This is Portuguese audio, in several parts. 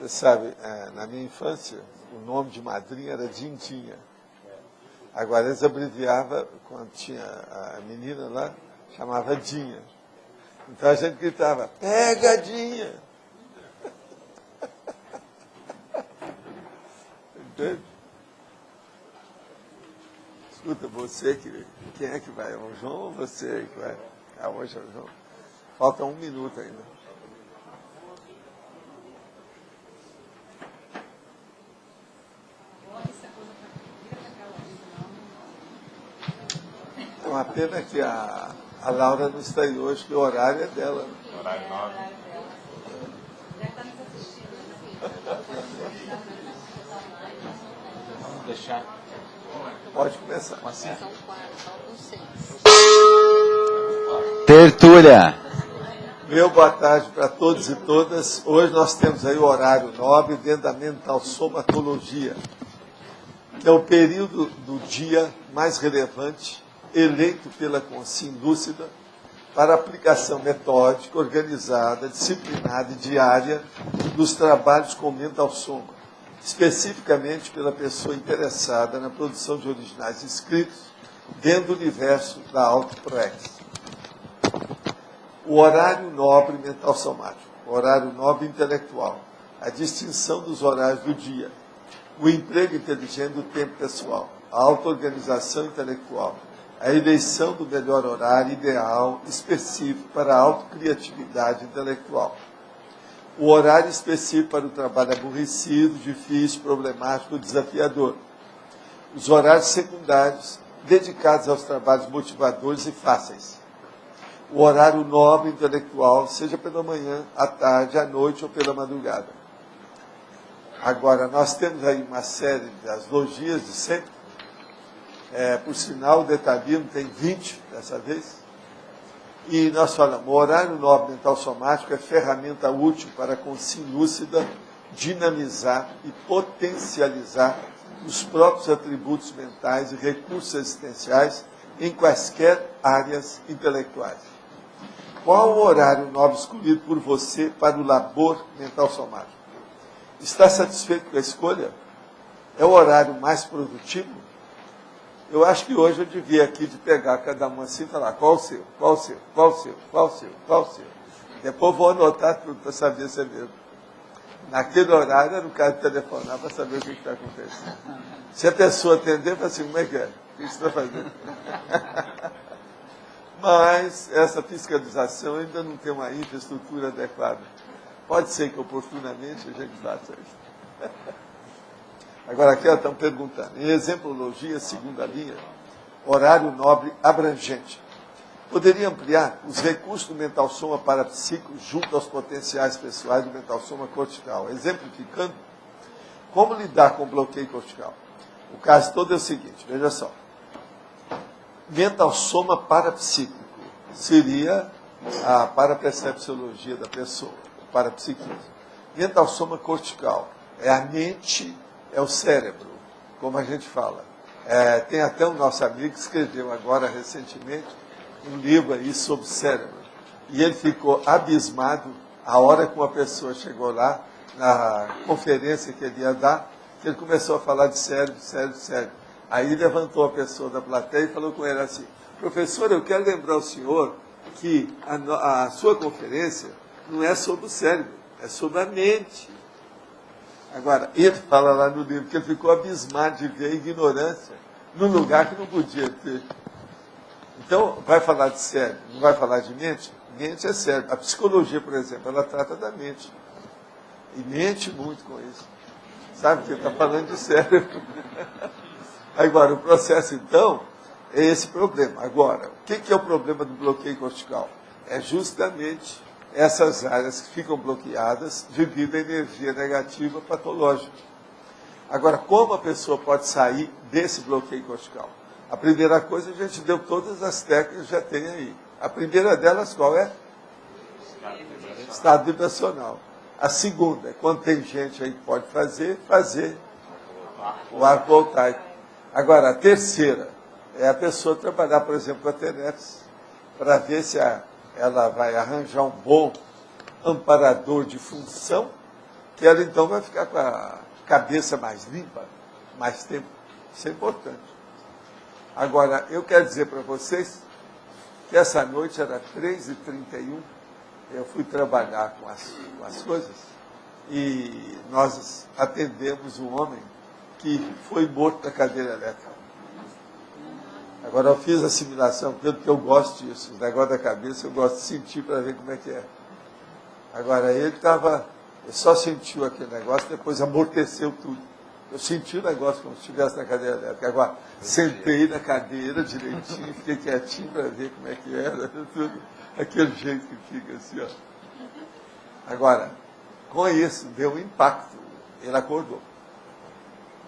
Você sabe, na minha infância, o nome de madrinha era Dindinha. Agora, eles abreviavam, quando tinha a menina lá, chamava Dinha. Então a gente gritava, pega Dinha! Entende? Escuta, quem é que vai? É o João ou você que vai? Hoje é o João. Falta 1 minuto ainda. É uma pena que a Laura não está aí hoje, que o horário é dela. Né? Horário 9. Já está nos assistindo. Vamos deixar. Pode começar. Assim. São 4, faltam 6. Tertúlia. Meu boa tarde para todos e todas. Hoje nós temos aí o horário nobre dentro da mental somatologia, que é o período do dia mais relevante, eleito pela consciência lúcida, para aplicação metódica, organizada, disciplinada e diária dos trabalhos com mental soma, especificamente pela pessoa interessada na produção de originais escritos dentro do universo da autopraxis. O horário nobre mental somático, o horário nobre intelectual, a distinção dos horários do dia, o emprego inteligente do tempo pessoal, a auto-organização intelectual, a eleição do melhor horário ideal específico para a autocriatividade intelectual, o horário específico para o trabalho aborrecido, difícil, problemático, desafiador, os horários secundários dedicados aos trabalhos motivadores e fáceis, o horário nobre intelectual, seja pela manhã, à tarde, à noite ou pela madrugada. Agora, nós temos aí uma série das logias de sempre. Por sinal, o detalhismo tem 20 dessa vez. E nós falamos, o horário nobre mental somático é ferramenta útil para a consciência lúcida dinamizar e potencializar os próprios atributos mentais e recursos existenciais em quaisquer áreas intelectuais. Qual o horário nobre escolhido por você para o labor mental somático? Está satisfeito com a escolha? É o horário mais produtivo? Eu acho que hoje eu devia aqui de pegar cada um assim e falar qual o seu, qual o seu, qual o seu, qual o seu, qual o seu. Depois vou anotar tudo para saber se é mesmo. Naquele horário era o cara telefonar para saber o que está acontecendo. Se a pessoa atender, fala assim, como é que é? O que você está fazendo? Mas essa fiscalização ainda não tem uma infraestrutura adequada. Pode ser que oportunamente a gente faça isso. Agora aqui estão perguntando, em exemplologia, segunda linha, horário nobre abrangente. Poderia ampliar os recursos do mental soma parapsíquico junto aos potenciais pessoais do mental soma cortical? Exemplificando, como lidar com o bloqueio cortical? O caso todo é o seguinte, veja só. Mental soma parapsíquico seria a parapercepciologia da pessoa, o parapsiquismo. Mental soma cortical é a mente, é o cérebro, como a gente fala. Tem até um nosso amigo que escreveu agora recentemente um livro aí sobre cérebro. E ele ficou abismado a hora que uma pessoa chegou lá, na conferência que ele ia dar, que ele começou a falar de cérebro, cérebro, cérebro. Aí levantou a pessoa da plateia e falou com ele assim, professor, eu quero lembrar o senhor que a sua conferência não é sobre o cérebro, é sobre a mente. Agora, ele fala lá no livro que ele ficou abismado de ver a ignorância num lugar que não podia ter. Então, vai falar de cérebro, não vai falar de mente? Mente é cérebro. A psicologia, por exemplo, ela trata da mente. E mente muito com isso. Sabe que ele está falando de cérebro. Agora, o processo, então, é esse problema. Agora, o que é o problema do bloqueio cortical? É justamente essas áreas que ficam bloqueadas devido à energia negativa patológica. Agora, como a pessoa pode sair desse bloqueio cortical? A primeira coisa, a gente deu todas as técnicas que já tem aí. A primeira delas, qual é? Estado vibracional. A segunda é quando tem gente aí que pode fazer o arco voltaico. Agora, a terceira é a pessoa trabalhar, por exemplo, com a TENEPS, para ver se ela vai arranjar um bom amparador de função que ela então vai ficar com a cabeça mais limpa, mais tempo. Isso é importante. Agora, eu quero dizer para vocês que essa noite era 3h31, eu fui trabalhar com as coisas e nós atendemos um homem que foi morto na cadeira elétrica. Agora, eu fiz a assimilação, porque eu gosto disso, o negócio da cabeça, eu gosto de sentir para ver como é que é. Agora, ele só sentiu aquele negócio, depois amorteceu tudo. Eu senti o negócio como se estivesse na cadeira elétrica. Agora, sentei na cadeira direitinho, fiquei quietinho para ver como é que era, tudo, aquele jeito que fica assim, ó. Agora, com isso, deu um impacto. Ele acordou.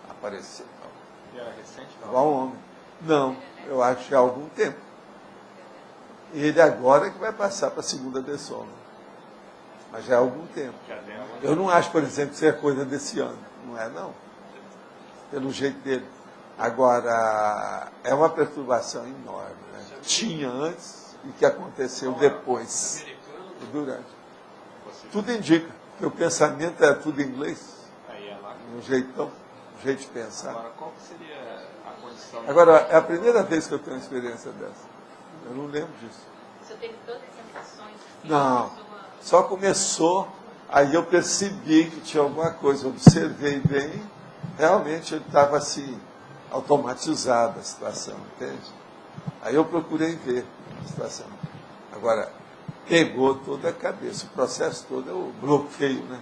Apareceu. E era recente? Igual um homem. Não, eu acho que há algum tempo. Ele agora é que vai passar para a segunda dessoma. Mas já há algum tempo. Eu não acho, por exemplo, que isso é coisa desse ano. Não é, não. Pelo jeito dele. Agora, é uma perturbação enorme. Né? Tinha antes e que aconteceu depois. E durante. Tudo indica que o pensamento é tudo em inglês. Um jeito de pensar. Agora, qual que seria a condição? Agora, é a primeira vez que eu tenho uma experiência dessa. Eu não lembro disso. Você teve todas as sensações? Não. Só começou, aí eu percebi que tinha alguma coisa. Eu observei bem, realmente ele estava assim, automatizado a situação, entende? Aí eu procurei ver a situação. Agora, pegou toda a cabeça, o processo todo é o bloqueio, né?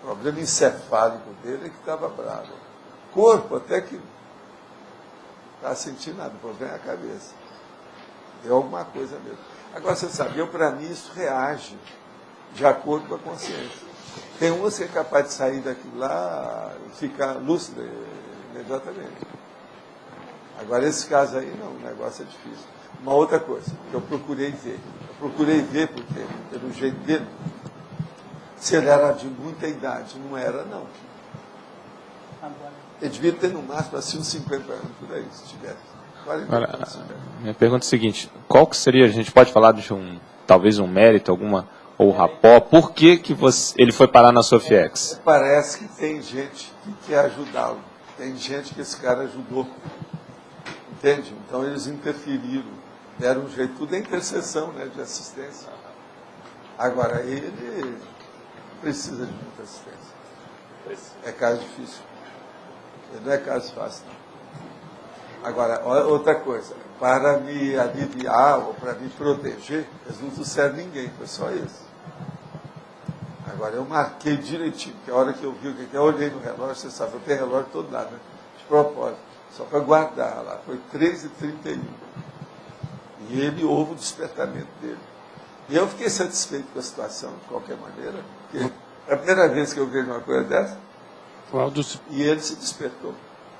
O problema encefálico dele é que estava bravo. Corpo até que não está sentindo nada, o problema é a cabeça. Deu alguma coisa mesmo. Agora, você sabe, para mim isso reage de acordo com a consciência. Tem uns que é capaz de sair daquilo lá e ficar lúcido imediatamente. Agora, esse caso aí, não, o negócio é difícil. Uma outra coisa que eu procurei ver. Porque, pelo jeito dele, se ele era de muita idade, não era, não. Ele devia ter no máximo assim uns 50 anos por aí, se tivesse. Agora, minha pergunta é a seguinte: qual que seria, a gente pode falar de talvez um mérito, ou rapó, por que ele foi parar na Sofiex? Parece que tem gente que quer ajudá-lo, tem gente que esse cara ajudou, entende? Então eles interferiram, deram um jeito, tudo é intercessão, né, de assistência. Agora, ele precisa de muita assistência. É caso difícil. Ele não é caso fácil, não. Agora, outra coisa, para me aliviar ou para me proteger, eles não trouxeram ninguém, foi só eles. Agora, eu marquei direitinho, porque a hora que eu vi o que eu olhei no relógio, você sabe, eu tenho relógio todo lado, né? De propósito, só para guardar lá, foi 3h31. E ele houve o despertamento dele. E eu fiquei satisfeito com a situação, de qualquer maneira, porque é a primeira vez que eu vejo uma coisa dessa, e ele se despertou.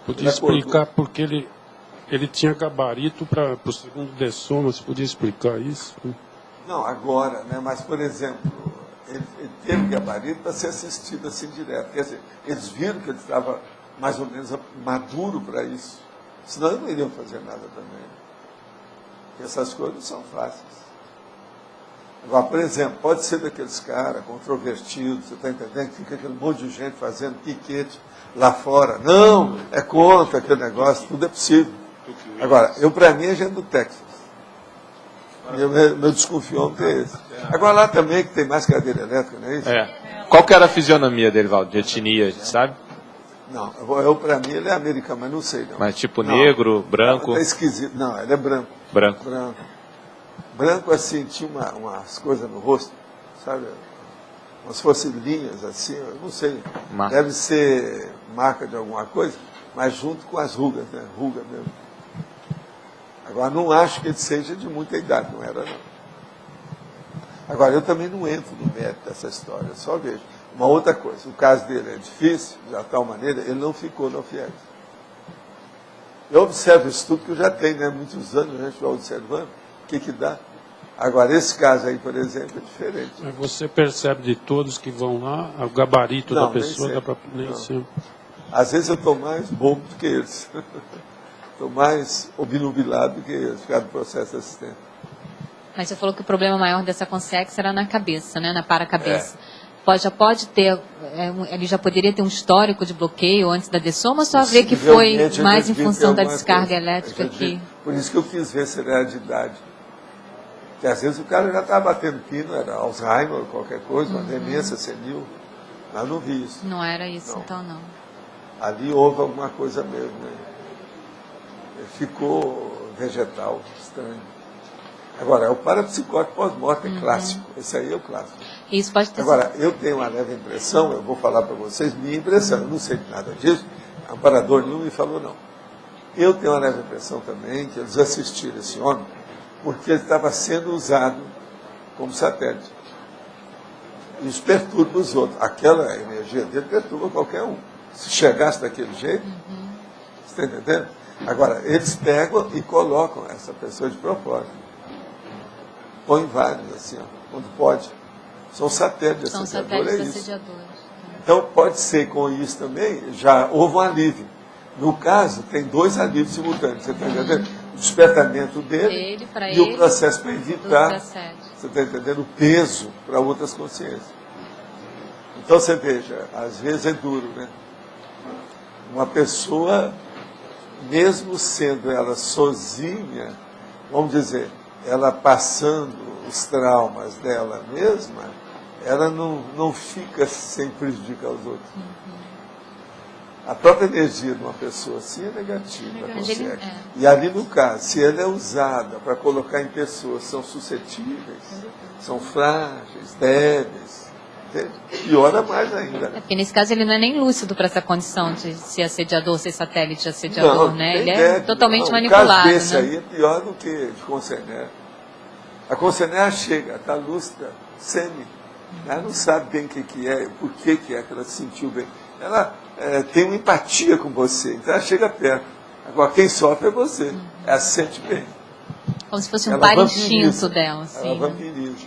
Podia explicar porque ele tinha gabarito para o segundo dessoma, você podia explicar isso? Não, agora, né? Mas, por exemplo, ele teve gabarito para ser assistido assim direto. Quer dizer, eles viram que ele estava mais ou menos maduro para isso. Senão eles não iriam fazer nada também. Porque essas coisas não são fáceis. Agora, por exemplo, pode ser daqueles caras controvertidos, você está entendendo? Que fica aquele monte de gente fazendo piquete lá fora. Não, é contra aquele negócio, tudo é possível. Agora, para mim, é gente do Texas. Meu desconfiômetro é esse. Agora, lá também, que tem mais cadeira elétrica, não é isso? É. Qual que era a fisionomia dele, Valdo? De etnia, sabe? Não, para mim, ele é americano, mas não sei. Não. Mas tipo negro, branco? Está esquisito. Não, ele é branco. Branco. Branco, assim, tinha umas coisas no rosto, sabe? Como se fossem linhas, assim, eu não sei. Marca. Deve ser marca de alguma coisa, mas junto com as rugas, né? Ruga mesmo. Agora, não acho que ele seja de muita idade, não era, não. Agora, eu também não entro no mérito dessa história, eu só vejo. Uma outra coisa, o caso dele é difícil, de tal maneira, ele não ficou no FIEX. Eu observo isso tudo que eu já tenho, né? Muitos anos a gente vai observando o que dá. Agora, esse caso aí, por exemplo, é diferente. Mas você percebe de todos que vão lá, o gabarito da pessoa dá para nem sempre. Às vezes eu estou mais bobo do que eles. Estou mais obnubilado do que eles, por causa do processo assistente. Mas você falou que o problema maior dessa Consex era na cabeça, né? Na para-cabeça. já pode ter, ele já poderia ter um histórico de bloqueio antes da dessoma, ou só vê que Possivelmente, foi mais eu em devia ter função da alguma descarga coisa. elétrica Eu já que... vi. Por isso que eu quis ver se ele era de idade. Porque às vezes o cara já estava batendo pino, era Alzheimer, qualquer coisa, uma demência senil. Mas não vi isso. Não era isso, Não. então não. Ali houve alguma coisa mesmo. Né? Ele ficou vegetal, estranho. Agora, o parapsicótico pós-morte é clássico. Esse aí é o clássico. Isso pode ter Agora, eu tenho uma leve impressão, eu vou falar para vocês, minha impressão, eu não sei de nada disso, amparador nenhum me falou não. Eu tenho uma leve impressão também que eles assistiram esse homem porque ele estava sendo usado como satélite. Isso perturba os outros. Aquela energia dele perturba qualquer um. Se chegasse daquele jeito, você está entendendo? Agora, eles pegam e colocam essa pessoa de propósito. Põe vários, assim, ó, quando pode. São satélites São assediadores, satélites é isso. assediadores. Então, pode ser com isso também, já houve um alívio. No caso, tem dois alívios simultâneos, você está entendendo? O despertamento dele Pra e ele, o processo para dos evitar, 17. você está entendendo, o peso para outras consciências. Então, você veja, às vezes é duro, né? Uma pessoa, mesmo sendo ela sozinha, vamos dizer, ela passando os traumas dela mesma, ela não fica sem prejudicar os outros. A própria energia de uma pessoa assim é negativa. Consegue. E ali, no caso, se ela é usada para colocar em pessoas que são suscetíveis, são frágeis, débeis, entende? Piora mais ainda. É porque nesse caso ele não é nem lúcido para essa condição de ser assediador, ser satélite assediador, né? Ele é totalmente manipulado. O caso desse né? aí é pior do que de Concener. A Concener chega, está lúcida, semi. Ela não sabe bem o que é, por que é que ela se sentiu bem. Ela tem uma empatia com você, então ela chega perto. Agora, quem sofre é você. Ela se sente bem. Como se fosse um Ela par vampiriza. instinto dela. Assim, Ela né? vampiriza.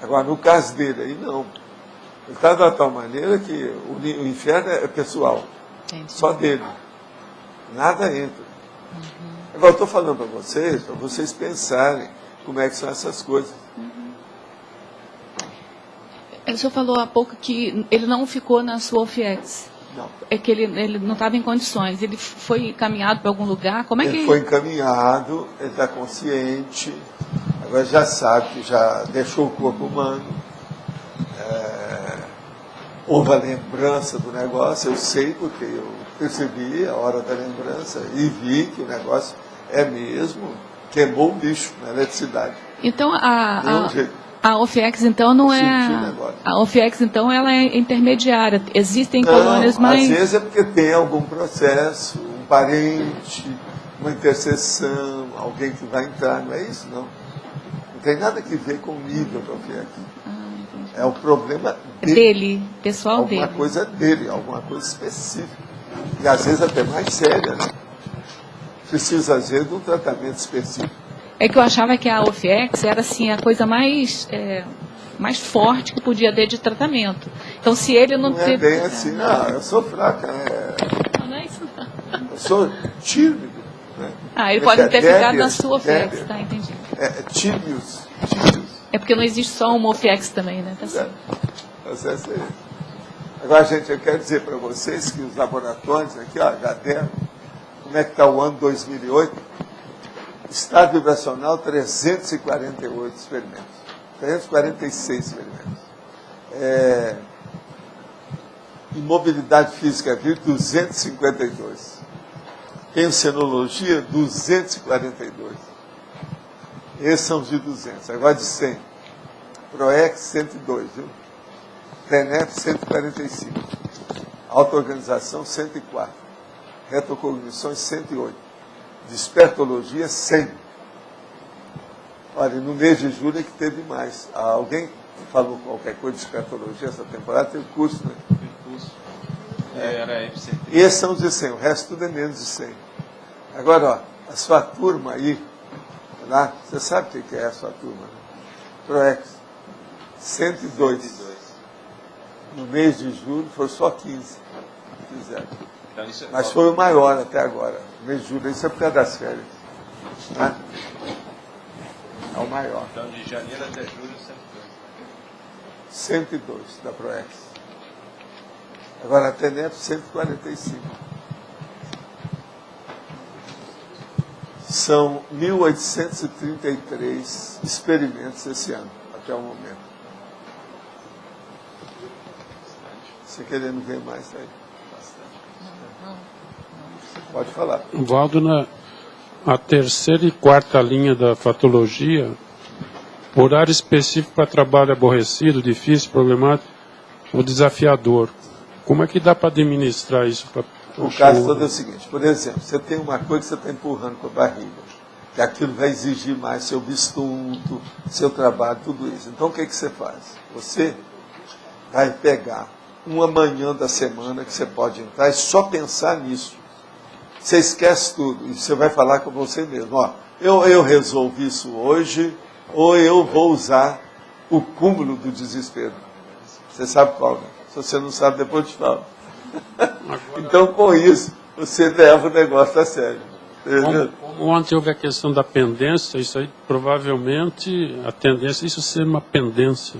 Agora, no caso dele aí, não. Ele está de uma tal maneira que o inferno é pessoal. Entendi. Só dele. Nada entra. Agora, eu estou falando para vocês pensarem como é que são essas coisas. O senhor falou há pouco que ele não ficou na sua OFIEX. Não. É que ele não estava em condições. Ele foi encaminhado para algum lugar? Como é Ele que... foi encaminhado, ele está consciente, agora já sabe que já deixou o corpo humano. Houve a lembrança do negócio, eu sei porque eu percebi a hora da lembrança e vi que o negócio é mesmo, queimou o bicho na eletricidade. Então, Nenhum jeito. a OFIEX, então, não Senti o é... negócio. A OFIEX, então, ela é intermediária. Existem Não, colônias mais... às vezes é porque tem algum processo, um parente, uma intercessão, alguém que vai entrar, não é isso, não. Não tem nada que ver com o nível da OFIEX. É um problema dele, pessoal alguma dele. coisa dele, alguma coisa específica. E às vezes até mais séria, né? Precisa, às vezes, de um tratamento específico. É que eu achava que a OFIEX era, assim, a coisa mais forte que podia ter de tratamento. Então, se ele não... Não é bem assim, não, eu sou fraca, né? Não é isso, não. Eu sou tímido. Né? Ele pode ter ficado na débias, sua OFIEX, débias. tá, entendi. Tímidos. É porque não existe só uma OFIEX também, né? Tá certo. Processo é esse. Agora, gente, eu quero dizer para vocês que os laboratórios aqui, ó, já deram, como é que está o ano 2008? Estado vibracional, 348 experimentos. 346 experimentos. Imobilidade física viva, 252. Encenologia, 242. Esses são os de 200. Agora de 100. PROEX, 102, viu? TENEP, 145. Auto-organização, 104. Retrocognições, 108. Despertologia, 100. Olha, no mês de julho é que teve mais. Alguém falou qualquer coisa de despertologia essa temporada? Teve curso, né? Teve curso. Era EPC. Esses são os de 100, o resto tudo é menos de 100. Agora, ó, a sua turma aí, lá, você sabe o que é a sua turma, né? PROEX, 102. No mês de julho foram só 15 que fizeram. Então, isso Mas foi o maior até agora. No mês de julho, isso é por causa das férias. Né? É o maior. Então, de janeiro até julho, 102. 102 da PROEX. Agora a TENEP 145. São 1.833 experimentos esse ano, até o momento. Você querendo ver mais aí? Pode falar. Valdo, a terceira e quarta linha da fatologia, horário específico para trabalho aborrecido, difícil, problemático ou desafiador. Como é que dá para administrar isso? O caso todo é o seguinte, por exemplo, você tem uma coisa que você está empurrando com a barriga, que aquilo vai exigir mais seu estudo, seu trabalho, tudo isso. Então o que você faz? Você vai pegar uma manhã da semana que você pode entrar e só pensar nisso. Você esquece tudo e você vai falar com você mesmo. Ó, eu resolvi isso hoje ou eu vou usar o cúmulo do desespero. Você sabe qual, né? Se você não sabe, depois eu te falo. Então, com isso, você leva o negócio a sério. Como ontem houve a questão da pendência, isso aí provavelmente a tendência, isso ser uma pendência.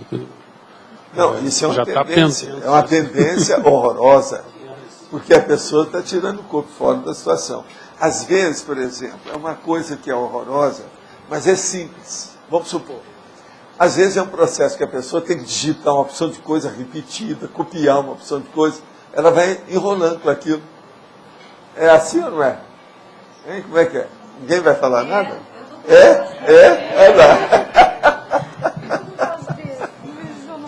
Não, isso é uma já tendência. É uma tendência horrorosa. Porque a pessoa está tirando o corpo fora da situação. Às vezes, por exemplo, é uma coisa que é horrorosa, mas é simples. Vamos supor. Às vezes é um processo que a pessoa tem que digitar uma opção de coisa repetida, copiar uma opção de coisa, ela vai enrolando com aquilo. É assim ou não é? Hein? Como é que é? Ninguém vai falar nada? É lá.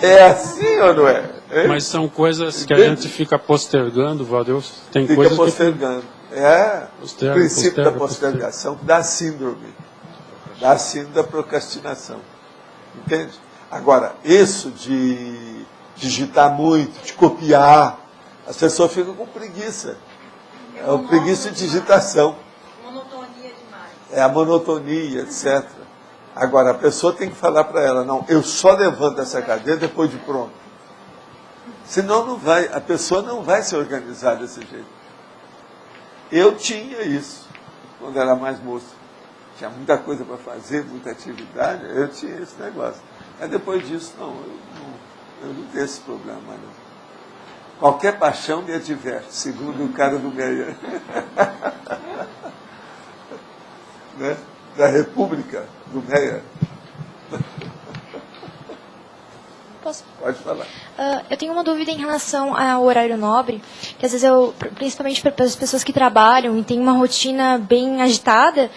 É assim ou não é? Hein? Mas são coisas que a gente fica postergando, Valdo. Tem fica coisas postergando. O princípio da postergação dá síndrome. Dá síndrome da procrastinação. Entende? Agora, isso de digitar muito, de copiar, as pessoas ficam com preguiça. É uma preguiça de digitação. Monotonia demais. É a monotonia, etc. Agora, a pessoa tem que falar para ela, não, eu só levanto essa cadeira depois de pronto. Senão não vai, a pessoa não vai se organizar desse jeito. Eu tinha isso, quando era mais moço. Tinha muita coisa para fazer, muita atividade, eu tinha esse negócio. Mas depois disso, não, eu não tenho esse problema mais não. Qualquer paixão me adverte, segundo o cara do Meia. Né? Da República do Meia. Posso? Pode falar. Eu tenho uma dúvida em relação ao horário nobre, que às vezes principalmente para as pessoas que trabalham e têm uma rotina bem agitada,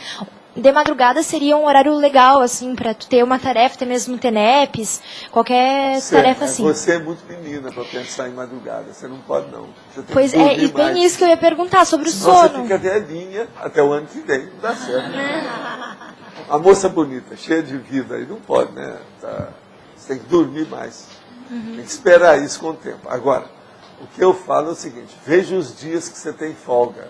de madrugada seria um horário legal, assim, para ter uma tarefa, até mesmo TENEPs, qualquer tarefa assim. Você é muito menina para pensar em madrugada, você não pode não. Você tem pois que é, e mais. bem isso que eu ia perguntar, sobre o Senão sono. Você fica velhinha até o ano que vem, não dá certo. A moça bonita, cheia de vida, aí não pode, né? Você tem que dormir mais. Tem que esperar isso com o tempo. Agora, o que eu falo é o seguinte, veja os dias que você tem folga.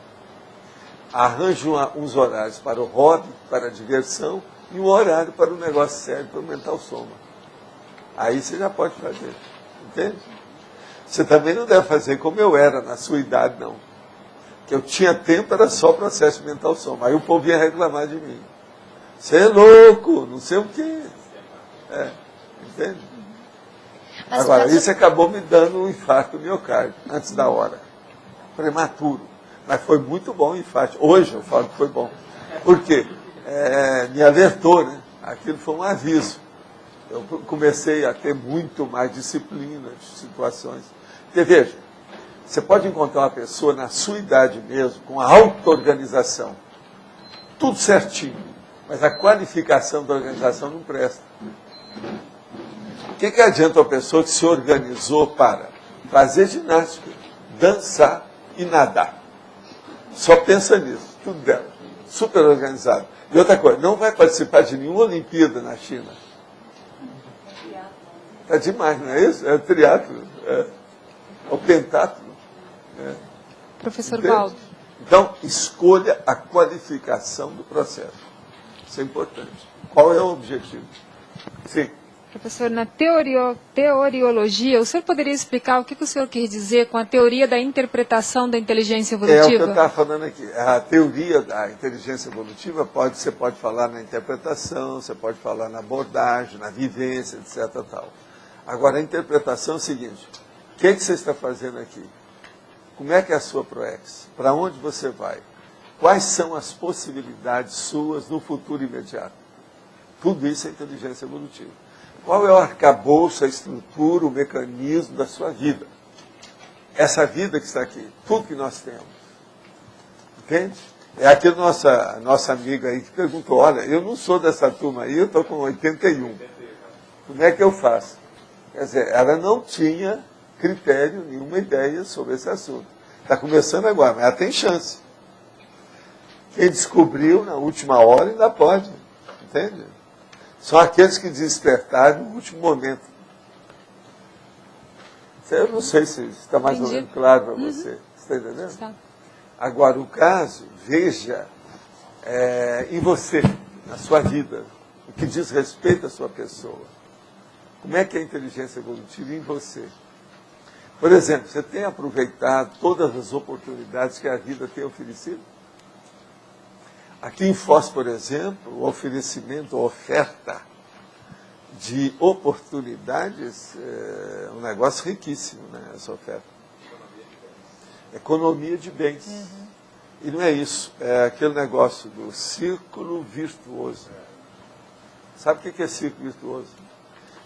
Arranje uns horários para o hobby, para a diversão, e um horário para o negócio sério, para aumentar o soma. Aí você já pode fazer. Entende? Você também não deve fazer como eu era na sua idade, não. Que eu tinha tempo, era só processo mental soma. Aí o povo ia reclamar de mim. Você é louco, não sei o quê. Entende? Agora, isso acabou me dando um infarto miocárdio, antes da hora. Prematuro. Mas foi muito bom o infarto. Hoje eu falo que foi bom. Por quê? Me alertou, né? Aquilo foi um aviso. Eu comecei a ter muito mais disciplina de situações. Porque, veja, você pode encontrar uma pessoa na sua idade mesmo, com a auto-organização. Tudo certinho. Mas a qualificação da organização não presta. O que adianta uma pessoa que se organizou para fazer ginástica, dançar e nadar? Só pensa nisso, tudo dela. Super organizado. E outra coisa, não vai participar de nenhuma Olimpíada na China. Está demais, não é isso? É o triatlo, é o pentatlo. Professor Valdo. Então, escolha a qualificação do processo. Isso é importante. Qual é o objetivo? Sim. Professor, na teoriologia, o senhor poderia explicar o que o senhor quis dizer com a teoria da interpretação da inteligência evolutiva? É o que eu estava falando aqui. A teoria da inteligência evolutiva, você pode falar na interpretação, você pode falar na abordagem, na vivência, etc. Tal. Agora, a interpretação é o seguinte: o que você está fazendo aqui? Como é que é a sua proex? Para onde você vai? Quais são as possibilidades suas no futuro imediato? Tudo isso é inteligência evolutiva. Qual é o arcabouço, a estrutura, o mecanismo da sua vida? Essa vida que está aqui, tudo que nós temos. Entende? É aquele nossa amiga aí que perguntou, olha, eu não sou dessa turma aí, eu estou com 81. Como é que eu faço? Quer dizer, ela não tinha critério, nenhuma ideia sobre esse assunto. Está começando agora, mas ela tem chance. Quem descobriu na última hora ainda pode. Entende? São aqueles que despertaram no último momento. Eu não sei se está mais ou menos claro para você. Você está entendendo? Está. Agora, o caso, veja em você, na sua vida, o que diz respeito à sua pessoa. Como é que é a inteligência evolutiva em você? Por exemplo, você tem aproveitado todas as oportunidades que a vida tem oferecido? Aqui em Foz, por exemplo, o oferecimento, a oferta de oportunidades é um negócio riquíssimo, né, essa oferta. Economia de bens. E não é isso, é aquele negócio do círculo virtuoso. Sabe o que é círculo virtuoso?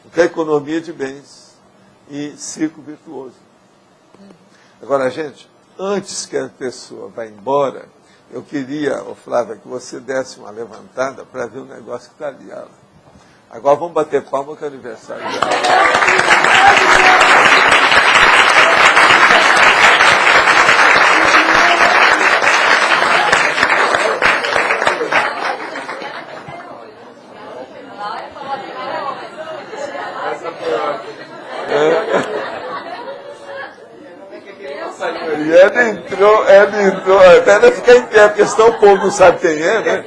O que é economia de bens e círculo virtuoso. Agora, gente, antes que a pessoa vá embora, eu queria, Flávia, que você desse uma levantada para ver o negócio que está ali. Ó. Agora vamos bater palma que é aniversário dela. E ela entrou, até ela ficar em pé, porque senão o povo não sabe quem é, né?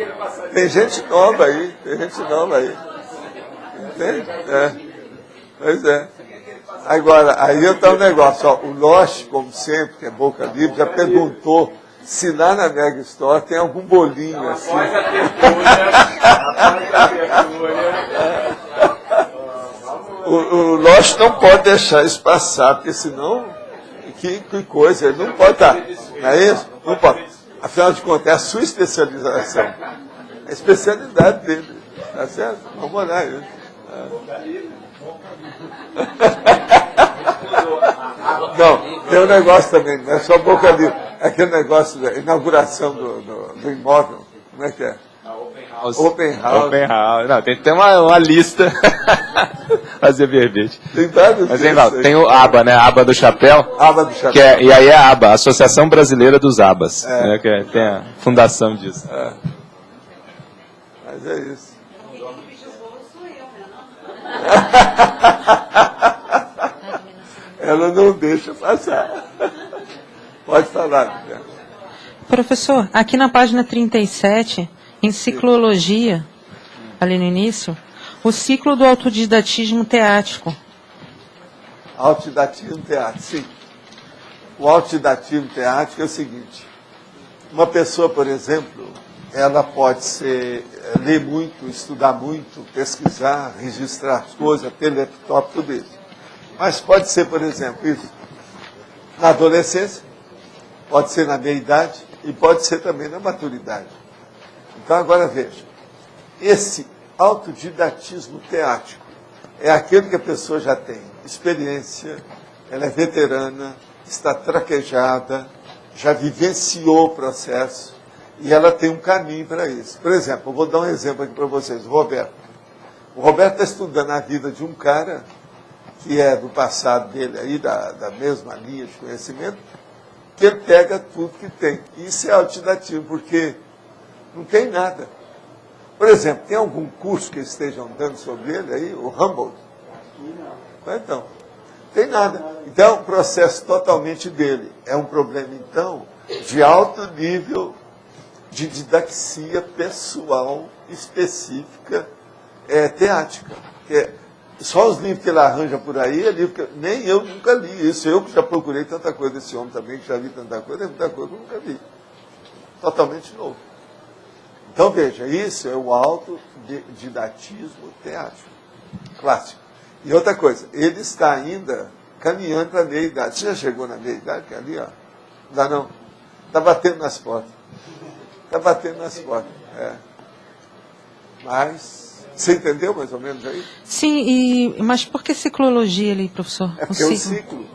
Tem gente nova aí. Entende? Pois é. Agora, aí está o negócio, ó, o Loche, como sempre, que é boca livre, já perguntou se lá na Mega Store tem algum bolinho assim. O Loche não pode deixar isso passar, porque senão, que coisa, ele não pode estar. Não é isso? Não pode. Afinal de contas, é a sua especialização. É a especialidade dele. Tá certo? Vamos olhar isso. Não, tem um negócio também, não é só boca livre. É aquele negócio da inauguração do imóvel. Como é que é? Open House. Não, tem que ter uma lista. Fazer verbete. Tem vários. Mas tem o ABA, né? ABA do Chapéu. ABA do Chapéu. E aí é a ABA, Associação Brasileira dos ABAs. Né, que tem a fundação disso. Mas é isso. Ela não deixa passar. Pode falar, Guilherme. Professor, aqui na página 37, em ciclologia, ali no início, o ciclo do autodidatismo teático. Autodidatismo teático, sim. O autodidatismo teático é o seguinte: uma pessoa, por exemplo, ela pode ler muito, estudar muito, pesquisar, registrar as coisas, ter laptop, tudo isso. Mas pode ser, por exemplo, isso na adolescência, pode ser na meia-idade e pode ser também na maturidade. Então, agora veja, esse autodidatismo teático é aquele que a pessoa já tem experiência, ela é veterana, está traquejada, já vivenciou o processo e ela tem um caminho para isso. Por exemplo, eu vou dar um exemplo aqui para vocês, o Roberto. O Roberto está estudando a vida de um cara que é do passado dele, aí, da mesma linha de conhecimento, que ele pega tudo que tem. Isso é autodidativo, porque não tem nada. Por exemplo, tem algum curso que estejam dando sobre ele aí, o Humboldt? Então, tem nada. Então, é um processo totalmente dele. É um problema, então, de alto nível de didaxia pessoal específica teática. Só os livros que ele arranja por aí, é livro que nem eu nunca li isso. Eu que já procurei tanta coisa desse homem também, que já vi tanta coisa, muita coisa que eu nunca vi. Totalmente novo. Então, veja, isso é o autodidatismo teático, clássico. E outra coisa, ele está ainda caminhando para a meia-idade. Você já chegou na meia-idade? Que é ali, ó. Não dá não. Está batendo nas portas. Está batendo nas portas. É. Mas, você entendeu mais ou menos aí? Sim, mas por que ciclologia ali, professor? É porque é um ciclo.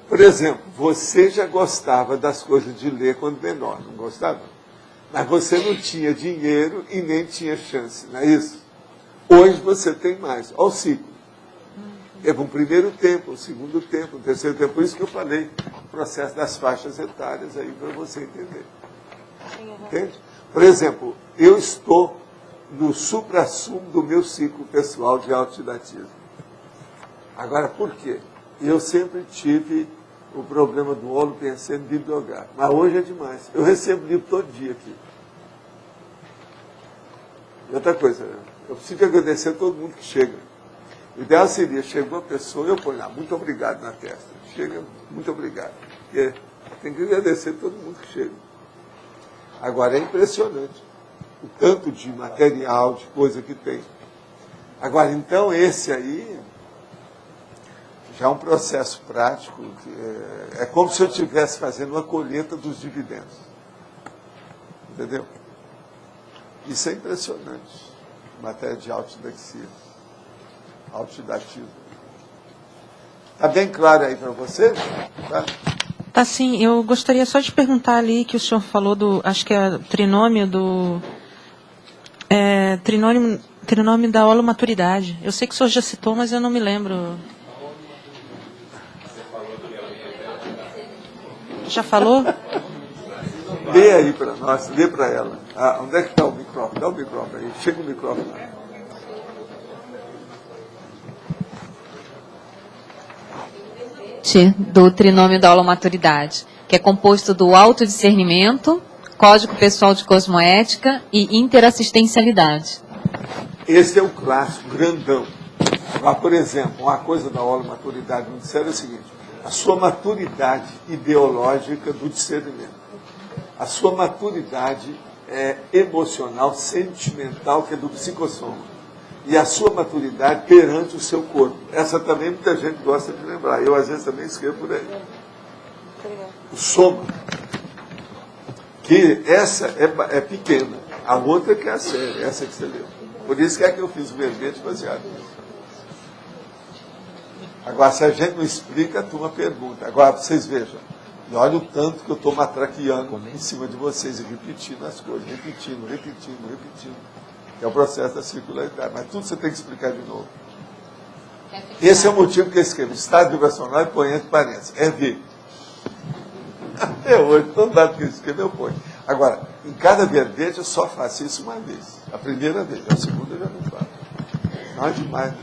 Por exemplo, você já gostava das coisas de ler quando menor, não gostava? Mas você não tinha dinheiro e nem tinha chance, não é isso? Hoje você tem mais. Olha o ciclo. Teve um primeiro tempo, um segundo tempo, um terceiro tempo. Por isso que eu falei o processo das faixas etárias aí para você entender. Entende? Por exemplo, eu estou no supra-sumo do meu ciclo pessoal de autodidatismo. Agora, por quê? Eu sempre tive o problema do holopensene bibliográfico. Mas hoje é demais. Eu recebo livro todo dia aqui. E outra coisa, eu preciso agradecer a todo mundo que chega. O ideal seria, chegou a pessoa, eu ponho lá, muito obrigado na testa. Chega, muito obrigado. Porque tem que agradecer a todo mundo que chega. Agora, é impressionante o tanto de material, de coisa que tem. Agora, então, esse aí já é um processo prático, que é como se eu estivesse fazendo uma colheita dos dividendos. Entendeu? Isso é impressionante, em matéria de autodidaxia, autodidatismo. Está bem claro aí para você? Tá? Tá sim, eu gostaria só de perguntar ali que o senhor falou do, acho que é trinômio do, trinômio da holomaturidade. Eu sei que o senhor já citou, mas eu não me lembro. Já falou? Lê aí para nós, lê para ela. Ah, onde é que está o microfone? Dá o microfone aí, chega o microfone lá. Do trinômio da holomaturidade, que é composto do autodiscernimento, código pessoal de cosmoética e interassistencialidade. Esse é o clássico, grandão. Mas, por exemplo, uma coisa da holomaturidade no discernimento é o seguinte: a sua maturidade ideológica do discernimento, a sua maturidade emocional, sentimental, que é do psicossoma, e a sua maturidade perante o seu corpo. Essa também muita gente gosta de lembrar. Eu, às vezes, também escrevo por aí. O soma. Que essa é pequena. A outra que é a séria, essa que você leu. Por isso que eu fiz o verbete baseado nisso. Agora, se a gente não explica, a turma pergunta. Agora, vocês vejam. E olha o tanto que eu estou matraqueando em cima de vocês e repetindo as coisas. Repetindo. É o processo da circularidade. Mas tudo você tem que explicar de novo. Esse é o motivo que eu escrevo. Estado vibracional e põe entre parênteses. É ver. Até hoje, todo dado que eu escrevo, eu ponho. Agora, em cada verbete, eu só faço isso uma vez. A primeira vez. A segunda eu já não faço. Não é demais.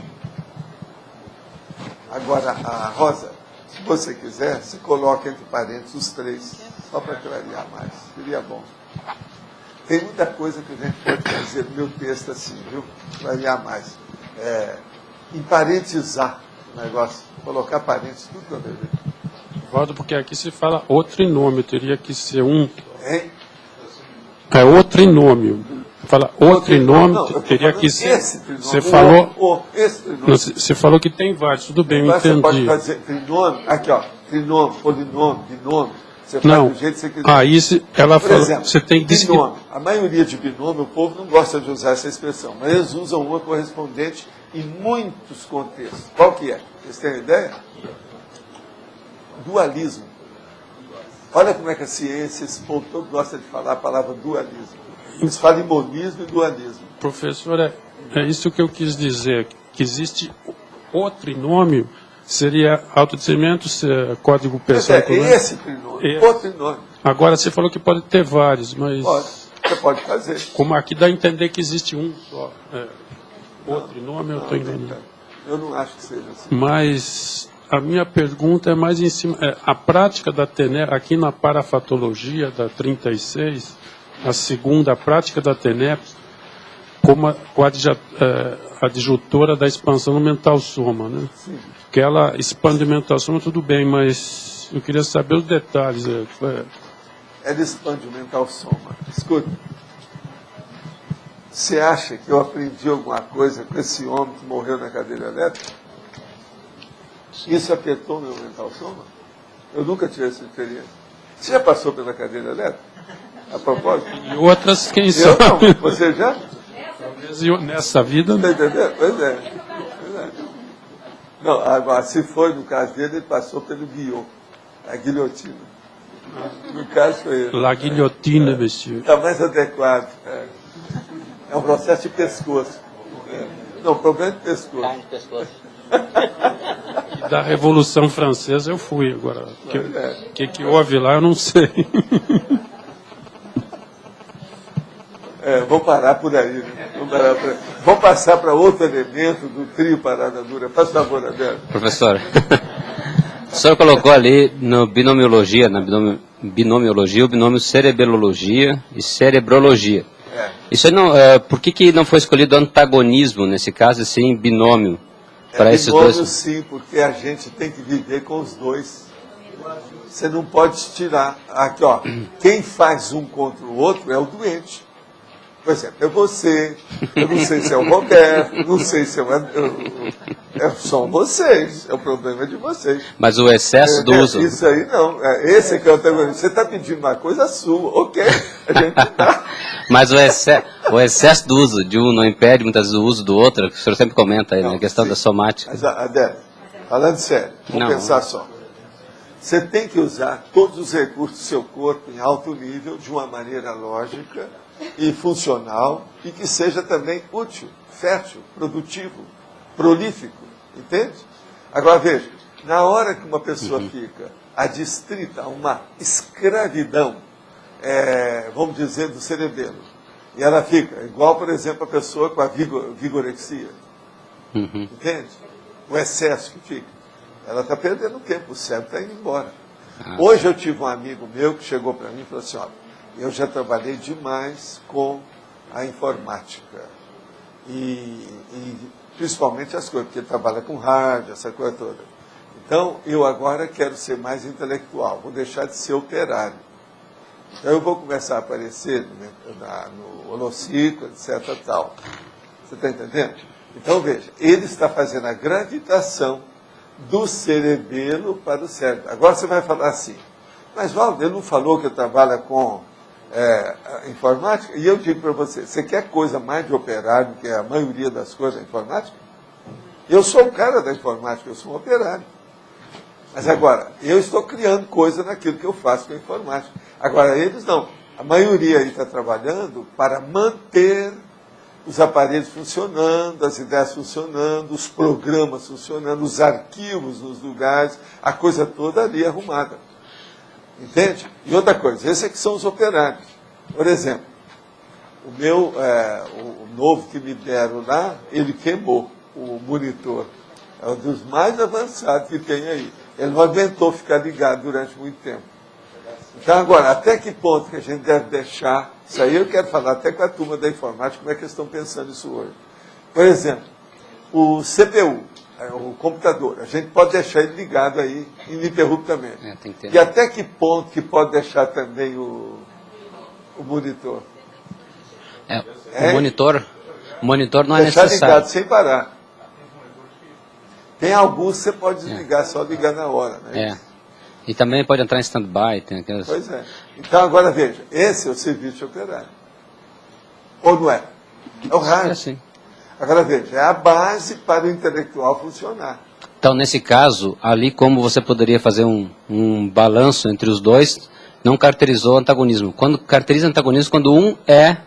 Agora, a Rosa, se você quiser, você coloca entre parênteses os três. Só para clarear mais. Seria bom. Tem muita coisa que a gente pode fazer no meu texto assim, viu? Variar mais. Emparentizar o negócio. Colocar parênteses, tudo para ver. Valdo, porque aqui se fala o trinômio, teria que ser um. Hein? É o trinômio. Fala o trinômio, teria que ser. Esse trinômio. Você falou. Esse trinômio. Você falou que tem vários, tudo bem, eu Você pode entendi. fazer trinômio, aqui ó, trinômio, polinômio, binômio. Você faz Não. do jeito que você quiser. Aí ela Por falou, exemplo, você tem que binômio. A maioria de binômio, o povo não gosta de usar essa expressão, mas eles usam uma correspondente em muitos contextos. Qual que é? Vocês têm ideia? Dualismo. Olha como é que a ciência, esse povo todo gosta de falar a palavra dualismo. Eles falam em monismo e dualismo. Professor, é isso que eu quis dizer, que existe o trinômio, seria autodizimento, código pessoal. Esse trinômio, o trinômio. Agora, você falou que pode ter vários, mas... Pode, você pode fazer. Como aqui dá a entender que existe um só. O trinômio, eu estou enganando. Eu não acho que seja assim. Mas a minha pergunta é mais em cima. A prática da TENEP, aqui na parafatologia da 36, a segunda, a prática da TENEP, como a adjutora da expansão do mental soma, né? Sim. Que ela expande o mental soma, tudo bem, mas eu queria saber os detalhes. Ela expande o mental soma. Escuta. Você acha que eu aprendi alguma coisa com esse homem que morreu na cadeira elétrica? Isso afetou meu mental soma? Eu nunca tive essa experiência. Você já passou pela cadeira elétrica? A propósito? E outras, quem Eu sabe? não. Você já? Talvez eu, nessa vida, Está entendendo? Pois é. Não, agora, se foi no caso dele, ele passou pelo guiô, a guilhotina. No caso foi ele. la guilhotina, monsieur. Está mais adequado. É um processo de pescoço. Não, problema de pescoço. E da Revolução Francesa eu fui agora. O que houve lá, eu não sei. Vamos parar por aí. Né? Vamos passar para outro elemento do trio Parada Dura. Faz favor, Adélio. Professor, o senhor colocou ali no binomiologia, na binomiologia, o binômio cerebelologia e cerebrologia. Isso aí não, por que não foi escolhido antagonismo nesse caso, assim, binômio? Para esses binômio, dois? Sim, porque a gente tem que viver com os dois. Você não pode tirar. Aqui, ó, quem faz um contra o outro é o doente. Por exemplo, é você, eu não sei se é o Roberto, não sei se são vocês, é o problema de vocês. Mas o excesso do uso... Isso aí não, esse é que é o antagonismo. Você está pedindo uma coisa sua, ok, a gente dá. Mas o excesso do uso de um não impede muitas vezes o uso do outro, que o senhor sempre comenta aí, na questão da somática. Mas, Adélio, falando sério, vamos pensar só. Você tem que usar todos os recursos do seu corpo em alto nível, de uma maneira lógica e funcional, e que seja também útil, fértil, produtivo, prolífico, entende? Agora veja, na hora que uma pessoa fica adstrita a uma escravidão, vamos dizer, do cerebelo, e ela fica igual, por exemplo, a pessoa com a vigorexia, entende? O excesso que fica. Ela está perdendo tempo, o cérebro está indo embora. Hoje eu tive um amigo meu que chegou para mim e falou assim, olha, eu já trabalhei demais com a informática. E principalmente as coisas, porque ele trabalha com rádio, essa coisa toda. Então, eu agora quero ser mais intelectual, vou deixar de ser operário. Então, eu vou começar a aparecer no holociclo, etc. Tal. Você está entendendo? Então, veja, ele está fazendo a gravitação do cerebelo para o cérebro. Agora você vai falar assim, mas Valdo, ele não falou que eu trabalho com informática? E eu digo para você, você quer coisa mais de operário, que é a maioria das coisas da informática? Eu sou o cara da informática, eu sou um operário. Mas agora, eu estou criando coisa naquilo que eu faço com a informática. Agora, eles não. A maioria aí está trabalhando para manter os aparelhos funcionando, as ideias funcionando, os programas funcionando, os arquivos nos lugares, a coisa toda ali arrumada. Entende? E outra coisa, esses aqui são os operários. Por exemplo, o novo que me deram lá, ele queimou o monitor. É um dos mais avançados que tem aí. Ele não aguentou ficar ligado durante muito tempo. Então, agora, até que ponto que a gente deve deixar... Isso aí eu quero falar até com a turma da informática, como é que eles estão pensando isso hoje. Por exemplo, o CPU, o computador, a gente pode deixar ele ligado aí ininterruptamente. E até que ponto que pode deixar também o monitor? O monitor não é deixar necessário. Ligado sem parar. Tem alguns que você pode desligar, só ligar na hora. Né? E também pode entrar em stand-by. Pois é. Então, agora veja, esse é o serviço de operário. Ou não é? É o rádio. Sim. Agora veja, é a base para o intelectual funcionar. Então, nesse caso, ali como você poderia fazer um balanço entre os dois, não caracterizou antagonismo. Quando caracteriza antagonismo, quando um é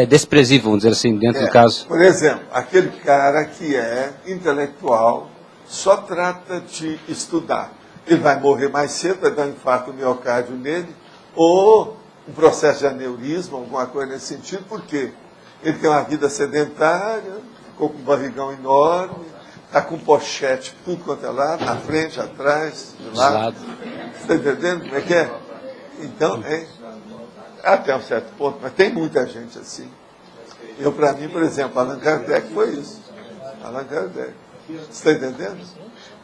desprezível, vamos dizer assim, dentro do caso. Por exemplo, aquele cara que é intelectual só trata de estudar. Ele vai morrer mais cedo, vai dar um infarto miocárdio nele, ou um processo de aneurisma, alguma coisa nesse sentido, porque ele tem uma vida sedentária, ficou com um barrigão enorme, está com pochete, tudo quanto é lá, na frente, atrás, de lado. Está entendendo como é que é? Então, até um certo ponto, mas tem muita gente assim. Eu, para mim, por exemplo, Allan Kardec foi isso. Allan Kardec. Você está entendendo?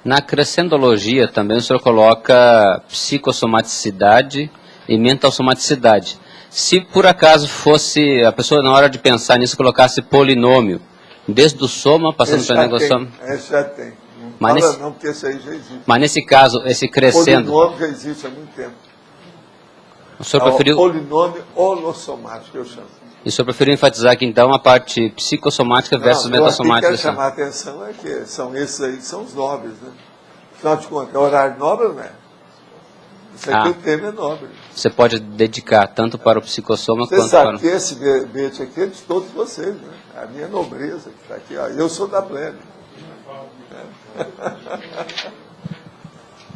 Na crescendologia também o senhor coloca psicossomaticidade e mentalsomaticidade. Se por acaso fosse, a pessoa na hora de pensar nisso colocasse polinômio, desde o soma, passando pelo negócio soma. Esse já tem. Não Mas fala nesse- não, porque esse aí já existe. Mas nesse caso, esse crescendo, Polinômio já existe há muito tempo. o senhor É o preferiu, polinômio holossomático, eu chamo. e o senhor preferiu enfatizar aqui então a parte psicossomática versus Não, eu aqui metassomática? quero chamar a atenção é que são esses aí que são os nobres, né? Afinal de contas, é horário nobre, não é? Isso aqui Ah. o tema é nobre. Você pode dedicar tanto para o psicossoma Você quanto sabe para que esse bilhete aqui é de todos vocês, né? A minha nobreza que está aqui, ó. Eu sou da plebe.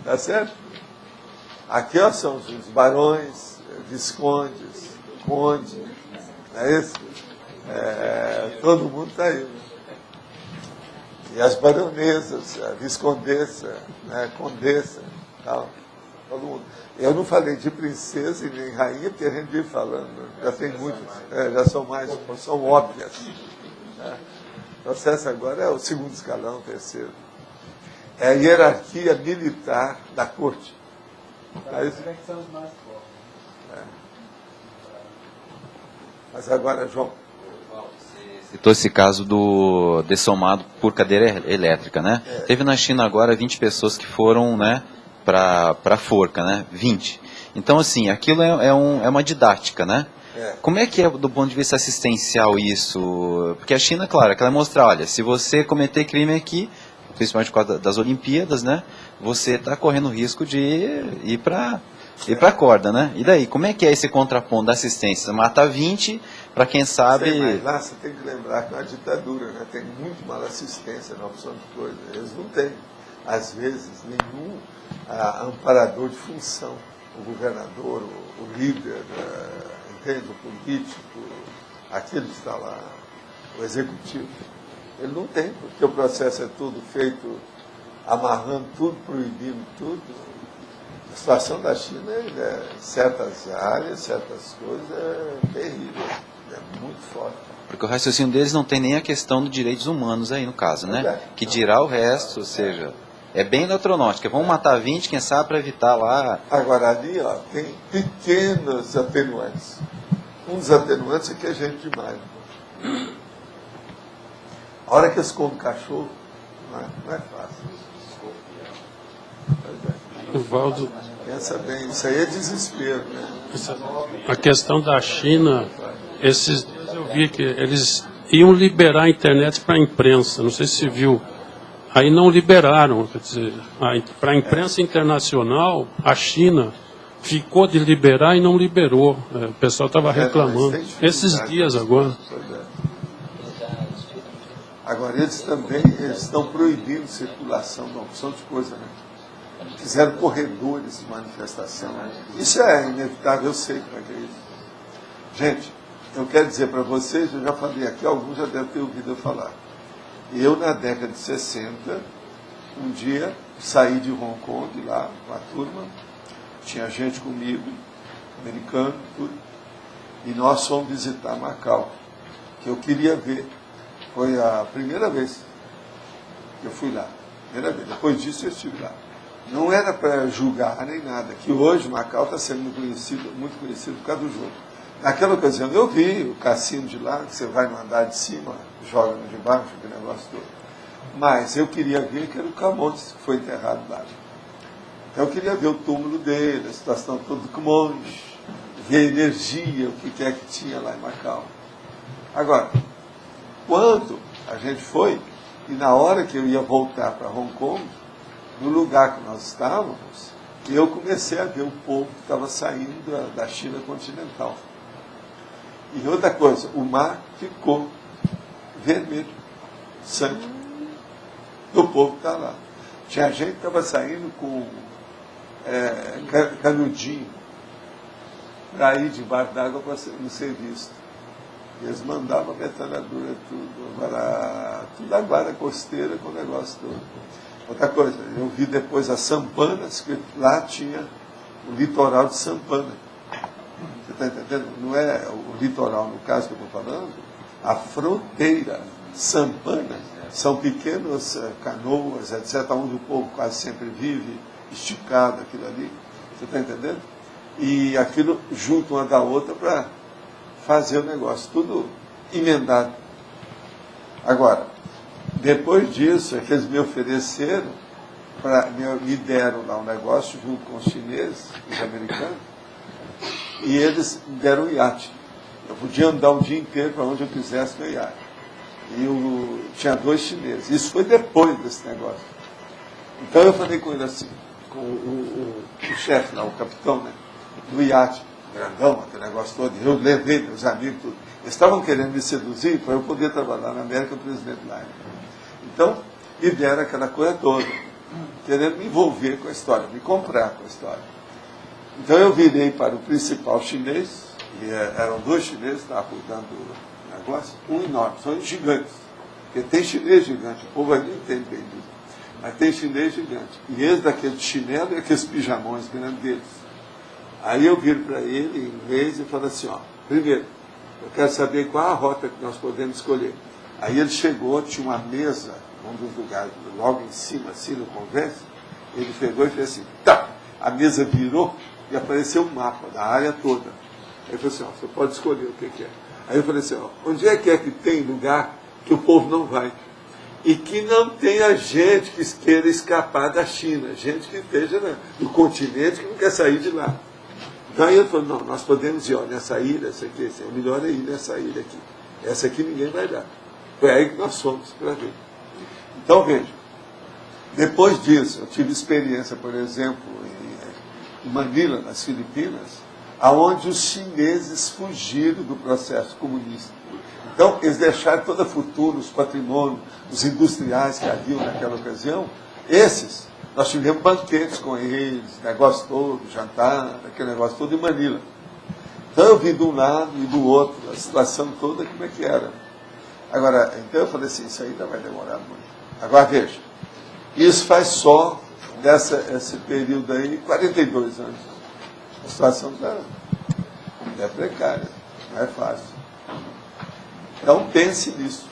Tá certo? Aqui, ó, são os barões, viscondes, conde, não é isso? Todo mundo está aí. Né? E as baronesas, a viscondessa, né, condessa, tal, todo mundo. Eu não falei de princesa e nem rainha, porque a gente vive falando, né? Já tem muitos, já são mais, são óbvias. Né? O processo agora é o segundo escalão, o terceiro. É a hierarquia militar da corte. Aí, mas agora, João. Citou esse caso do dessomado por cadeira elétrica, né? Teve na China agora 20 pessoas que foram, né, para forca, né? 20. Então, assim, aquilo é uma didática, né? Como é que é do ponto de vista assistencial isso? Porque a China, claro, ela vai mostrar, olha, se você cometer crime aqui, principalmente por causa das Olimpíadas, né? Você está correndo risco de ir para a corda, né? E daí, como é que é esse contraponto da assistência? Mata 20, para quem sabe... Mas lá você tem que lembrar que é uma ditadura, né? Tem muito mala assistência na opção de coisa. Eles não têm, às vezes, nenhum amparador de função. O governador, o líder, entende? O político, aquele que está lá, o executivo. Ele não tem, porque o processo é tudo feito amarrando tudo, proibindo tudo. A situação da China, em certas áreas, certas coisas, é terrível, é muito forte. Porque o raciocínio deles não tem nem a questão dos direitos humanos aí, no caso, né? Que dirá o resto, ou seja, é bem eletronótica. Vamos matar 20, quem sabe, para evitar lá... Agora, ali, ó, tem pequenos atenuantes. Um dos atenuantes é que é gente demais. A hora que eles comem cachorro, não é fácil. O Valdo, Pensa bem, isso aí é desespero, né? a questão da China, esses dias eu vi que eles iam liberar a internet para a imprensa, não sei se viu. Aí não liberaram, quer dizer, para a imprensa internacional, a China ficou de liberar e não liberou. O pessoal estava reclamando. Esses dias agora. Agora, eles também estão proibindo circulação de uma opção de coisa, né? Fizeram corredores de manifestação. Isso é inevitável, eu sei como é que é isso. Gente, eu quero dizer para vocês, eu já falei aqui, alguns já devem ter ouvido eu falar. Eu, na década de 60, um dia, saí de Hong Kong, lá, com a turma, tinha gente comigo, americano, tudo, e nós fomos visitar Macau, que eu queria ver. Foi a primeira vez que eu fui lá. Primeira vez. Depois disso eu estive lá. Não era para julgar nem nada, que hoje Macau está sendo muito conhecido por causa do jogo. Naquela ocasião eu vi o cassino de lá, que você vai no andar de cima, joga no de baixo, aquele negócio todo. Mas eu queria ver que era o Camões que foi enterrado lá. Então eu queria ver o túmulo dele, a situação toda do Camões, ver a energia, o que é que tinha lá em Macau. Agora, quando a gente foi, e na hora que eu ia voltar para Hong Kong, no lugar que nós estávamos, eu comecei a ver o povo que estava saindo da China continental. E outra coisa, o mar ficou vermelho, sangue, do povo que está lá. Tinha gente que estava saindo com canudinho para ir debaixo d'água para não ser visto. E eles mandavam a metralhadora, tudo. Agora, tudo a guarda costeira com o negócio todo. Outra coisa, eu vi depois as Sampanas, que lá tinha o litoral de Sampana. Você está entendendo? Não é o litoral, no caso que eu estou falando, a fronteira. Sampana são pequenas canoas, etc., onde o povo quase sempre vive, esticado, aquilo ali. Você está entendendo? e aquilo junto uma da outra para fazer o negócio, tudo emendado. Agora, depois disso, é que eles me ofereceram, me deram lá um negócio junto com os chineses, os americanos, e eles me deram um iate. Eu podia andar o dia inteiro para onde eu quisesse no iate. E tinha 2 chineses. Isso foi depois desse negócio. Então eu falei com ele assim, com o chefe lá, o capitão, né, do iate, grandão, aquele negócio todo. Eu levei meus amigos, tudo. Eles estavam querendo me seduzir para eu poder trabalhar na América Presidente Line. Então, me deram aquela coisa toda, querendo me envolver com a história, me comprar com a história. Então eu virei para o principal chinês, e eram 2 chineses que estavam cuidando do negócio, um enorme, são gigantes. Porque tem chinês gigante, o povo ali não entende bem disso. Mas tem chinês gigante. E eles daquele chinelo e aqueles pijamões grandes deles. Aí eu viro para ele em inglês e falo assim, ó, primeiro, eu quero saber qual a rota que nós podemos escolher. Aí ele chegou, tinha uma mesa, um dos lugares, logo em cima, assim, no convés, ele pegou e fez assim, tá! A mesa virou e apareceu um mapa da área toda. Aí ele falou assim, ó, você pode escolher o que é. Aí eu falei assim, ó, onde é que tem lugar que o povo não vai? E que não tenha gente que queira escapar da China, gente que esteja no continente que não quer sair de lá. Então aí ele falou, não, nós podemos ir, ó, nessa ilha, essa aqui, é melhor é ir nessa ilha aqui. Essa aqui ninguém vai dar. Foi aí que nós fomos para ver. Então veja, depois disso, eu tive experiência, por exemplo, em Manila, nas Filipinas, aonde os chineses fugiram do processo comunista. Então, eles deixaram toda a fortuna, os patrimônios, os industriais que haviam naquela ocasião, esses, nós tivemos banquetes com eles, negócio todo, jantar, aquele negócio todo em Manila. Então eu vi de um lado e do outro, a situação toda, como é que era. Agora, então eu falei assim, isso ainda vai demorar muito. Agora veja, isso faz só esse período aí, 42 anos. A situação é precária, não é fácil. Então pense nisso.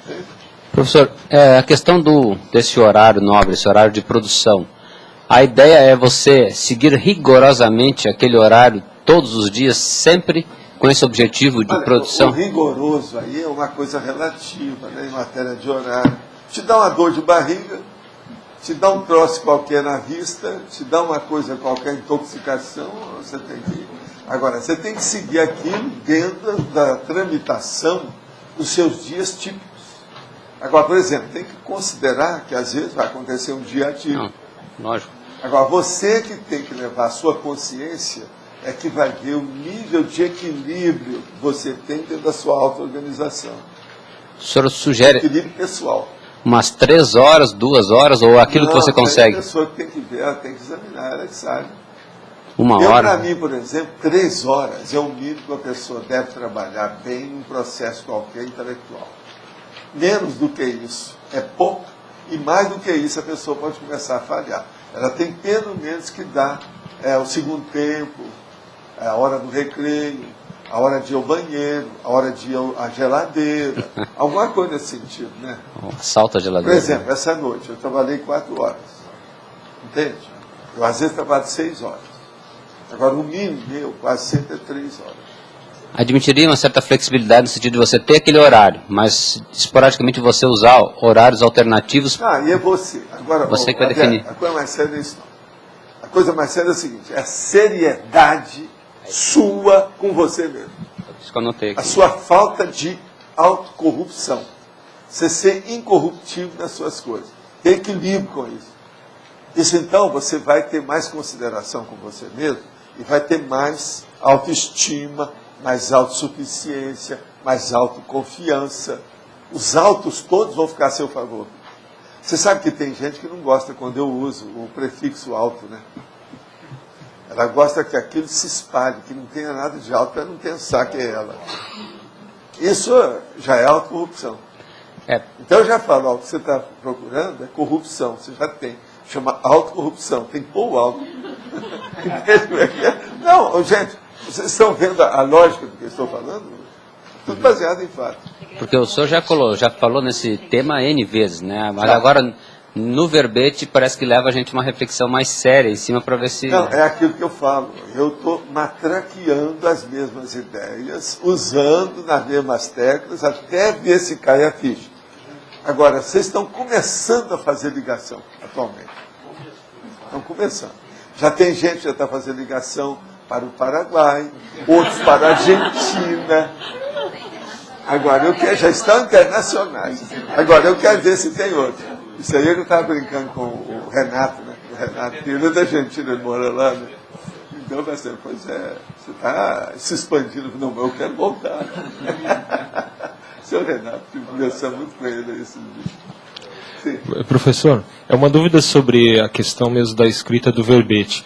Entende? Professor, a questão desse horário nobre, esse horário de produção, a ideia é você seguir rigorosamente aquele horário todos os dias, sempre com esse objetivo de produção? O rigoroso aí é uma coisa relativa, né, em matéria de horário. Te dá uma dor de barriga, te dá um troço qualquer na vista, te dá uma coisa qualquer, intoxicação, você tem que... Agora, você tem que seguir aquilo dentro da tramitação dos seus dias típicos. Agora, por exemplo, tem que considerar que às vezes vai acontecer um dia atípico. Lógico. Agora, você que tem que levar a sua consciência é que vai ver o nível de equilíbrio que você tem dentro da sua auto-organização. O senhor sugere equilíbrio pessoal. Umas 3 horas, 2 horas, ou aquilo que você consegue? A pessoa que tem que ver, ela tem que examinar, ela que sabe. 1 hora? Para mim, por exemplo, 3 horas é o mínimo que a pessoa deve trabalhar bem num processo qualquer intelectual. Menos do que isso é pouco, e mais do que isso a pessoa pode começar a falhar. Ela tem pelo menos que dar o segundo tempo, a hora do recreio, a hora de ir ao banheiro, a hora de ir à geladeira, alguma coisa nesse sentido, né? Assalto à geladeira. Por exemplo, essa noite eu trabalhei 4 horas, entende? Eu às vezes trabalho 6 horas. Agora o mínimo meu quase sempre é 3 horas. Admitiria uma certa flexibilidade no sentido de você ter aquele horário, mas esporadicamente você usar horários alternativos? E é você. Agora, você que vai definir. A coisa mais séria é isso não. A coisa mais séria é a seguinte, é a seriedade sua com você mesmo. Isso que eu anotei aqui. A sua falta de autocorrupção. Você ser incorruptível nas suas coisas. Ter equilíbrio com isso. Isso então você vai ter mais consideração com você mesmo e vai ter mais autoestima, mais autossuficiência, mais autoconfiança. Os autos todos vão ficar a seu favor. Você sabe que tem gente que não gosta quando eu uso o prefixo auto, né? Ela gosta que aquilo se espalhe, que não tenha nada de alto para não pensar que é ela. Isso já é autocorrupção. Então eu já falo, o que você está procurando é corrupção, você já tem. Chama autocorrupção, tem que pôr o alto. Não, gente, vocês estão vendo a lógica do que eu estou falando? Tudo baseado em fato. Porque o senhor já falou nesse tema N vezes, né? Mas agora, no verbete parece que leva a gente a uma reflexão mais séria em cima para ver se... Não, é aquilo que eu falo. Eu estou matraqueando as mesmas ideias, usando nas mesmas teclas, até ver se cai a ficha. Agora, vocês estão começando a fazer ligação atualmente. Estão começando. Já tem gente que já está fazendo ligação para o Paraguai, outros para a Argentina. Agora, já estão internacionais. Agora, eu quero ver se tem outro. Isso aí eu estava brincando com o Renato, né? O Renato, ele é da Argentina, ele mora lá, né? Então, eu pensei, pois é, você está se expandindo. Não, mas eu quero voltar. Seu Renato, tive conversar muito com ele esses dias. Sim. Professor, é uma dúvida sobre a questão mesmo da escrita do verbete.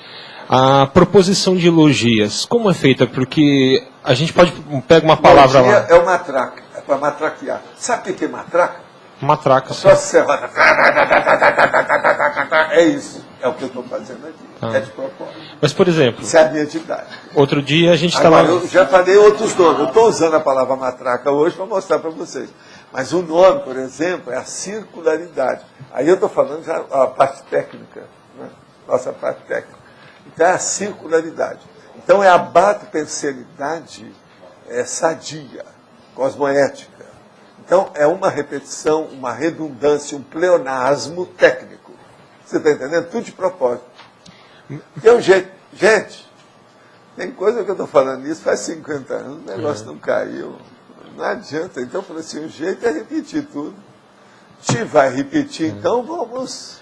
A proposição de logias, como é feita? Porque a gente pega uma palavra logia lá. É uma matraca, é para matraquear. Sabe o que é matraca? Matraca. Só você roda. É isso. É o que eu estou fazendo aqui. É de propósito. Mas, por exemplo... Isso é a minha atividade. Outro dia a gente estava... Eu já falei outros nomes. Eu estou usando a palavra matraca hoje para mostrar para vocês. Mas o nome, por exemplo, é a circularidade. Aí eu estou falando já a parte técnica. Né? Nossa parte técnica. Então é a circularidade. Então é a bate-penselidade sadia, cosmoética. Então é uma repetição, uma redundância, um pleonasmo técnico. Você está entendendo? Tudo de propósito. Tem um jeito. Gente, tem coisa que eu estou falando isso faz 50 anos, o negócio não caiu. Não adianta. Então eu falei assim, o jeito é repetir tudo. Se vai repetir, então vamos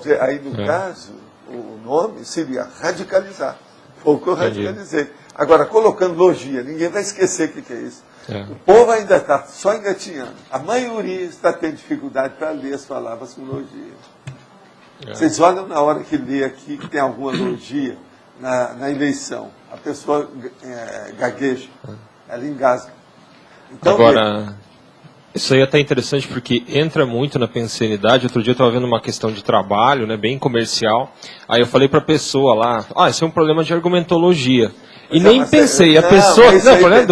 ver, aí no caso, o nome seria radicalizar. Foi o que eu radicalizei. Agora, colocando logia, ninguém vai esquecer o que é isso. O povo ainda está só engatinhando. A maioria está tendo dificuldade para ler as palavras com logia. Vocês olham na hora que lê aqui, que tem alguma logia na eleição. A pessoa gagueja, ela engasga. Então, agora, isso aí é até interessante porque entra muito na pensenidade. Outro dia eu estava vendo uma questão de trabalho, né, bem comercial. Aí eu falei para a pessoa lá, isso é um problema de argumentologia. E nem pensei, a pessoa...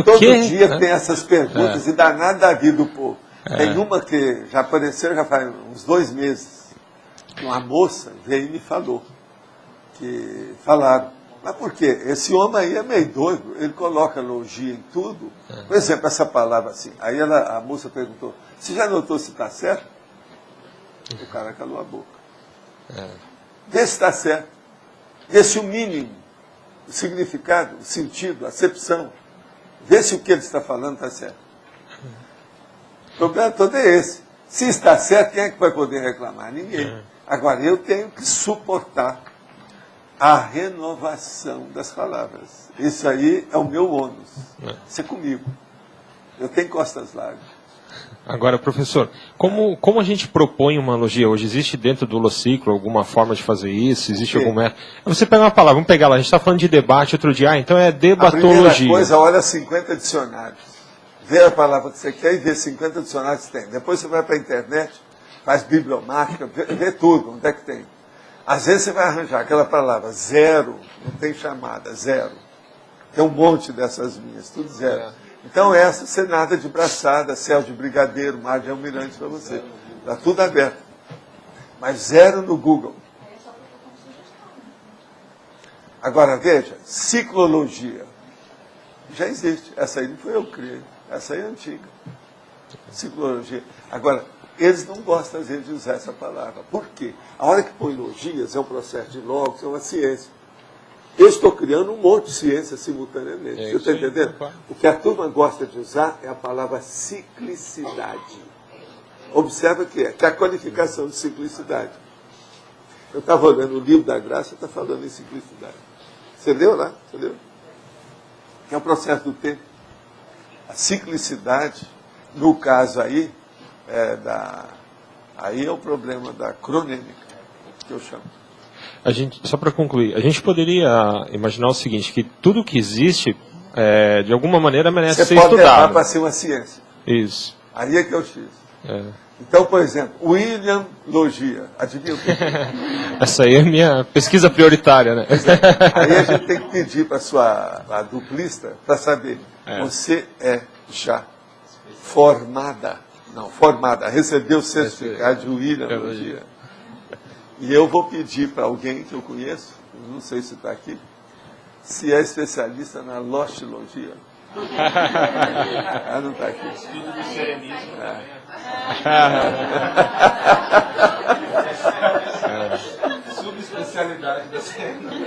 Todo dia tem essas perguntas e dá nada da vida do povo. Tem uma que já apareceu já faz uns 2 meses. Uma moça veio e me falou. Falaram, mas por quê? Esse homem aí é meio doido, ele coloca logia em tudo. Por exemplo, essa palavra assim. Aí a moça perguntou, você já notou se está certo? O cara calou a boca. Vê se está certo. Vê se o mínimo, o significado, o sentido, a acepção. Vê se o que ele está falando está certo. O problema todo é esse. Se está certo, quem é que vai poder reclamar? Ninguém. Agora, eu tenho que suportar a renovação das palavras. Isso aí é o meu ônus. Isso é comigo. Eu tenho costas largas. Agora, professor, como a gente propõe uma logia hoje? Existe dentro do Holociclo alguma forma de fazer isso? Existe algum método? Você pega uma palavra, vamos pegar lá, a gente está falando de debate outro dia, então é debatologia. A primeira coisa, olha 50 dicionários. Vê a palavra que você quer e vê 50 dicionários que tem. Depois você vai para a internet, faz bibliomática, vê tudo, onde é que tem. Às vezes você vai arranjar aquela palavra, zero, não tem chamada, zero. Tem um monte dessas linhas, tudo zero. Então essa, você nada de braçada, céu de brigadeiro, mar de almirante para você. Está tudo aberto. Mas zero no Google. Agora veja, ciclologia. Já existe. Essa aí não foi eu que criei. Essa aí é antiga. Ciclologia. Agora, eles não gostam, às vezes, de usar essa palavra. Por quê? A hora que põe logias, é um processo de logos, é uma ciência. Eu estou criando um monte de ciência simultaneamente. Você está entendendo? O que a turma gosta de usar é a palavra ciclicidade. Observa que é a qualificação de ciclicidade. Eu estava olhando o livro da Graça, está falando em ciclicidade. Você leu lá? Você leu? Que é o processo do tempo. A ciclicidade, no caso aí, aí é o problema da cronêmica, que eu chamo. Só para concluir, a gente poderia imaginar o seguinte, que tudo que existe, de alguma maneira, merece ser estudado. Você pode levar para ser uma ciência. Isso. Aí é que é o X. Então, por exemplo, William Logia. Adivinha o que é? Essa aí é a minha pesquisa prioritária, né? Aí a gente tem que pedir para a duplista para saber. Você é já formada Não, formada, recebeu o certificado de Williamologia. E eu vou pedir para alguém que eu conheço, não sei se está aqui, se é especialista na lostilogia. Ah, não está aqui. Estudo do serenismo. Subespecialidade da serenismo.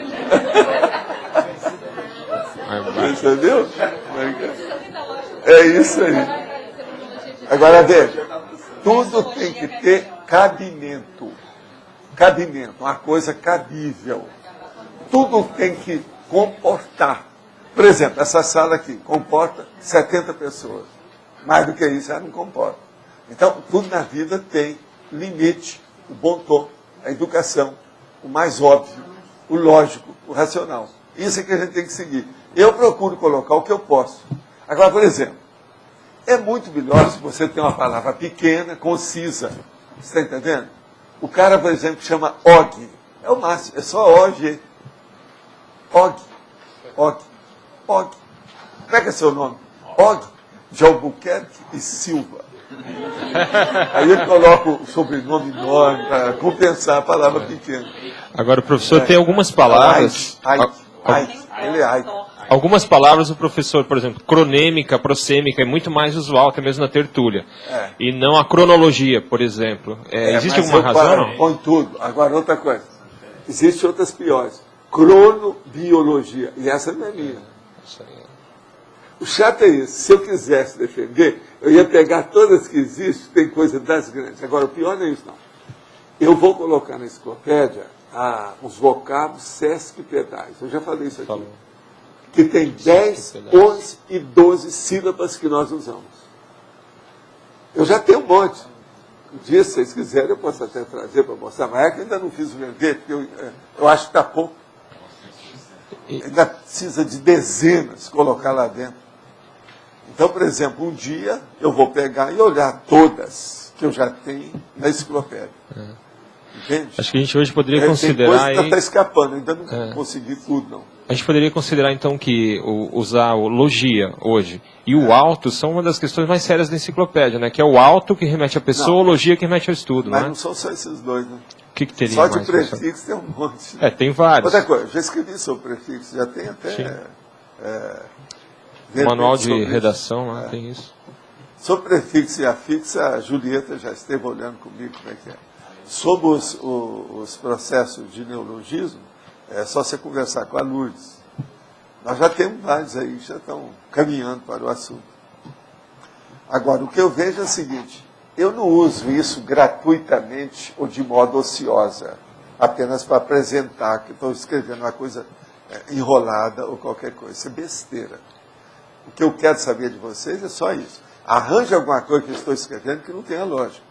Entendeu? É isso aí. Agora veja, tudo tem que ter cabimento. Cabimento, uma coisa cabível. Tudo tem que comportar. Por exemplo, essa sala aqui comporta 70 pessoas. Mais do que isso, ela não comporta. Então, tudo na vida tem limite, o bom tom, a educação, o mais óbvio, o lógico, o racional. Isso é que a gente tem que seguir. Eu procuro colocar o que eu posso. Agora, por exemplo, é muito melhor se você tem uma palavra pequena, concisa. Você está entendendo? O cara, por exemplo, chama Og. É o máximo, é só OG. Og. Og. Og. Como é que é seu nome? Og de Albuquerque e Silva. Aí ele coloca o sobrenome enorme para compensar a palavra pequena. Agora, professor, tem algumas palavras... Ele é Ait. Algumas palavras o professor, por exemplo, cronêmica, prosêmica, é muito mais usual, até mesmo na tertúlia. E não a cronologia, por exemplo. Existe alguma razão? Põe tudo. Agora, outra coisa. Existem outras piores. Cronobiologia. E essa não é minha. O chato é isso. Se eu quisesse defender, eu ia pegar todas que existem, tem coisa das grandes. Agora, o pior não é isso, não. Eu vou colocar na enciclopédia os vocábulos sesquipedais. Eu já falei isso aqui. Que tem 10, 11 e 12 sílabas que nós usamos. Eu já tenho um monte. Um dia, se vocês quiserem, eu posso até trazer para mostrar. Mas é que eu ainda não fiz o vender, porque eu acho que está pouco. Ainda precisa de dezenas colocar lá dentro. Então, por exemplo, um dia eu vou pegar e olhar todas que eu já tenho na enciclopédia. Entende? Acho que a gente hoje poderia considerar... Tem coisa que está escapando, ainda não consegui tudo, não. A gente poderia considerar, então, que usar o logia hoje e o auto são uma das questões mais sérias da enciclopédia, né? Que é o auto que remete à pessoa, o logia que remete ao estudo, mas né? Não são só esses dois, né? O que teria só mais? De prefixo tem um monte. Tem vários. Outra coisa, já escrevi sobre prefixo, já tem até... o manual de redação, lá tem isso. Sobre prefixo e afixo, a Julieta já esteve olhando comigo como é que é. Sobre os processos de neologismo, é só você conversar com a Lourdes. Nós já temos vários aí, já estão caminhando para o assunto. Agora, o que eu vejo é o seguinte, eu não uso isso gratuitamente ou de modo ociosa, apenas para apresentar que estou escrevendo uma coisa enrolada ou qualquer coisa. Isso é besteira. O que eu quero saber de vocês é só isso. Arranje alguma coisa que eu estou escrevendo que não tenha lógica.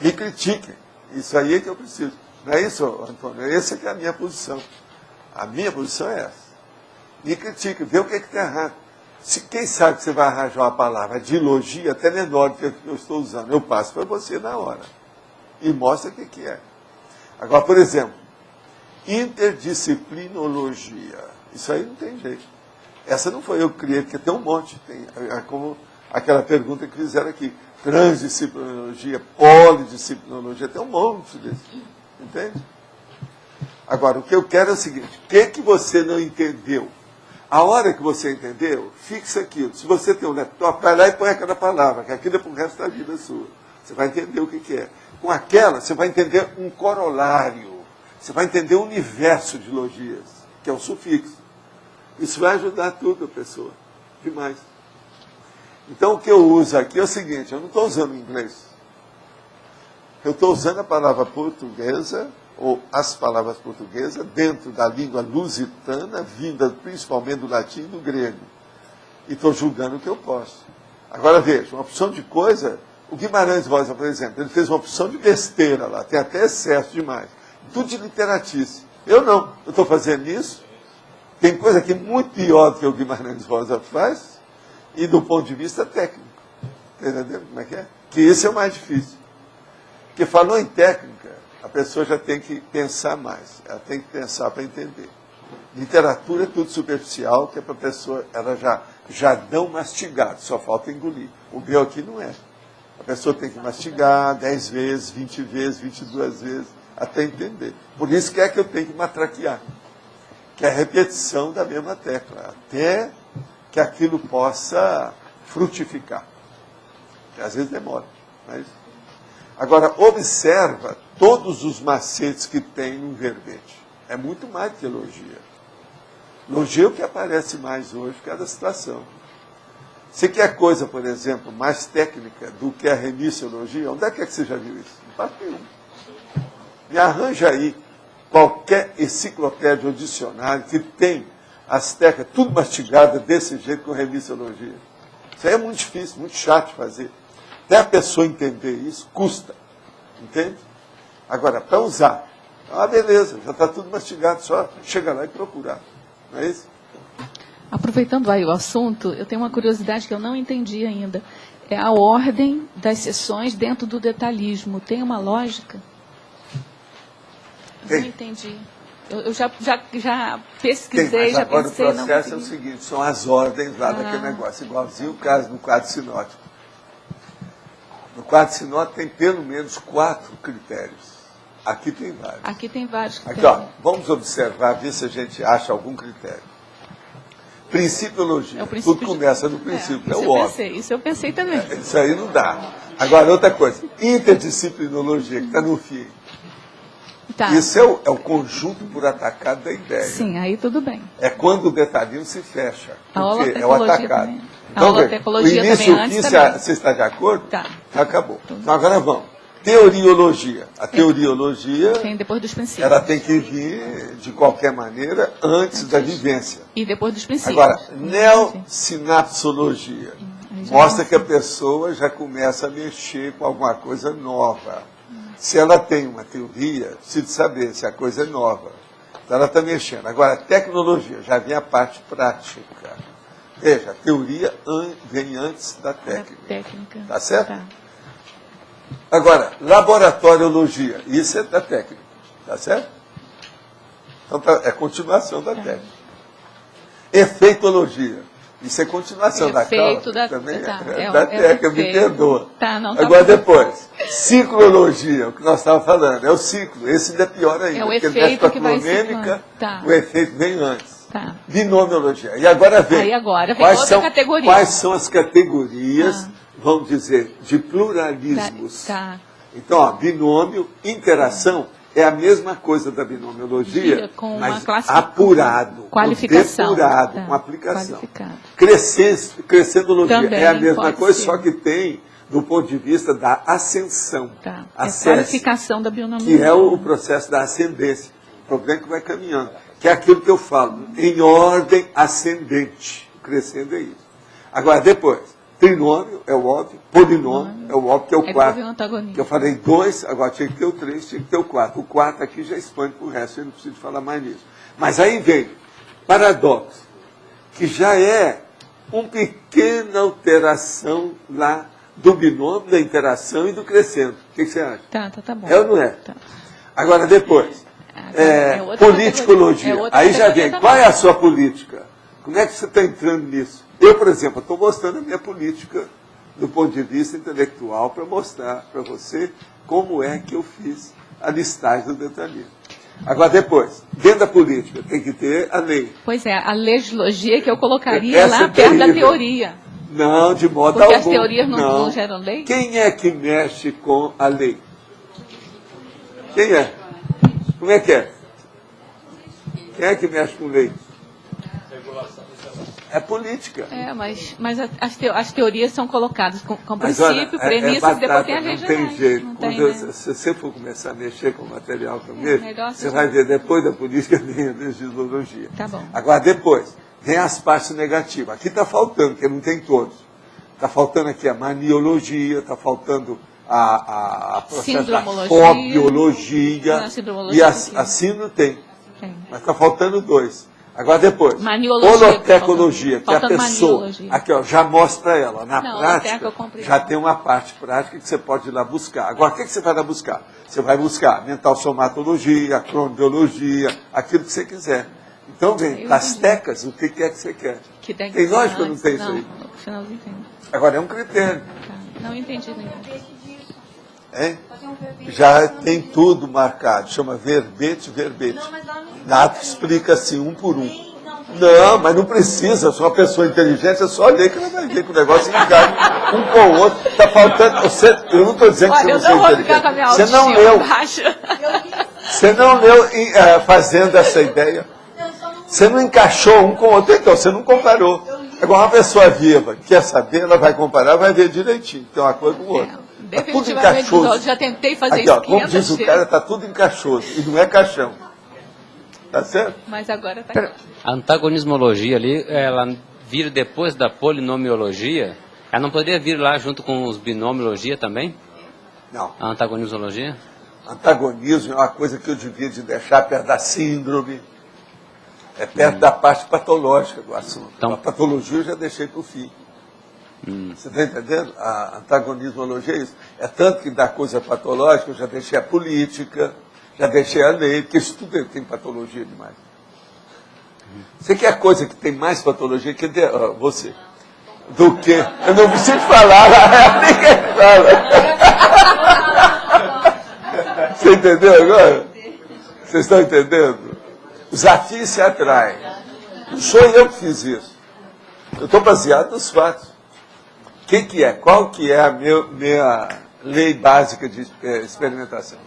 Me critiquem. Isso aí é que eu preciso. Não é isso, Antônio? Essa que é a minha posição. A minha posição é essa. Me critiquem, vê o que está errado. Quem sabe que você vai arranjar uma palavra de logia até menor do que eu estou usando. Eu passo para você na hora. E mostra o que é. Agora, por exemplo, interdisciplinologia. Isso aí não tem jeito. Essa não foi eu que criei, porque tem um monte. É como aquela pergunta que fizeram aqui. Transdisciplinologia, polidisciplinologia, tem um monte desse. Entende? Agora, o que eu quero é o seguinte. O que você não entendeu? A hora que você entendeu, fixa aquilo. Se você tem um laptop, vai lá e põe aquela palavra, que aquilo é para o resto da vida sua. Você vai entender o que é. Com aquela, você vai entender um corolário. Você vai entender o universo de logias, que é o sufixo. Isso vai ajudar tudo a pessoa. Demais. Então, o que eu uso aqui é o seguinte, eu não estou usando inglês. Eu estou usando a palavra portuguesa, ou as palavras portuguesas, dentro da língua lusitana, vinda principalmente do latim e do grego. E estou julgando o que eu posso. Agora, veja, uma opção de coisa, o Guimarães Rosa, por exemplo, ele fez uma opção de besteira lá, tem até excesso demais. Tudo de literatice. Eu não. Eu estou fazendo isso. Tem coisa aqui muito pior do que o Guimarães Rosa faz, e do ponto de vista técnico. Está entendendo como é que é? Que esse é o mais difícil. Porque falou em técnica, a pessoa já tem que pensar mais. Ela tem que pensar para entender. Literatura é tudo superficial, que é para a pessoa, ela já dão mastigado, só falta engolir. O meu aqui não é. A pessoa tem que mastigar 10 vezes, 20 vezes, 22 vezes, até entender. Por isso que é que eu tenho que matraquear, que é a repetição da mesma tecla, até que aquilo possa frutificar. Que às vezes demora. Mas... Agora, observa todos os macetes que tem num verbete. É muito mais que elogio. Elogio é o que aparece mais hoje por causa da situação. Você quer coisa, por exemplo, mais técnica do que a remissiologia? Onde é que você já viu isso? Não parte nenhum. Me arranja aí qualquer enciclopédia ou dicionário que tem as teclas tudo mastigadas desse jeito com remissiologia. Isso aí é muito difícil, muito chato de fazer. Até a pessoa entender isso, custa. Entende? Agora, para usar, beleza, já está tudo mastigado, só chegar lá e procurar. Não é isso? Aproveitando aí o assunto, eu tenho uma curiosidade que eu não entendi ainda. É a ordem das sessões dentro do detalhismo. Tem uma lógica? Eu não entendi. Eu já pesquisei, já agora pensei. O processo é o seguinte, são as ordens lá daquele negócio, igualzinho o caso no quadro sinótico. No quadro sinótico tem pelo menos 4 critérios. Aqui tem vários. Aqui tem vários Aqui, critérios. vamos observar, ver se a gente acha algum critério. Principiologia. É o princípio Tudo começa no princípio, é o óbvio. Isso eu pensei também. Isso aí não dá. Agora, outra coisa, interdisciplinologia, que está no fim. Tá. Isso é o conjunto por atacado da ideia. Sim, aí tudo bem. É quando o detalhismo se fecha, A porque é o atacado. Também. Então, a holotecnologia o início, também o fim, antes também. você está de acordo? Tá. Acabou. Então agora vamos. Teoriologia. A teoriologia, Tem depois dos princípios. ela tem que vir, de qualquer maneira, antes da vivência. E depois dos princípios. Agora, neosinapsologia. Mostra que a pessoa já começa a mexer com alguma coisa nova. Se ela tem uma teoria, precisa saber se a coisa é nova. Então ela está mexendo. Agora, tecnologia, já vem a parte prática. Veja, a teoria vem antes da técnica. Tá certo? Tá. Agora, laboratoriologia, isso é da técnica. Tá certo? Então é continuação da técnica. Efeitologia. Isso é continuação da Efeito causa. da- Também tá, é é da o técnica, me efeito. perdoa. Tá, não, tá Agora bom. depois, ciclologia, o que nós estávamos falando, é o ciclo. Esse ainda é pior ainda. É o porque efeito nessa que vai cronômica, ciclando. Tá. o efeito vem antes. Tá. Binomiologia. E agora vem. Aí agora vem outra categoria. Quais são as categorias, vamos dizer, de pluralismos? Tá. Então, ó, binômio, interação, é a mesma coisa da binomiologia, Com uma mas classificação. apurado, Qualificação. depurado, Tá. com aplicação. Qualificado. Crescendologia Também é a mesma pode coisa, ser. só que tem do ponto de vista da ascensão. Tá. A É SESC, qualificação da bionomiologia. que é o processo da ascendência. O problema é que vai caminhando. Que é aquilo que eu falo, em ordem ascendente. Crescendo é isso. Agora, depois, trinômio é o óbvio, polinômio é o óbvio, que é o É quarto. óbvio antagonista. Que eu falei 2, agora tinha que ter o 3, tinha que ter o 4. O 4 aqui já expande para o resto, eu não preciso falar mais nisso. Mas aí vem paradoxo, que já é uma pequena alteração lá do binômio, da interação e do crescendo. O que você acha? Tá bom. É ou não é? Tá. Agora, depois, é outra politicologia. categoria. É outra Aí já categoria vem, também. qual é a sua política? Como é que você está entrando nisso? Eu, por exemplo, estou mostrando a minha política do ponto de vista intelectual para mostrar para você como é que eu fiz a listagem do detalhismo. Agora, depois, dentro da política, tem que ter a lei. Pois é, a legislogia que eu colocaria Essa lá é perto da terrível. teoria. Não, de modo Porque algum. as teorias não geram lei? Quem é que mexe com a lei? Quem é? Como é que é? Quem é que mexe com lei? É política. É, mas as teorias são colocadas com Mas princípio, olha, premissas, e depois tem as não regionais. tem jeito. Não tem, Quando né? se você for começar a mexer com o material que eu mexo, melhor você você vai já- ver, depois da política vem a legisologia. Tá bom. Agora, depois, vem as partes negativas. Aqui está faltando, porque não tem todos. Está faltando aqui a maniologia, está faltando a processo da Sindromologia. fobiologia. Não, a sindromologia E a tem. síndrome tem. Tem. Mas está faltando 2. Agora depois, Maniologia, holotecnologia, que é a faltando pessoa, maniologia. aqui ó, já mostra ela. Na Não, prática, holoteca eu compreendo. já tem uma parte prática que você pode ir lá buscar. Agora, o que você vai lá buscar? Você vai buscar mental somatologia, cronobiologia, aquilo que você quiser. Então vem, Eu das entendi. tecas, o que é que você quer. Que tem lógica que não tem isso não, aí. no finalzinho tem. Agora é um critério. Não entendi nenhum. Hein? Já tem tudo marcado, chama verbete. Nato explica assim, um por um. Não, mas não precisa, se uma pessoa inteligente, é só ler que ela vai ver que o negócio encaixa um com o outro. Está faltando. Eu não estou dizendo que Olha, você não é inteligente. Você não leu. Você não leu fazendo essa ideia. Você não encaixou um com o outro, então você não comparou. Agora, uma pessoa viva, quer saber, ela vai comparar, vai ver direitinho. Tem uma coisa com o outro. Está tudo encaixoso. Eu já tentei fazer aqui, isso. Como diz o cara, está tudo encaixoso. E não é caixão. Tá certo? Mas agora está. A antagonismologia ali, ela vir depois da polinomiologia, ela não poderia vir lá junto com os binomiologia também? Não. A antagonismologia? Antagonismo é uma coisa que eu devia de deixar perto da síndrome, é perto da parte patológica do assunto. Então, a patologia eu já deixei para o fim. Você está entendendo? A antagonismologia é isso. É tanto que da coisa patológica eu já deixei a política, já deixei a lei, porque isso tudo tem patologia demais. Você quer coisa que tem mais patologia que você? Do que? Eu não preciso falar, ninguém fala. Você entendeu agora? Vocês estão entendendo? Os afins se atraem. Não sou eu que fiz isso. Eu estou baseado nos fatos. O que é? Qual que é a minha lei básica de experimentação?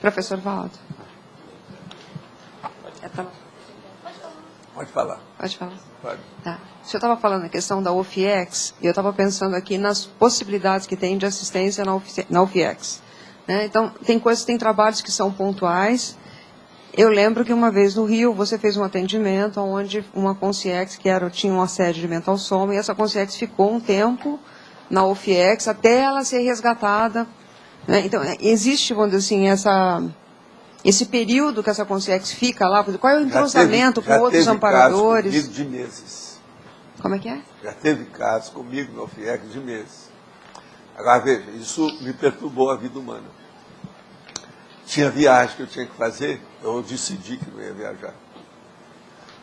Professor Valdo. Pode falar. Pode falar? Pode. Tá. O senhor estava falando a questão da UFIEX, e eu estava pensando aqui nas possibilidades que tem de assistência na UFIEX. Né? Então, tem trabalhos que são pontuais. Eu lembro que uma vez no Rio você fez um atendimento onde uma consciex tinha uma sede de mental soma, e essa consciex ficou um tempo na UFIEX até ela ser resgatada. Né? Então, existe, vamos dizer assim, esse período que essa consciex fica lá, qual é o entrosamento com outros amparadores? Já teve casos comigo de meses. Como é que é? Já teve casos comigo no UFIEX de meses. Agora, veja, isso me perturbou a vida humana. Tinha viagem que eu tinha que fazer, eu decidi que não ia viajar.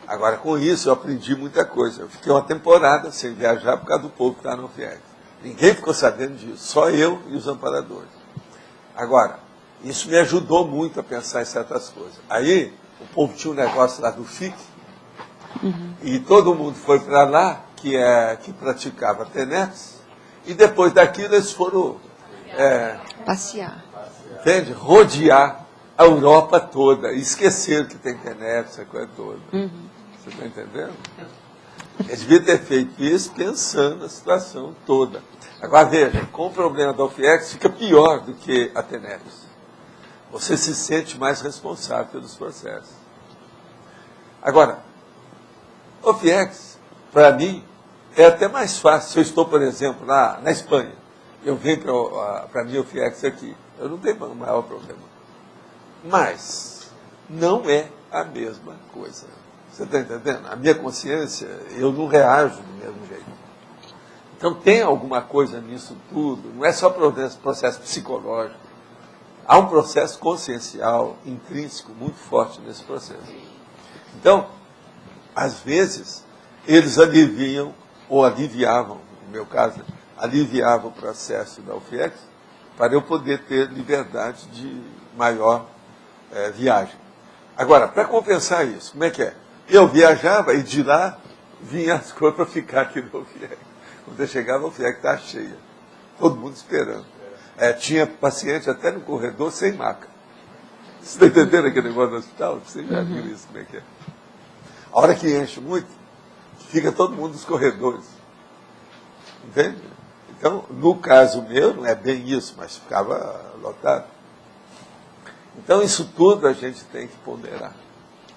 Agora, com isso, eu aprendi muita coisa. Eu fiquei uma temporada sem viajar por causa do povo que está no UFIEX. Ninguém ficou sabendo disso, só eu e os amparadores. Agora, isso me ajudou muito a pensar em certas coisas. Aí, o povo tinha um negócio lá do FIC, e todo mundo foi para lá, que praticava TENEPS, e depois daquilo eles foram... passear. Entende? Rodear a Europa toda, e esquecer que tem TENEPS, essa coisa toda. Você está entendendo? Ele devia ter feito isso pensando na situação toda. Agora, veja, com o problema da UFIEX, fica pior do que a TENEPS. Você se sente mais responsável pelos processos. Agora, o UFIEX, para mim, é até mais fácil. Se eu estou, por exemplo, na Espanha, eu venho para mim o UFIEX aqui, eu não tenho o maior problema. Mas não é a mesma coisa. Você está entendendo? A minha consciência, eu não reajo do mesmo jeito. Então tem alguma coisa nisso tudo, não é só processo psicológico. Há um processo consciencial, intrínseco, muito forte nesse processo. Então, às vezes, eles aliviam, ou aliviavam, no meu caso, aliviavam o processo da UFIEX, para eu poder ter liberdade de maior viagem. Agora, para compensar isso, como é que é? Eu viajava e de lá vinha as coisas para ficar aqui no UFIEX. Quando eu chegava, a UFIEX estava cheia. Todo mundo esperando. Tinha paciente até no corredor sem maca. Você está entendendo aquele negócio do hospital? Você já viu isso, como é que é? A hora que enche muito, fica todo mundo nos corredores. Entende? Então, no caso meu, não é bem isso, mas ficava lotado. Então, isso tudo a gente tem que ponderar.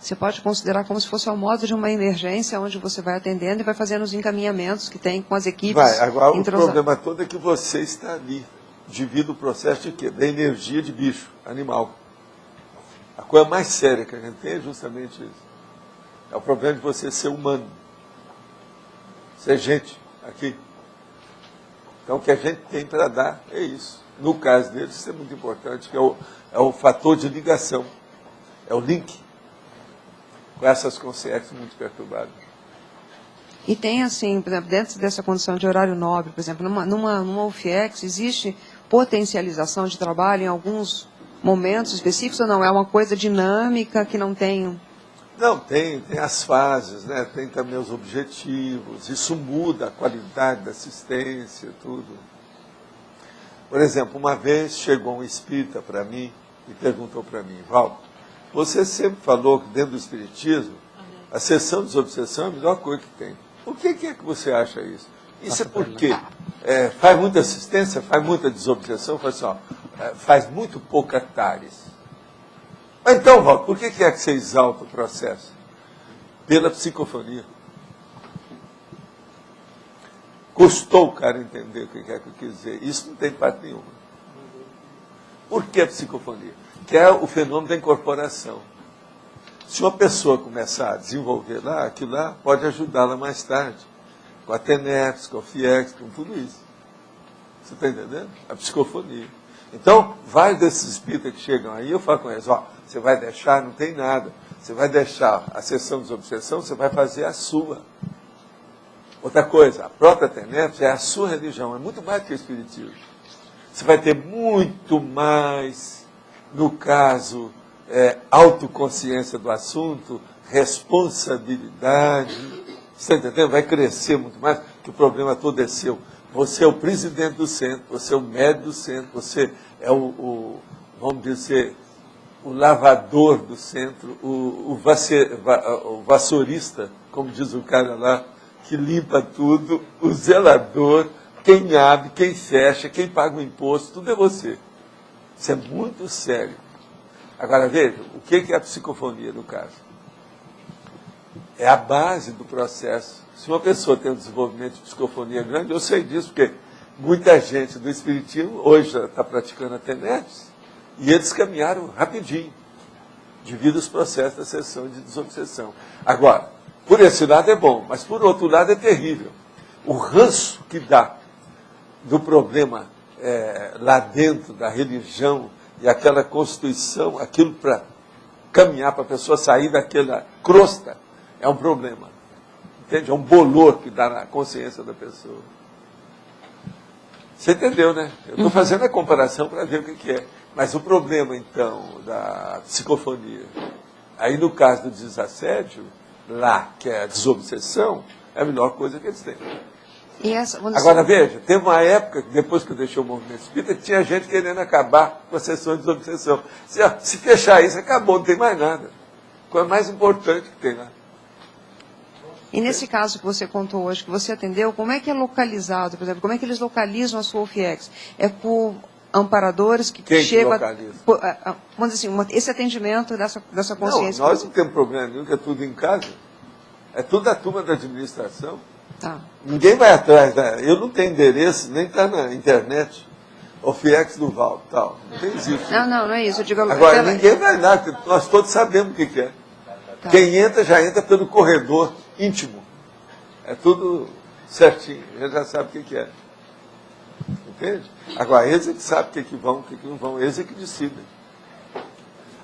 Você pode considerar como se fosse ao modo de uma emergência, onde você vai atendendo e vai fazendo os encaminhamentos que tem com as equipes. Agora, o problema todo é que você está ali, devido ao processo de quê? Da energia de bicho, animal. A coisa mais séria que a gente tem é justamente isso. É o problema de você ser humano. Ser gente aqui. Então, o que a gente tem para dar é isso. No caso deles, isso é muito importante, que é o fator de ligação. É o link com essas consciências muito perturbadas. E tem, assim, por exemplo, dentro dessa condição de horário nobre, por exemplo, numa UFIEX, existe potencialização de trabalho em alguns momentos específicos ou não? É uma coisa dinâmica que não tem... Não, tem as fases, né? Tem também os objetivos, isso muda a qualidade da assistência, tudo. Por exemplo, uma vez chegou um espírita para mim e perguntou para mim, Val, você sempre falou que dentro do espiritismo, a sessão de desobsessão é a melhor coisa que tem. Por que é que você acha isso? Isso é porque faz muita assistência, faz muita desobsessão, faz, assim, faz muito pouca TARES. Mas então, Val, por que é que você exalta o processo? Pela psicofonia. Custou o cara entender o que é que eu quis dizer. Isso não tem parte nenhuma. Por que a psicofonia? Que é o fenômeno da incorporação. Se uma pessoa começar a desenvolver lá, aquilo lá pode ajudá-la mais tarde. Com a TENEPS, com a FIEX, com tudo isso. Você está entendendo? A psicofonia. Então, vários desses espíritas que chegam aí, eu falo com eles, você vai deixar, não tem nada. Você vai deixar a sessão de desobsessão, você vai fazer a sua. Outra coisa, a própria TENEPS é a sua religião, é muito mais que o espiritismo. Você vai ter muito mais, no caso, autoconsciência do assunto, responsabilidade. Você está entendendo? Vai crescer muito mais, que o problema todo é seu. Você é o presidente do centro, você é o médico do centro, você é vamos dizer, o lavador do centro, o vassourista, como diz o cara lá, que limpa tudo, o zelador, quem abre, quem fecha, quem paga o imposto, tudo é você. Isso é muito sério. Agora, veja, o que é a psicofonia, no caso? É a base do processo. Se uma pessoa tem um desenvolvimento de psicofonia grande, eu sei disso, porque muita gente do espiritismo hoje já está praticando a TENEPS, e eles caminharam rapidinho, devido aos processos da sessão de desobsessão. Agora, por esse lado é bom, mas por outro lado é terrível. O ranço que dá do problema lá dentro da religião e aquela constituição, aquilo para caminhar para a pessoa sair daquela crosta, é um problema. Entende? É um bolor que dá na consciência da pessoa. Você entendeu, né? Eu estou fazendo a comparação para ver o que é. Mas o problema, então, da psicofonia, aí no caso do desassédio, lá, que é a desobsessão, é a melhor coisa que eles têm. Agora, veja, teve uma época, depois que eu deixei o movimento espírita, que tinha gente querendo acabar com a sessão de desobsessão. Se fechar isso, acabou, não tem mais nada. Coisa mais importante que tem lá. E nesse caso que você contou hoje, que você atendeu, como é que é localizado, por exemplo, como é que eles localizam a sua UFIEX? É por amparadores que chegam... Vamos dizer assim, esse atendimento dessa consciência... Não, nós não temos problema nenhum, que é tudo em casa. É tudo a turma da administração. Tá. Ninguém vai atrás, eu não tenho endereço, nem está na internet. UFIEX do Val, tal. Não tem isso. Não é isso. Eu digo, agora, ninguém vai lá, porque nós todos sabemos o que é. Tá. Quem entra, já entra pelo corredor íntimo. É tudo certinho, a gente já sabe o que é. Entende? Agora, eles é que sabem o que vão, o que não vão, eles é que decidem.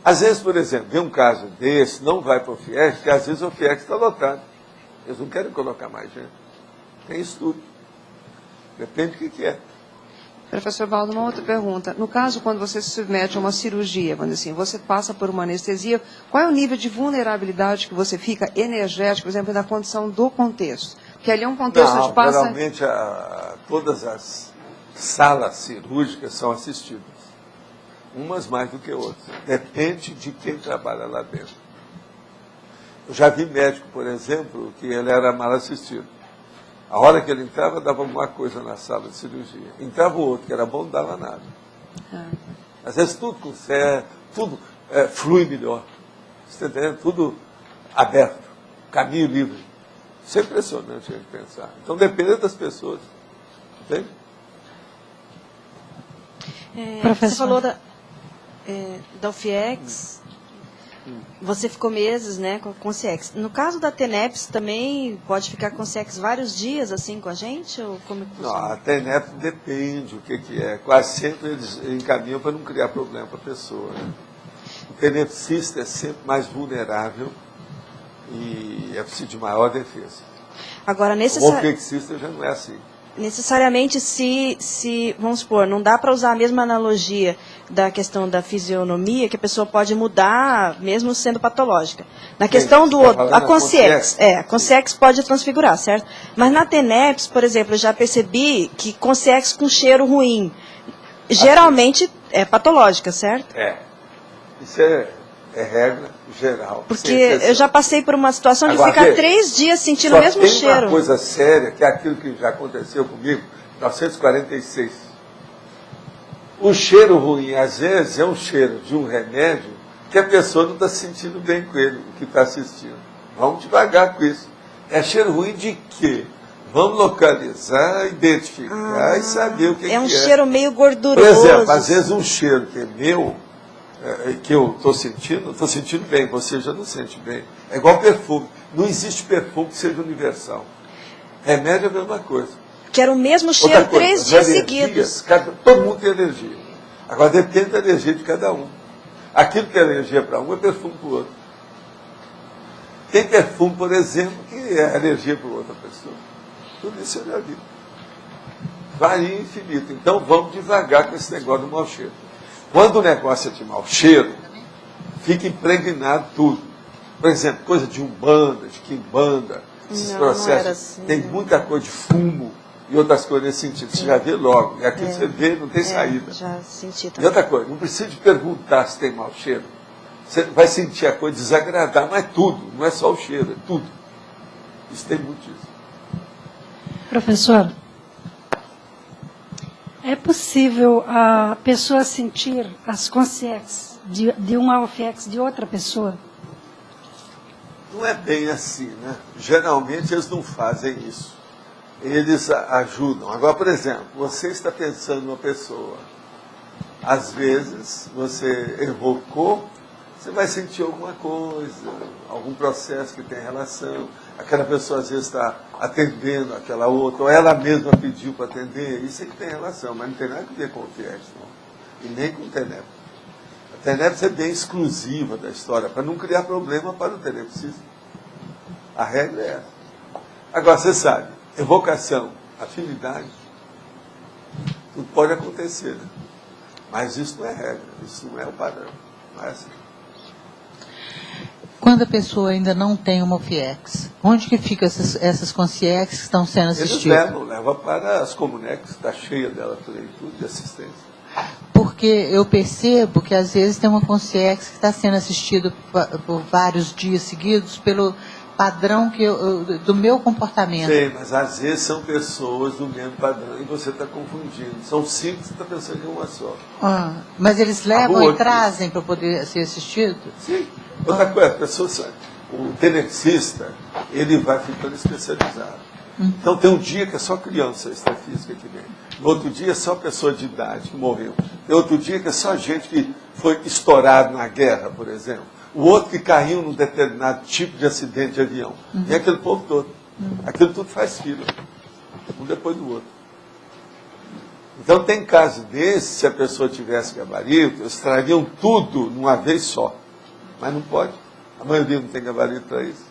Às vezes, por exemplo, vem um caso desse, não vai para o UFIEX, porque às vezes o UFIEX está lotado. Eles não querem colocar mais gente. Tem isso tudo. Depende do que é. Professor Valdo, uma outra pergunta. No caso, quando você se submete a uma cirurgia, vamos dizer assim, você passa por uma anestesia, qual é o nível de vulnerabilidade que você fica energético, por exemplo, na condição do contexto? Porque ali é um contexto de passa... Geralmente, todas as salas cirúrgicas são assistidas. Umas mais do que outras. Depende de quem trabalha lá dentro. Eu já vi médico, por exemplo, que ele era mal assistido. A hora que ele entrava, dava alguma coisa na sala de cirurgia. Entrava o outro, que era bom, não dava nada. Às vezes tudo com fé, tudo flui melhor. Você está entendendo? Tudo aberto, caminho livre. Isso é impressionante a gente pensar. Então depende das pessoas. Entende? Você falou da UFIEX. Você ficou meses, né, com o CIEX. No caso da TENEPS, também pode ficar com o CIEX vários dias, assim, com a gente? Ou como que funciona? Não, a TENEPS depende o que é. Quase sempre eles encaminham para não criar problema para a pessoa. Né? O tenepsista é sempre mais vulnerável e é preciso de maior defesa. Agora, O ofexista já não é assim. necessariamente, se, vamos supor, não dá para usar a mesma analogia da questão da fisionomia, que a pessoa pode mudar, mesmo sendo patológica. Na questão do... A Consciex, a Consciex pode transfigurar, certo? Mas na TENEPS, por exemplo, eu já percebi que Consciex com cheiro ruim, geralmente é patológica, certo? Isso é regra geral. Porque eu já passei por uma situação de ficar 3 dias sentindo o mesmo cheiro. Tem uma coisa séria, que é aquilo que já aconteceu comigo em 1946. O cheiro ruim, às vezes, é um cheiro de um remédio que a pessoa não está se sentindo bem com ele, o que está assistindo. Vamos devagar com isso. É cheiro ruim de quê? Vamos localizar, identificar e saber o que é. É um cheiro meio gorduroso. Por exemplo, às vezes um cheiro que é meu, que eu estou sentindo bem, você já não sente bem. É igual perfume. Não existe perfume que seja universal. Remédio é a mesma coisa. Que era o mesmo cheiro 3 dias seguidos. Todo mundo tem alergia. Agora depende da alergia de cada um. Aquilo que é alergia para um é perfume para o outro. Tem perfume, por exemplo, que é alergia para outra pessoa. Tudo isso eu já vi. Varia infinito. Então vamos devagar com esse negócio do mau cheiro. Quando o negócio é de mau cheiro, fica impregnado tudo. Por exemplo, coisa de umbanda, de quimbanda, esses processos. Assim, tem muita coisa de fumo e outras coisas nesse sentido. Você já vê logo. E aqui você vê, não tem saída. Já senti também. E outra coisa, não precisa de perguntar se tem mau cheiro. Você vai sentir a coisa desagradar, mas tudo, não é só o cheiro, é tudo. Isso tem muito isso. Professor, é possível a pessoa sentir as consciências de uma OFEX de outra pessoa? Não é bem assim, né? Geralmente eles não fazem isso. Eles ajudam. Agora, por exemplo, você está pensando numa pessoa. Às vezes, você evocou, você vai sentir alguma coisa, algum processo que tem relação. Aquela pessoa, às vezes, está atendendo aquela outra, ou ela mesma pediu para atender. Isso é que tem relação, mas não tem nada a ver com o FIEX, não. E nem com o TENEP. A TENEP é bem exclusiva da história, para não criar problema para o tenepsista. A regra é essa. Agora, você sabe, evocação, afinidade, tudo pode acontecer, né? Mas isso não é regra, isso não é o padrão. Não é assim. Quando a pessoa ainda não tem uma OFIEX, onde que ficam essas consciex que estão sendo assistidas? Eles levam para as Comunex, está cheia dela por aí, tudo de assistência. Porque eu percebo que às vezes tem uma consciex que está sendo assistida por vários dias seguidos pelo padrão do meu comportamento. Sei, mas às vezes são pessoas do mesmo padrão e você está confundindo. São 5 que você está pensando em uma só. Mas eles levam e trazem para poder ser assistido? Sim. Outra coisa, a pessoa sabe, o tenepsista, ele vai ficando especializado. Então tem um dia que é só criança extrafísica que vem. No outro dia é só pessoa de idade que morreu. Tem outro dia que é só gente que foi estourado na guerra, por exemplo. O outro que caiu num determinado tipo de acidente de avião. E aquele povo todo. Aquilo tudo faz fila. Um depois do outro. Então tem caso desse, se a pessoa tivesse gabarito, eles trariam tudo numa vez só. Mas não pode. A maioria não tem gabarito para isso.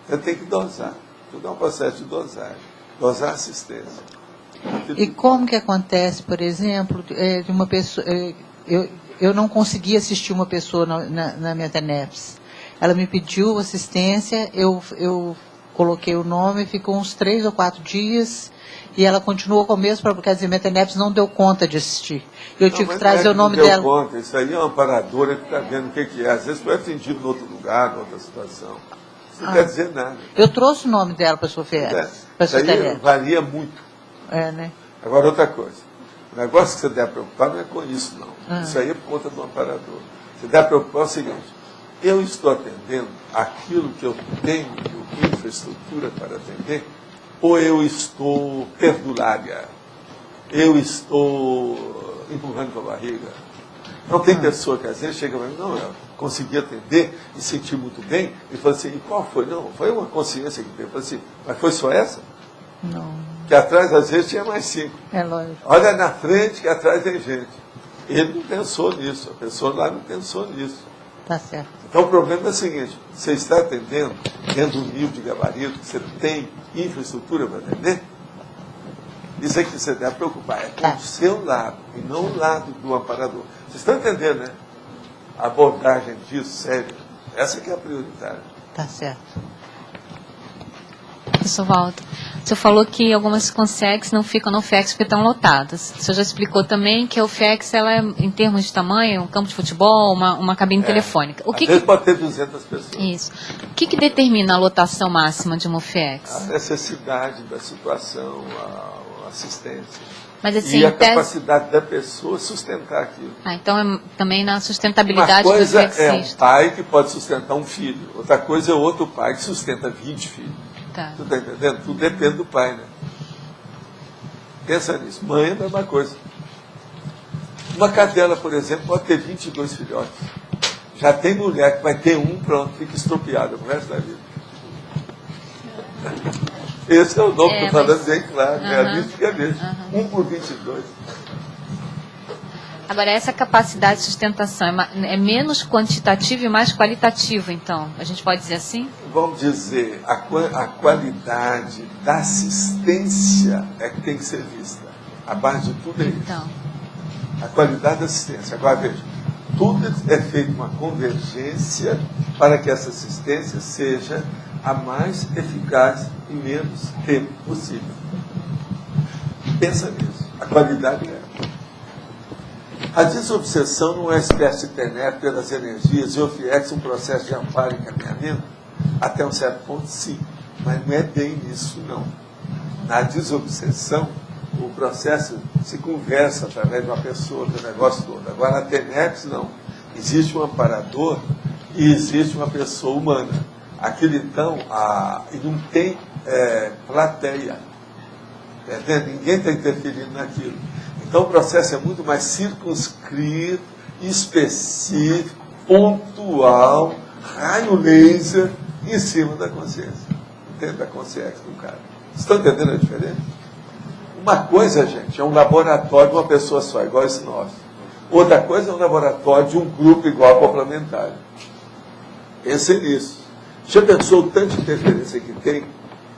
Então tem que dosar. Tudo é um processo de dosagem. Dosar assistência. E como que acontece, por exemplo, de uma pessoa... Eu não consegui assistir uma pessoa na minha TENEPS. Ela me pediu assistência, eu coloquei o nome, ficou uns 3 ou 4 dias, e ela continuou com o mesmo problema, quer dizer, minha TENEPS não deu conta de assistir. Eu tive que trazer o nome dela. Conta. Isso aí é uma amparadora que está vendo o que é. Às vezes foi atendido em outro lugar, em outra situação. Isso não quer dizer nada. Eu trouxe o nome dela para a sua festa. Isso aí varia muito. Né? Agora, outra coisa. O negócio que você deve preocupar não é com isso, não. Isso aí é por conta do amparador. Você deve preocupar é o seguinte: eu estou atendendo aquilo que eu tenho de infraestrutura para atender, ou eu estou perdulária? Eu estou empurrando com a barriga? Então tem pessoa que às vezes chega para mim, não, eu consegui atender e senti muito bem, e fala assim, e qual foi? Não, foi uma consciência que teve. Eu falei assim, mas foi só essa? Não. Que atrás, às vezes, tinha mais 5. É lógico. Olha na frente que atrás tem gente. Ele não pensou nisso, a pessoa lá não pensou nisso. Tá certo. Então o problema é o seguinte, você está atendendo dentro do nível de gabarito, você tem infraestrutura para atender? Isso é que você deve preocupar, é com o seu lado, e não o lado do amparador. Vocês estão entendendo, né? A abordagem disso, sério, essa que é a prioritária. Tá certo. Professor Walter, o senhor falou que algumas consegues não ficam no UFIEX porque estão lotadas. O senhor já explicou também que a UFIEX, ela é, em termos de tamanho, um campo de futebol, uma cabine telefônica. Às vezes pode ter 200 pessoas. Isso. O que determina a lotação máxima de uma UFIEX? A necessidade da situação, a assistência. Mas, assim, e a capacidade da pessoa sustentar aquilo. Então é também na sustentabilidade Uma do coisa é UFIEXista. um pai que pode sustentar um filho, outra coisa é outro pai que sustenta 20 filhos. Tá. Tu está entendendo? Tudo depende do pai, né? Pensa nisso. Mãe é a mesma coisa. Uma cadela, por exemplo, pode ter 22 filhotes. Já tem mulher que vai ter um, pronto, fica estropiada pro resto da vida. Esse é o nome que eu estou falando bem claro. É a mística mesmo. 1 por 22. Agora, essa capacidade de sustentação é menos quantitativa e mais qualitativa, então? A gente pode dizer assim? Vamos dizer, a qualidade da assistência é que tem que ser vista. A base de tudo é isso. Então. A qualidade da assistência. Agora, veja, tudo é feito uma convergência para que essa assistência seja a mais eficaz em menos tempo possível. Pensa nisso. A qualidade é. A desobsessão não é uma espécie de TENEP pelas energias e o UFIEX um processo de amparo e encaminhamento? Até um certo ponto, sim. Mas não é bem isso, não. Na desobsessão, o processo se conversa através de uma pessoa, do negócio todo. Agora, na TENEPS, não. Existe um amparador e existe uma pessoa humana. Aquilo, então, e não tem plateia. Entendeu? Ninguém está interferindo naquilo. Então o processo é muito mais circunscrito, específico, pontual, raio laser em cima da consciência. Dentro da consciência do cara. Vocês estão entendendo a diferença? Uma coisa, gente, é um laboratório de uma pessoa só, igual esse nosso. Outra coisa é um laboratório de um grupo igual complementar. Pense nisso. Já pensou o tanto de interferência que tem?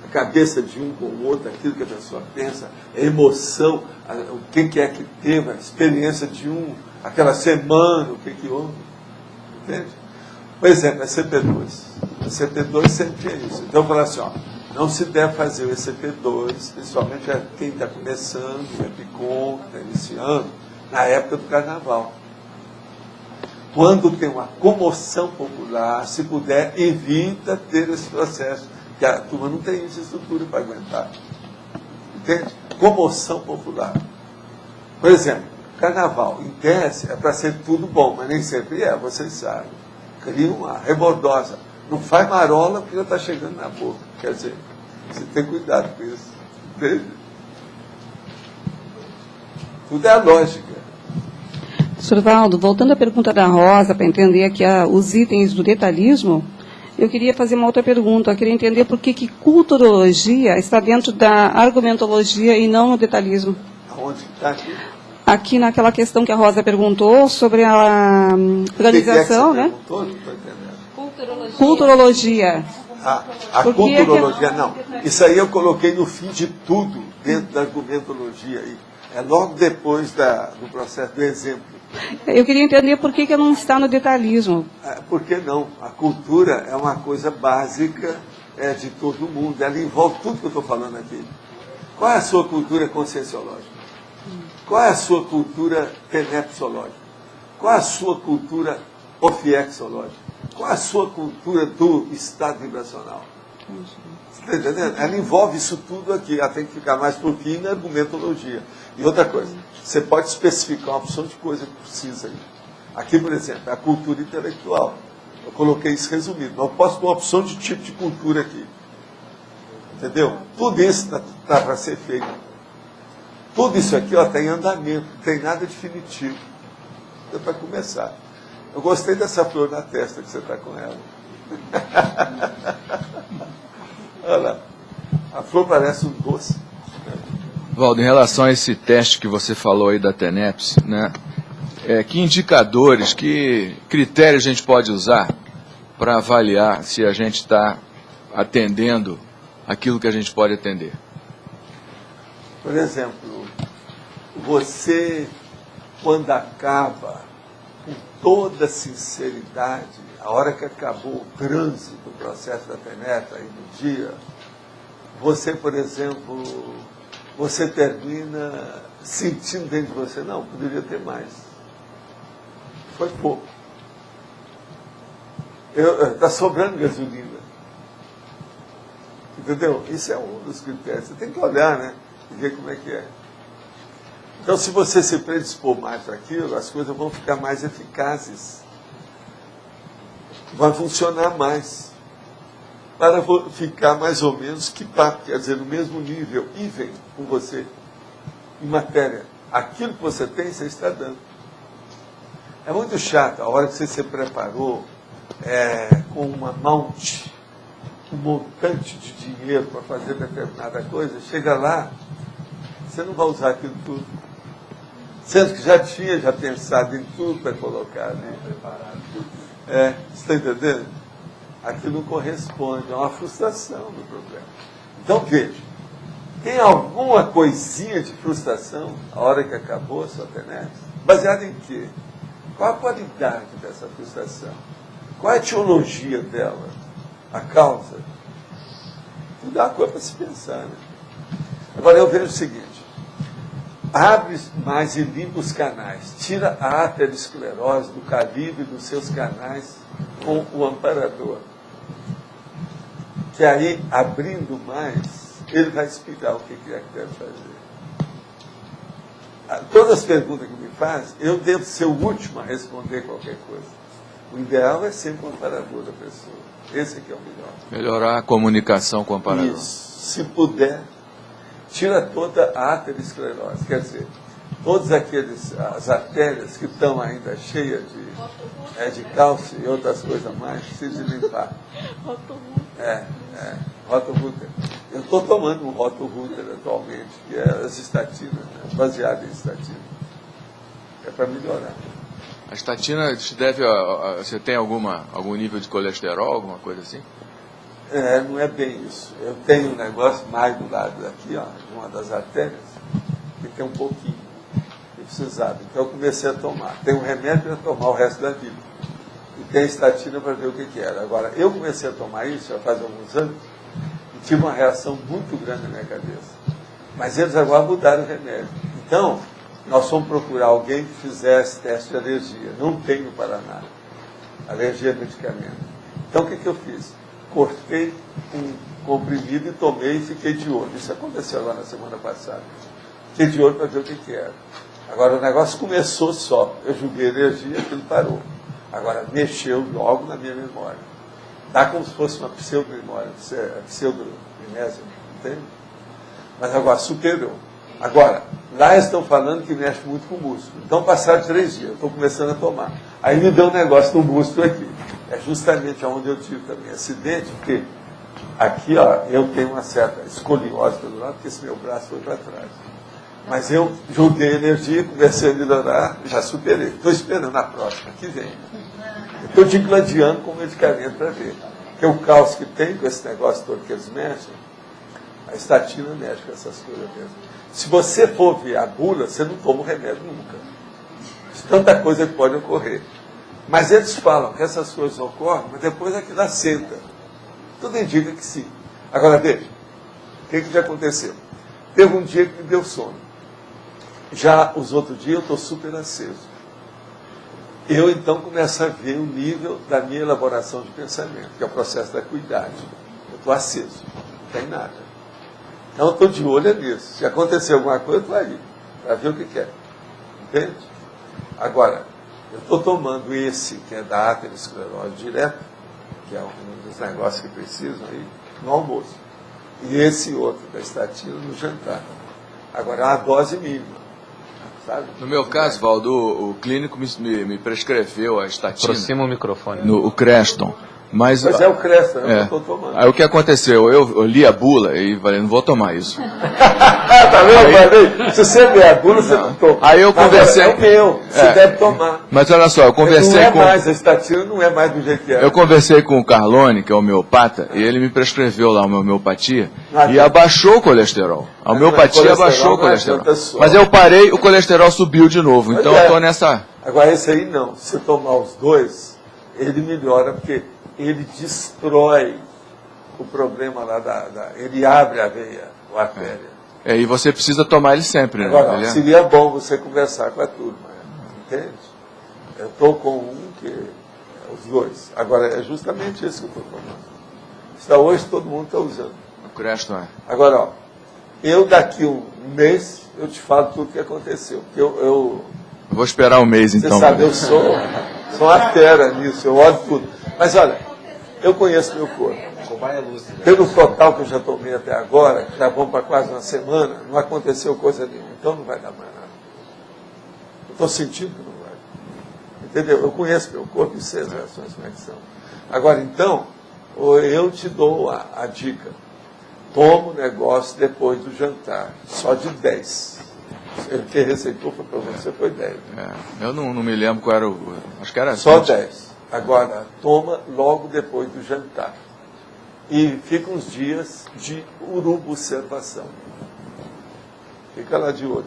A cabeça de um com o outro, aquilo que a pessoa pensa, a emoção, o que é que teve, a experiência de um, aquela semana, o que houve. Entende? Por exemplo, a CP2. A CP2 sempre é isso. Então, eu falo assim, não se deve fazer o ECP2, principalmente quem está começando, o EPICOM, que está iniciando, na época do carnaval. Quando tem uma comoção popular, se puder, evita ter esse processo. Que a turma não tem infraestrutura para aguentar. Entende? Comoção popular. Por exemplo, carnaval, em tese, é para ser tudo bom, mas nem sempre é, vocês sabem. Cria uma rebordosa. Não faz marola porque já está chegando na boca. Quer dizer, você tem cuidado com isso. Entende? Tudo é a lógica. Sr. Valdo, voltando à pergunta da Rosa, para entender aqui os itens do detalhismo, eu queria fazer uma outra pergunta. Eu queria entender por que culturologia está dentro da argumentologia e não no detalhismo. Aonde está aqui? Aqui naquela questão que a Rosa perguntou sobre a organização, né? Perguntou? Não estou entendendo. Culturologia. A culturologia, não. Isso aí eu coloquei no fim de tudo, dentro da argumentologia. É logo depois do processo do exemplo. Eu queria entender por que não está no detalhismo. Por que não? A cultura é uma coisa básica de todo mundo. Ela envolve tudo que eu estou falando aqui. Qual é a sua cultura conscienciológica? Qual é a sua cultura tenepsológica? Qual é a sua cultura ofiexológica? Qual é a sua cultura do estado vibracional? Você está entendendo? Ela envolve isso tudo aqui. Ela tem que ficar mais por fim na argumentologia. E outra coisa, você pode especificar uma opção de coisa que precisa. Aqui, por exemplo, a cultura intelectual. Eu coloquei isso resumido. Mas eu posso ter uma opção de tipo de cultura aqui. Entendeu? Tudo isso está para ser feito. Tudo isso aqui está em andamento. Não tem nada definitivo. Então, para começar. Eu gostei dessa flor na testa que você está com ela. Olha lá. A flor parece um doce. Valdo, em relação a esse teste que você falou aí da TENEPS, né? Que indicadores, que critérios a gente pode usar para avaliar se a gente está atendendo aquilo que a gente pode atender? Por exemplo, você, quando acaba com toda sinceridade, a hora que acabou o trânsito do processo da TENEP aí no dia, você, por exemplo, você termina sentindo dentro de você, não, poderia ter mais. Foi pouco. Está sobrando gasolina. Entendeu? Isso é um dos critérios. Você tem que olhar, né? E ver como é que é. Então, se você se predispor mais para aquilo, as coisas vão ficar mais eficazes. Vai funcionar mais. Para ficar mais ou menos que papo, quer dizer, no mesmo nível, even com você, em matéria. Aquilo que você tem, você está dando. É muito chato a hora que você se preparou com uma amount, um montante de dinheiro para fazer determinada coisa, chega lá, você não vai usar aquilo tudo. Sendo que já tinha pensado em tudo para colocar ali. Você está entendendo? Aquilo não corresponde, é uma frustração do problema. Então, veja, tem alguma coisinha de frustração a hora que acabou a sua TENEP? Baseada em quê? Qual a qualidade dessa frustração? Qual a etiologia dela? A causa? Tudo dá uma coisa para se pensar, né? Agora eu vejo o seguinte, abre mais e limpa os canais, tira a aterosclerose do calibre dos seus canais com o amparador. Que aí, abrindo mais, ele vai explicar o que é que deve fazer. Todas as perguntas que me faz, eu devo ser o último a responder qualquer coisa. O ideal é sempre o amparador da pessoa. Esse aqui é o melhor. Melhorar a comunicação com o amparador. Isso. Se puder, tira toda a aterosclerose. Quer dizer, todas as artérias que estão ainda cheias de cálcio e outras coisas mais, precisa de limpar. Roto-Rooter. Eu estou tomando um Roto-Rooter atualmente, que é as estatinas, né? Baseado em estatina. É para melhorar. A estatina se deve você tem algum nível de colesterol, alguma coisa assim? Não é bem isso. Eu tenho um negócio mais do lado daqui, ó, de uma das artérias, que tem um pouquinho. Eu precisava. Então eu comecei a tomar. Tem um remédio para tomar o resto da vida. E tem estatina para ver o que era. Agora, eu comecei a tomar isso já faz alguns anos e tive uma reação muito grande na minha cabeça. Mas eles agora mudaram o remédio. Então, nós fomos procurar alguém que fizesse teste de alergia. Não tem no Paraná. Alergia a medicamento. Então, o que eu fiz? Cortei um comprimido e tomei e fiquei de olho. Isso aconteceu agora na semana passada. Fiquei de olho para ver o que era. Agora, o negócio começou só. Eu julguei alergia, aquilo parou. Agora, mexeu logo na minha memória. Dá como se fosse uma pseudo-memória, pseudo-amnésia, entende? Mas agora superou. Agora, lá eles estão falando que mexe muito com o músculo. Então, passaram 3 dias, eu estou começando a tomar. Aí me deu um negócio no músculo aqui. É justamente onde eu tive também acidente, porque aqui, ó, eu tenho uma certa escoliose pelo lado, porque esse meu braço foi para trás. Mas eu joguei energia, comecei a melhorar, já superei. Estou esperando a próxima, que vem. Estou digladiando com o medicamento para ver. Porque o caos que tem com esse negócio todo que eles mexem, a estatina mexe com essas coisas mesmo. Se você for ver a bula, você não toma o remédio nunca. Tanta coisa que pode ocorrer. Mas eles falam que essas coisas ocorrem, mas depois aquilo assenta. Tudo indica que sim. Agora, veja, o que já aconteceu? Teve um dia que me deu sono. Já os outros dias eu estou super aceso. Eu, então, começo a ver o nível da minha elaboração de pensamento, que é o processo da acuidade. Eu estou aceso, não tem nada. Então, eu estou de olho nisso. Se acontecer alguma coisa, eu estou aí, para ver o que é. Entende? Agora, eu estou tomando esse, que é da aterosclerose direto, que é um dos negócios que precisam aí, no almoço. E esse outro, da estatina, no jantar. Agora, é uma dose mínima. Sabe? No meu caso, Valdo, o clínico me prescreveu a estatina. Aproxima o microfone. O Creston. Mas é o Cresta, eu estou tomando. Aí o que aconteceu? Eu li a bula e falei, não vou tomar isso. Tá vendo? Se você ler a bula, você não toma. Aí eu conversei... É o meu, você deve tomar. Mas olha só, eu conversei não é mais, a estatina não é mais do jeito que é. Eu conversei com o Carlone, que é homeopata, e ele me prescreveu lá uma homeopatia e abaixou o colesterol. A homeopatia abaixou o colesterol. Mas eu parei, o colesterol subiu de novo. Então eu estou nessa... Agora esse aí não. Se tomar os dois, ele melhora, porque ele destrói o problema lá ele abre a veia, a artéria. E você precisa tomar ele sempre, né? Agora, seria bom você conversar com a turma, entende? Eu estou com os dois. Agora, é justamente isso que eu estou tomando. Hoje todo mundo está usando. O Creston Agora, ó, eu daqui um mês, eu te falo tudo o que aconteceu. Eu vou esperar um mês, então. Você sabe, eu sou uma fera nisso, eu olho tudo. Mas olha, eu conheço meu corpo. Pelo total que eu já tomei até agora, que já vamos para quase uma semana, não aconteceu coisa nenhuma. Então não vai dar mais nada. Eu estou sentindo que não vai. Entendeu? Eu conheço meu corpo e sei as reações como é que são. Agora, então, eu te dou a dica. Toma o negócio depois do jantar. Só de 10. Ele que receitou para você foi 10. Eu não me lembro qual era o... Acho que era... Só 10. Agora, toma logo depois do jantar. E fica uns dias de urubu-observação. Fica lá de olho.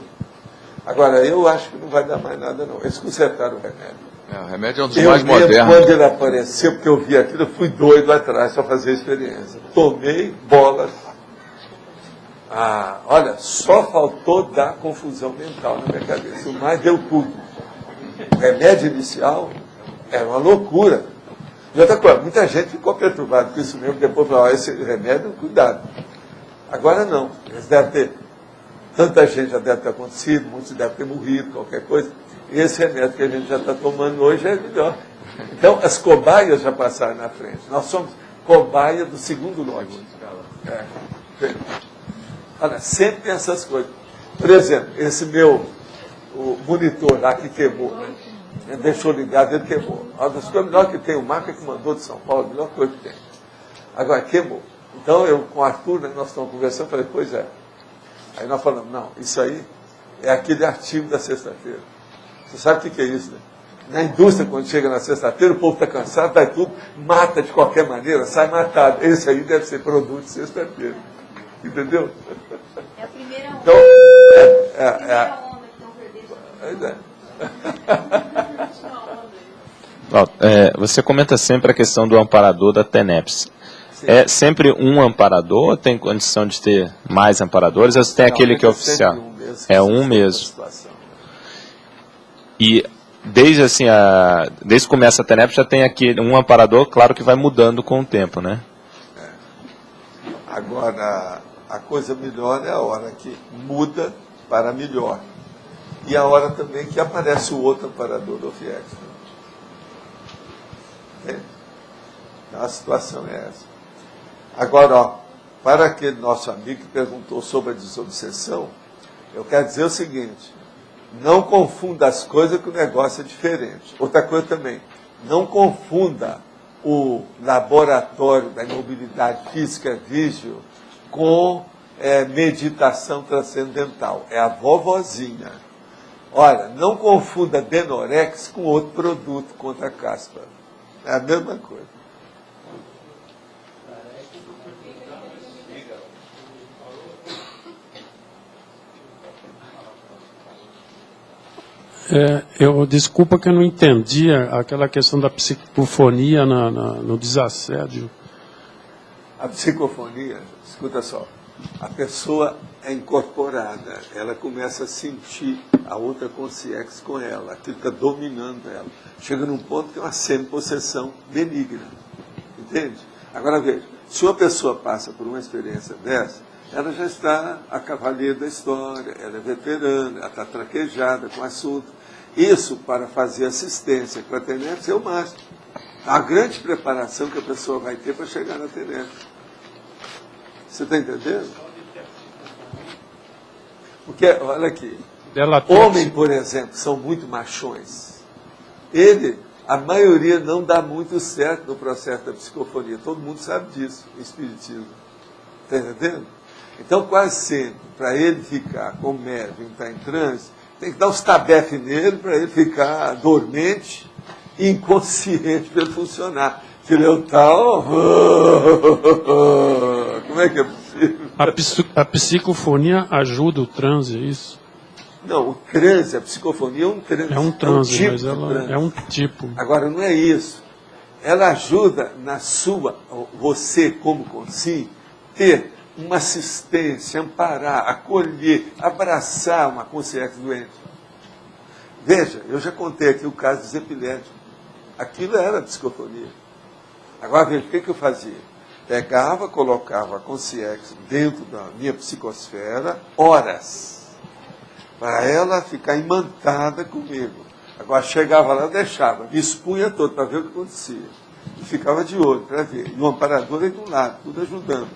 Agora, eu acho que não vai dar mais nada, não. Eles consertaram o remédio. O remédio é um dos mais modernos. Quando ele apareceu, porque eu vi aquilo, eu fui doido atrás para fazer a experiência. Tomei bolas. Olha, só faltou dar confusão mental na minha cabeça. O mais deu tudo. O remédio inicial era uma loucura. E outra coisa, muita gente ficou perturbada com isso mesmo, depois falou, esse remédio, cuidado. Agora não, eles devem ter, tanta gente já deve ter acontecido, muitos devem ter morrido, qualquer coisa, e esse remédio que a gente já está tomando hoje é melhor. Então, as cobaias já passaram na frente, nós somos cobaia do segundo lote. Olha, sempre tem essas coisas. Por exemplo, esse o monitor lá que queimou, né? Deixou ligado, ele queimou. Uma das coisas melhores que tem, o Marca que mandou de São Paulo, a melhor coisa que tem. Agora, queimou. Então, eu com o Arthur, né, nós estamos conversando, falei, pois é. Aí nós falamos, não, isso aí é aquele artigo da sexta-feira. Você sabe o que é isso, né? Na indústria, quando chega na sexta-feira, o povo está cansado, vai tudo, mata de qualquer maneira, sai matado. Esse aí deve ser produto de sexta-feira. Entendeu? É a primeira onda. Então, a primeira onda que estão perdendo. Você comenta sempre a questão do amparador da TENEPS. Sim. É sempre um amparador ou tem condição de ter mais amparadores? Ou tem aquele que é oficial? É um mesmo. E desde que começa a TENEPS já tem aqui um amparador, claro que vai mudando com o tempo, né? Agora, a coisa melhor é a hora que muda para melhor. E a hora também que aparece o outro amparador do FIEX. Então, a situação é essa. Agora, ó, para aquele nosso amigo que perguntou sobre a desobsessão, eu quero dizer o seguinte, não confunda as coisas que o negócio é diferente. Outra coisa também, não confunda o laboratório da imobilidade física vígil com meditação transcendental. É a vovozinha. Olha, não confunda Benorex com outro produto contra a caspa. É a mesma coisa. Desculpa que eu não entendi aquela questão da psicofonia no desassédio. A psicofonia, escuta só, a pessoa é incorporada, ela começa a sentir a outra consciência com ela, aquilo está dominando ela. Chega num ponto que é uma semi-possessão benigna, entende? Agora veja, se uma pessoa passa por uma experiência dessa, ela já está a cavaleiro da história, ela é veterana, ela está traquejada com o assunto. Isso, para fazer assistência com a TENEPS, é o máximo. A grande preparação que a pessoa vai ter para chegar na TENEPS. Você está entendendo? Porque, olha aqui, homem, por exemplo, são muito machões. Ele, A maioria não dá muito certo no processo da psicofonia. Todo mundo sabe disso, o espiritismo. Está entendendo? Então, quase sempre, para ele ficar com o médium, estar em transe, tem que dar uns tabefes nele para ele ficar dormente e inconsciente para ele funcionar. Que ele é o tal... Como é que é possível? A psicofonia ajuda o transe, é isso? Não, o transe, a psicofonia é um transe. É um transe, tipo mas ela é um tipo. Agora, não é isso. Ela ajuda você como consciente, ter uma assistência, amparar, acolher, abraçar uma consciência doente. Veja, eu já contei aqui o caso dos epiléticos. Aquilo era psicofonia. Agora, veja, o que eu fazia? Pegava, colocava a consciência dentro da minha psicosfera, horas, para ela ficar imantada comigo. Agora, chegava lá, deixava, me expunha todo para ver o que acontecia. E ficava de olho para ver. E o amparador aí do lado, tudo ajudando.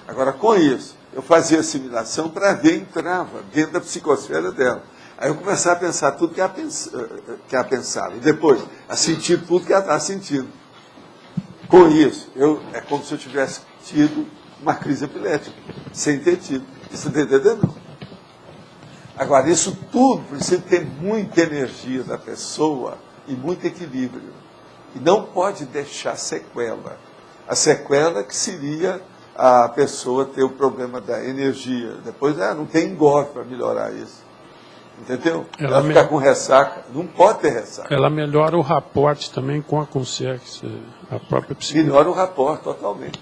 Agora, com isso, eu fazia assimilação para ver, entrava dentro da psicosfera dela. Aí eu começava a pensar tudo que ela pensava. E depois, a sentir tudo que ela estava sentindo. Com isso, é como se eu tivesse tido uma crise epilética, sem ter tido. Isso não está entendendo? Agora, isso tudo precisa ter muita energia da pessoa e muito equilíbrio. E não pode deixar sequela. A sequela que seria a pessoa ter o problema da energia. Depois, não tem engorfe para melhorar isso. Entendeu? Ela ficar com ressaca. Não pode ter ressaca. Ela melhora o raporte também com a consciência, a própria psique. Melhora o raporte totalmente.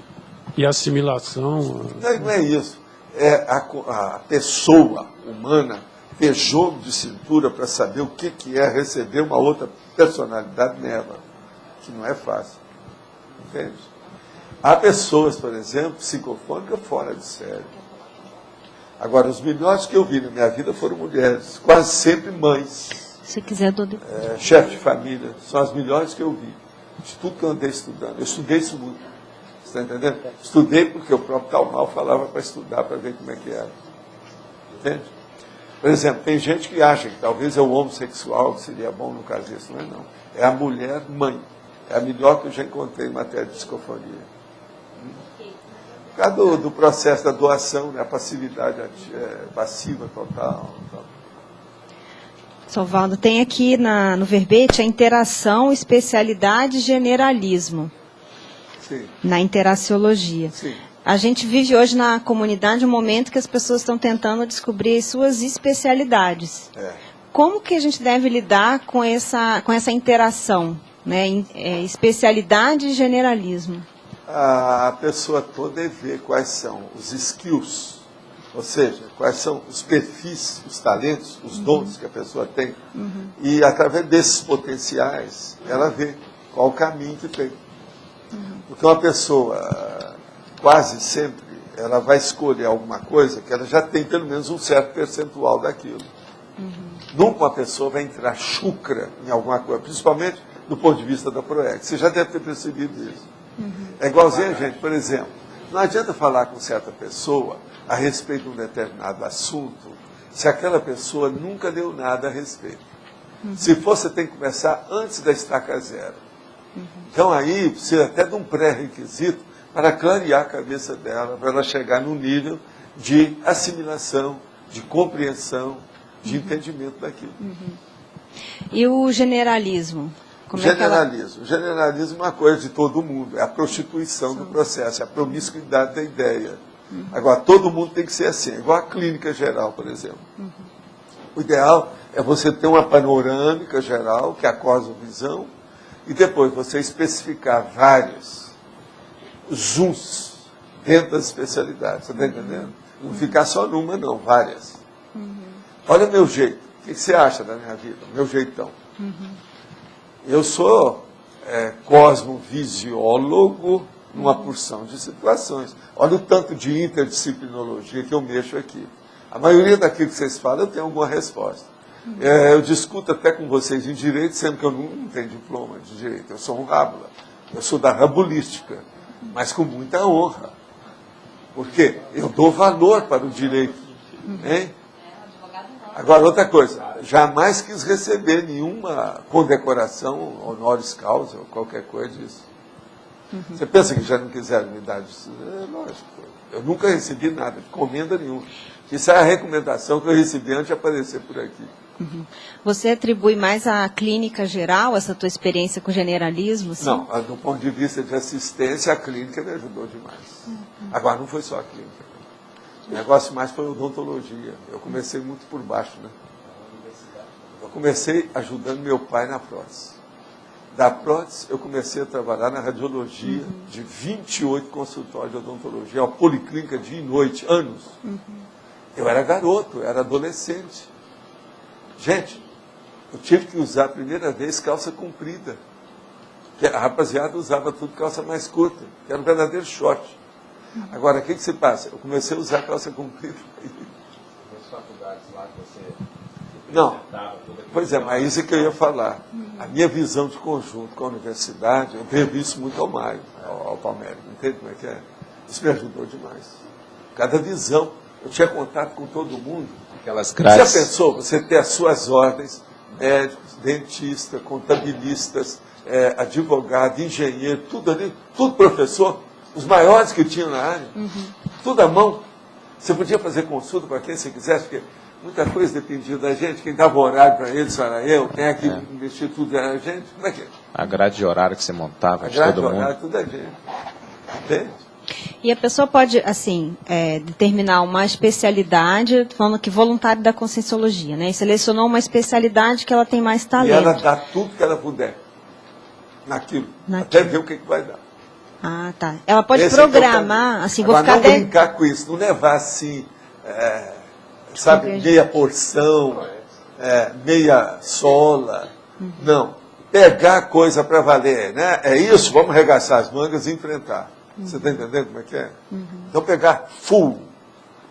E a assimilação. Não é isso. É a pessoa humana ter jogo de cintura para saber o que é receber uma outra personalidade nela, que não é fácil. Entende? Há pessoas, por exemplo, psicofônicas fora de série. Agora, os melhores que eu vi na minha vida foram mulheres, quase sempre mães. Se quiser, Dudu. Chefe de família, são as melhores que eu vi. De tudo que eu andei estudando. Eu estudei isso muito. Você está entendendo? Estudei porque o próprio Talmal falava para estudar, para ver como é que era. Entende? Por exemplo, tem gente que acha que talvez é o homossexual que seria bom no caso disso. Não é não. É a mulher mãe. É a melhor que eu já encontrei em matéria de psicofonia. Por causa do processo da doação, né? A passividade passiva total. Sovaldo, tem aqui no verbete a interação, especialidade e generalismo. Sim. Na interaciologia. Sim. A gente vive hoje na comunidade um momento que as pessoas estão tentando descobrir as suas especialidades. Como que a gente deve lidar com essa interação, né? Especialidade e generalismo? A pessoa toda deve ver quais são os skills, ou seja, quais são os perfis, os talentos, os dons que a pessoa tem. E através desses potenciais, ela vê qual o caminho que tem. Porque uma pessoa, quase sempre, ela vai escolher alguma coisa que ela já tem pelo menos um certo percentual daquilo. Nunca uma pessoa vai entrar chucra em alguma coisa, principalmente do ponto de vista da PROEC. Você já deve ter percebido isso. É igualzinho a gente, por exemplo, não adianta falar com certa pessoa a respeito de um determinado assunto se aquela pessoa nunca deu nada a respeito. Se for, você tem que começar antes da estaca zero. Então aí precisa até de um pré-requisito para clarear a cabeça dela, para ela chegar num nível de assimilação, de compreensão, de entendimento daquilo. E o generalismo? O generalismo é uma coisa de todo mundo, é a prostituição do processo, é a promiscuidade da ideia. Agora, todo mundo tem que ser assim, igual a clínica geral, por exemplo. O ideal é você ter uma panorâmica geral, que é a cosmovisão, e depois você especificar vários zooms dentro das especialidades. Você está entendendo? Não ficar só numa, não, várias. Olha o meu jeito. O que você acha da minha vida? O meu jeitão. Eu sou cosmovisiólogo numa porção de situações. Olha o tanto de interdisciplinologia que eu mexo aqui. A maioria daquilo que vocês falam, eu tenho alguma resposta. Eu discuto até com vocês em direito, sendo que eu não tenho diploma de direito. Eu sou um rábula. Eu sou da rabulística, mas com muita honra. Porque eu dou valor para o direito. Hein? Agora, outra coisa, jamais quis receber nenhuma condecoração, honoris causa, ou qualquer coisa disso. Você pensa que já não quiseram me dar isso? É lógico. Eu nunca recebi nada, encomenda nenhuma. Isso é a recomendação que eu recebi antes de aparecer por aqui. Você atribui mais à clínica geral, essa tua experiência com generalismo? Assim? Não, do ponto de vista de assistência, a clínica me ajudou demais. Agora, não foi só a clínica. O negócio mais foi a odontologia. Eu comecei muito por baixo, né? Eu comecei ajudando meu pai na prótese. Da prótese, eu comecei a trabalhar na radiologia de 28 consultórios de odontologia, uma policlínica dia e noite, anos. Eu era garoto, eu era adolescente. Gente, eu tive que usar a primeira vez calça comprida. Que a rapaziada usava tudo calça mais curta, que era um verdadeiro short. Agora, o que se passa? Eu comecei a usar calça comprida. As faculdades lá que você... Não, pois é, mas isso é que eu ia falar. A minha visão de conjunto com a universidade, eu devo isso muito ao Mário, ao Palmeiras. Entende como é que é? Isso me ajudou demais. Cada visão. Eu tinha contato com todo mundo. Aquelas grades. Você já pensou, você ter as suas ordens, médicos, dentistas, contabilistas, advogado, engenheiro, tudo ali, tudo professor, os maiores que tinham na área, tudo à mão. Você podia fazer consulta para quem você quisesse, porque muita coisa dependia da gente, quem dava horário para eles era eu, quem é que investia tudo era a gente. Como é que é? A grade de horário que você montava de todo mundo. A grade de horário, tudo é gente. Entende? E a pessoa pode, assim, determinar uma especialidade, falando que voluntário da Conscienciologia, né? E selecionou uma especialidade que ela tem mais talento. E ela dá tudo que ela puder naquilo. Até ver o que vai dar. Ah, tá. Ela pode programar, assim, vou agora, ficar... não brincar com isso, não levar assim, sabe, meia porção, meia sola. Não. Pegar a coisa para valer, né? É isso, vamos arregaçar as mangas e enfrentar. Você está entendendo como é que é? Então pegar full,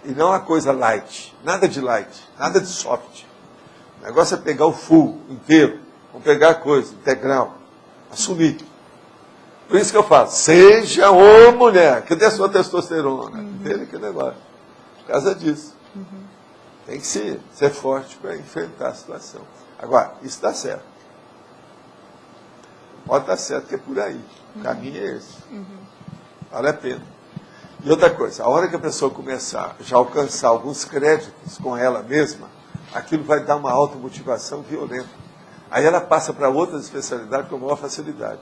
e não a coisa light. Nada de light, nada de soft. O negócio é pegar o full inteiro. Vamos pegar a coisa, integral. Assumir. Por isso que eu falo, seja homem, mulher. Cadê a sua testosterona? Entende aquele negócio? Por causa disso. Tem que ser forte para enfrentar a situação. Agora, isso dá certo. Pode dar certo que é por aí. O caminho é esse. Vale a pena. E outra coisa, a hora que a pessoa começar já a alcançar alguns créditos com ela mesma, aquilo vai dar uma automotivação violenta. Aí ela passa para outras especialidades com maior facilidade.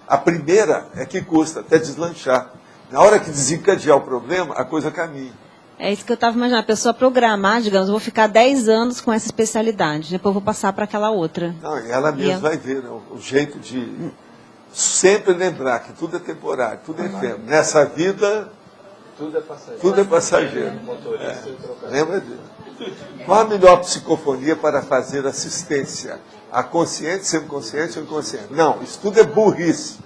A primeira é que custa até deslanchar. Na hora que desencadear o problema, a coisa caminha. É isso que eu estava imaginando. A pessoa programar, digamos, eu vou ficar 10 anos com essa especialidade, depois eu vou passar para aquela outra. Não, e ela mesma vai ver, né, o jeito de sempre lembrar que tudo é temporário, tudo é efêmero. Nessa vida, tudo é passageiro. Lembra disso? Qual a melhor psicofonia para fazer assistência? A consciente, semiconsciente ou inconsciente? Não, isso tudo é burrice.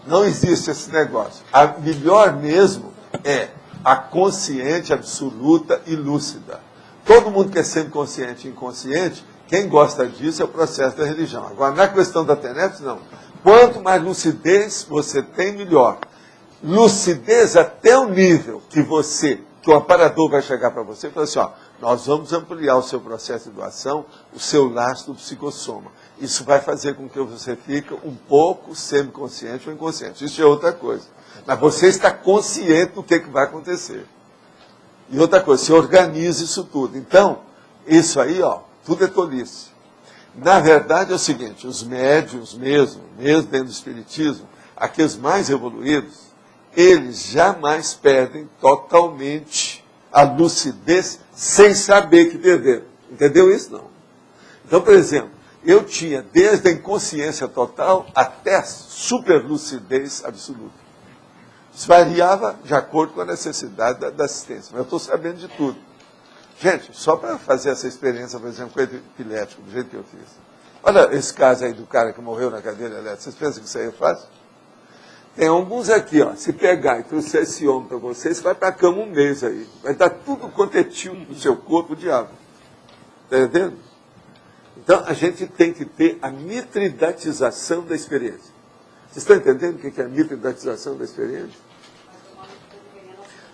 Não existe esse negócio. A melhor mesmo é a consciente, absoluta e lúcida. Todo mundo que é semiconsciente e inconsciente, quem gosta disso é o processo da religião. Agora, na questão da TENEPS, não. Quanto mais lucidez você tem, melhor. Lucidez até o nível que o amparador vai chegar para você e falar assim, nós vamos ampliar o seu processo de doação, o seu lastro do psicossoma. Isso vai fazer com que você fique um pouco semiconsciente ou inconsciente. Isso é outra coisa. Mas você está consciente do que vai acontecer. E outra coisa, você organiza isso tudo. Então, isso aí, tudo é tolice. Na verdade é o seguinte, os médiuns mesmo dentro do espiritismo, aqueles mais evoluídos, eles jamais perdem totalmente a lucidez sem saber que perderam. Entendeu isso? Não. Então, por exemplo, eu tinha desde a inconsciência total até a superlucidez absoluta. Isso variava de acordo com a necessidade da assistência. Mas eu estou sabendo de tudo. Gente, só para fazer essa experiência, por exemplo, com o epilético, do jeito que eu fiz. Olha esse caso aí do cara que morreu na cadeira elétrica. Vocês pensam que isso aí é fácil? Tem alguns aqui, se pegar e trouxer esse homem para vocês, vai para a cama um mês aí. Vai dar tudo quanto é tio do seu corpo, o diabo. Está entendendo? Então, a gente tem que ter a mitridatização da experiência. Vocês estão entendendo o que é a mitridatização da experiência?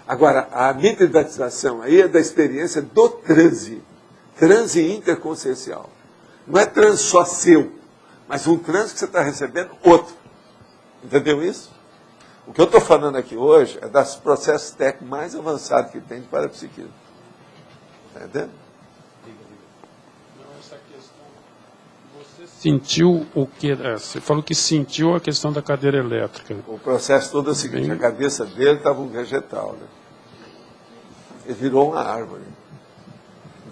Agora, a mitridatização aí é da experiência do transe. Transe interconsciencial. Não é transe só seu, mas um transe que você está recebendo outro. Entendeu isso? O que eu estou falando aqui hoje é dos processos técnicos mais avançados que tem de parapsiquismo. Está entendendo? Sentiu o que? Você falou que sentiu a questão da cadeira elétrica. O processo todo é o seguinte, a cabeça dele estava um vegetal, né? Ele virou uma árvore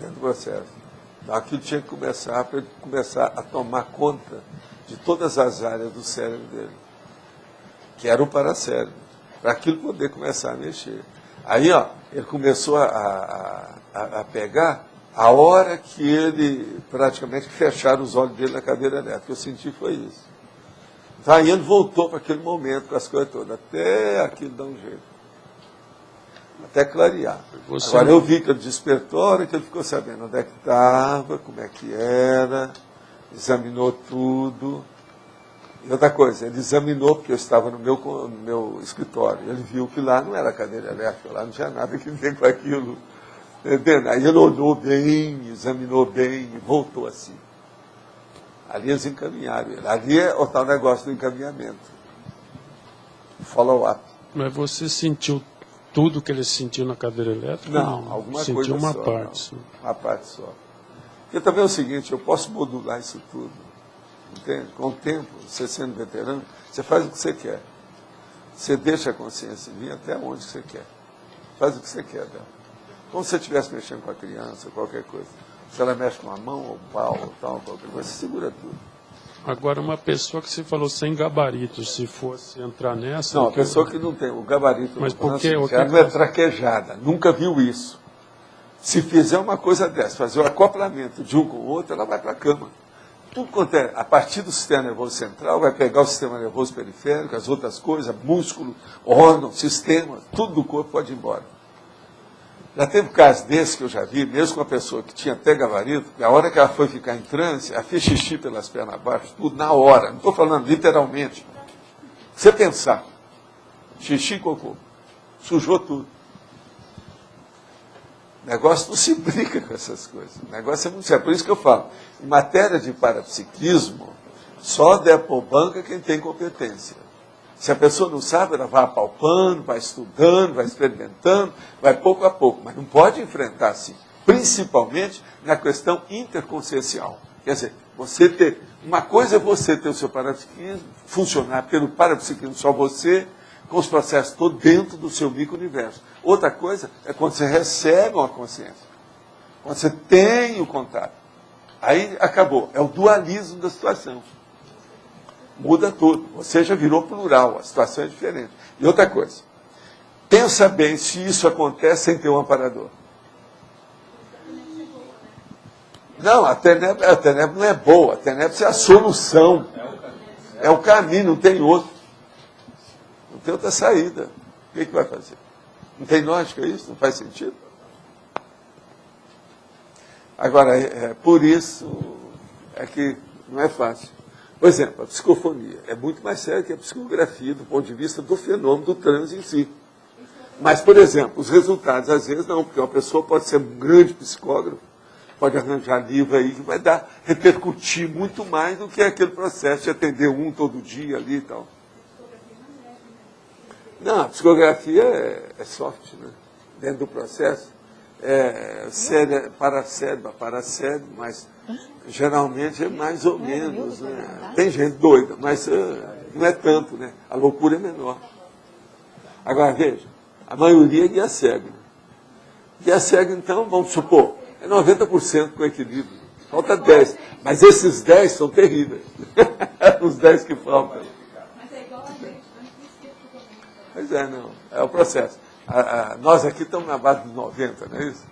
dentro do processo. Então aquilo tinha que começar para ele começar a tomar conta de todas as áreas do cérebro dele, que era o paracérebro, para aquilo poder começar a mexer. Aí, ó, ele começou a pegar a hora que ele praticamente fecharam os olhos dele na cadeira elétrica. O que eu senti foi isso. Então, aí ele voltou para aquele momento com as coisas todas, até aquilo dar um jeito. Até clarear. Agora eu vi que ele despertou, a hora que ele ficou sabendo onde é que estava, como é que era, examinou tudo. E outra coisa, ele examinou, porque eu estava no meu escritório, ele viu que lá não era cadeira elétrica, lá não tinha nada que ver com aquilo. Entendeu? Aí ele olhou bem, examinou bem e voltou assim. Ali eles encaminharam ele. Ali é o tal negócio do encaminhamento. Follow-up. Mas você sentiu tudo que ele sentiu na cadeira elétrica? Não, alguma sentiu coisa uma só. parte só. Uma parte só. Porque também é o seguinte, eu posso modular isso tudo. Entende? Com o tempo, você sendo veterano, você faz o que você quer. Você deixa a consciência vir até onde você quer. Faz o que você quer dela. Como se você estivesse mexendo com a criança, qualquer coisa. Se ela mexe com a mão, ou o pau, ou tal, qualquer coisa, você segura tudo. Agora, uma pessoa que você falou sem gabarito, se fosse entrar nessa... Não, a pessoa que não tem o gabarito, mas porque ela não é traquejada, nunca viu isso. Se fizer uma coisa dessa, fazer o acoplamento de um com o outro, ela vai para a cama. Tudo quanto é, a partir do sistema nervoso central, vai pegar o sistema nervoso periférico, as outras coisas, músculo, órgão, sistema, tudo do corpo pode ir embora. Já teve casos desses que eu já vi, mesmo com uma pessoa que tinha até gabarito, que a hora que ela foi ficar em transe, ela fez xixi pelas pernas abaixo, tudo na hora. Não estou falando literalmente. Você pensar, xixi e cocô, sujou tudo. O negócio não se brinca com essas coisas. O negócio é muito sério. Por isso que eu falo, em matéria de parapsiquismo, só der por banca quem tem competência. Se a pessoa não sabe, ela vai apalpando, vai estudando, vai experimentando, vai pouco a pouco. Mas não pode enfrentar assim. Principalmente na questão interconsciencial. Quer dizer, você ter... Uma coisa é você ter o seu parapsiquismo, funcionar pelo parapsiquismo só você, com os processos todos dentro do seu micro-universo. Outra coisa é quando você recebe uma consciência. Quando você tem o contato. Aí acabou. É o dualismo da situação. Muda tudo. Você já virou plural, a situação é diferente. E outra coisa, pensa bem se isso acontece sem ter um amparador. Não, a TENEP não é boa, a TENEP é a solução. É o caminho, não tem outro. Não tem outra saída. O que vai fazer? Não tem lógica isso? Não faz sentido? Agora, por isso é que não é fácil. Por exemplo, a psicofonia é muito mais séria que a psicografia do ponto de vista do fenômeno do transe em si. Mas, por exemplo, os resultados, às vezes, não, porque uma pessoa pode ser um grande psicógrafo, pode arranjar livro aí que vai repercutir muito mais do que aquele processo de atender um todo dia ali e tal. Não, a psicografia é soft, né? Dentro do processo. Paracérebro, mas geralmente é mais ou menos. Né? Tem gente doida, mas não é tanto, né? A loucura é menor. Agora, veja, a maioria é guia cego. Guia cego, então, vamos supor, é 90% com equilíbrio. Falta 10. Mas esses 10 são terríveis. Os 10 que faltam. Pois é, não. É o processo. Nós aqui estamos na base dos 90, não é isso?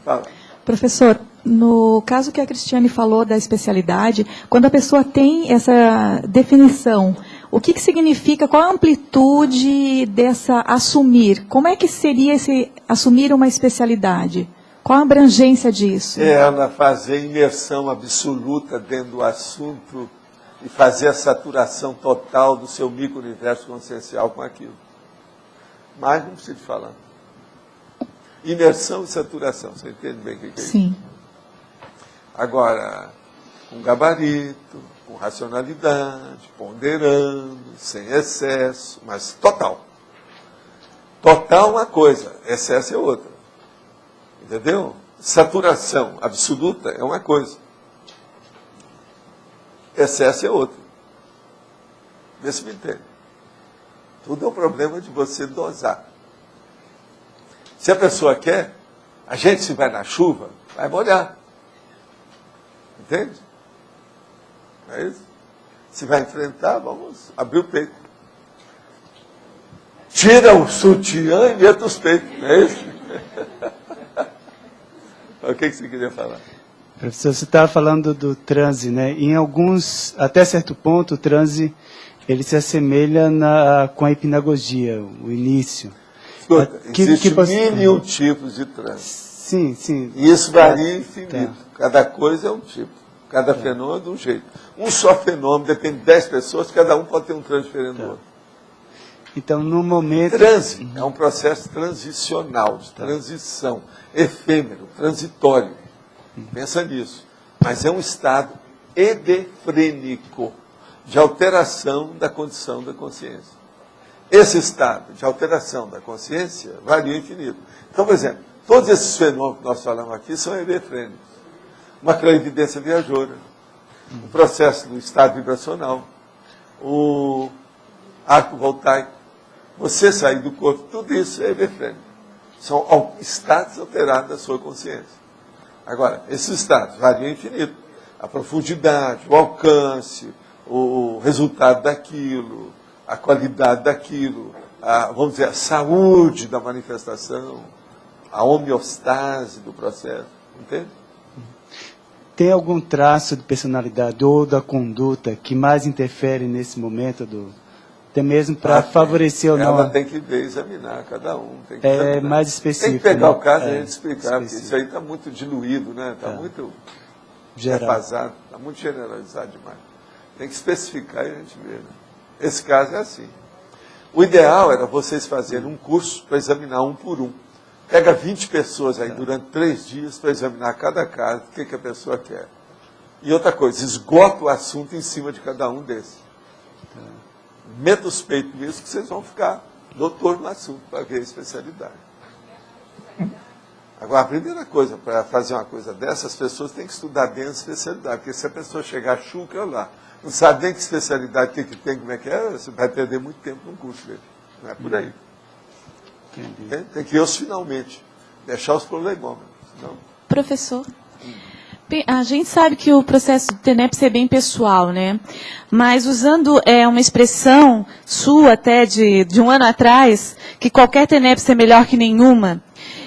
Fala. Professor, no caso que a Cristiane falou da especialidade, quando a pessoa tem essa definição, o que significa, qual a amplitude dessa assumir? Como é que seria esse assumir uma especialidade? Qual a abrangência disso? É ela fazer imersão absoluta dentro do assunto e fazer a saturação total do seu micro-universo consciencial com aquilo. Mas não preciso falar. Imersão e saturação. Você entende bem o que é isso? Sim. Agora, com gabarito, com racionalidade, ponderando, sem excesso, mas total. Total é uma coisa, excesso é outra. Entendeu? Saturação absoluta é uma coisa. Excesso é outra. Vê se me entende. Tudo é um problema de você dosar. Se a pessoa quer, a gente se vai na chuva, vai molhar. Entende? É isso? Se vai enfrentar, vamos abrir o peito. Tira o sutiã e entra os peitos. Não é isso? O que você queria falar? Professor, você estava falando do transe, né? Em alguns, até certo ponto, o transe ele se assemelha com a hipnagogia, o início. Escuta, existe mil e um tipos de transe. Sim, sim. E isso varia infinito. Cada coisa é um tipo. Cada fenômeno é de um jeito. Um só fenômeno, depende de 10 pessoas, cada um pode ter um transe diferente do outro. Então, no momento... Transe é um processo transicional, de transição, efêmero, transitório. Pensa nisso. Mas é um estado edefrênico, de alteração da condição da consciência. Esse estado de alteração da consciência varia infinito. Então, por exemplo, todos esses fenômenos que nós falamos aqui são edefrênicos. Uma clarividência viajoura, o processo do estado vibracional, o arco voltaico, você sair do corpo, tudo isso é edefrênico. São estados alterados da sua consciência. Agora, esses estados variam infinito. A profundidade, o alcance, o resultado daquilo, a qualidade daquilo, vamos dizer, a saúde da manifestação, a homeostase do processo. Entende? Tem algum traço de personalidade ou da conduta que mais interfere nesse momento, até mesmo para favorecer ou não? Ela tem que ver, examinar cada um. Tem que examinar. Mais específico. Tem que pegar né? o caso e a gente explicar, porque isso aí está muito diluído, né? Está muito defasado, está muito generalizado demais. Tem que especificar e a gente vê. Né? Esse caso é assim. O ideal era vocês fazerem um curso para examinar um por um. Pega 20 pessoas aí durante 3 dias para examinar cada caso, o que a pessoa quer. E outra coisa, esgota o assunto em cima de cada um desses. Meta os peitos nisso que vocês vão ficar doutor no assunto para ver a especialidade. Agora, a primeira coisa, para fazer uma coisa dessa, as pessoas têm que estudar bem a especialidade, porque se a pessoa chegar chuca lá, não sabe nem que especialidade, o que tem, como é que é, você vai perder muito tempo no curso dele. Não é por aí. Tem que ir aos finalmente, deixar os problemômetros. Senão... Professor, a gente sabe que o processo do TENEPS é bem pessoal, né? Mas usando uma expressão sua até de um ano atrás, que qualquer TENEPS é melhor que nenhuma,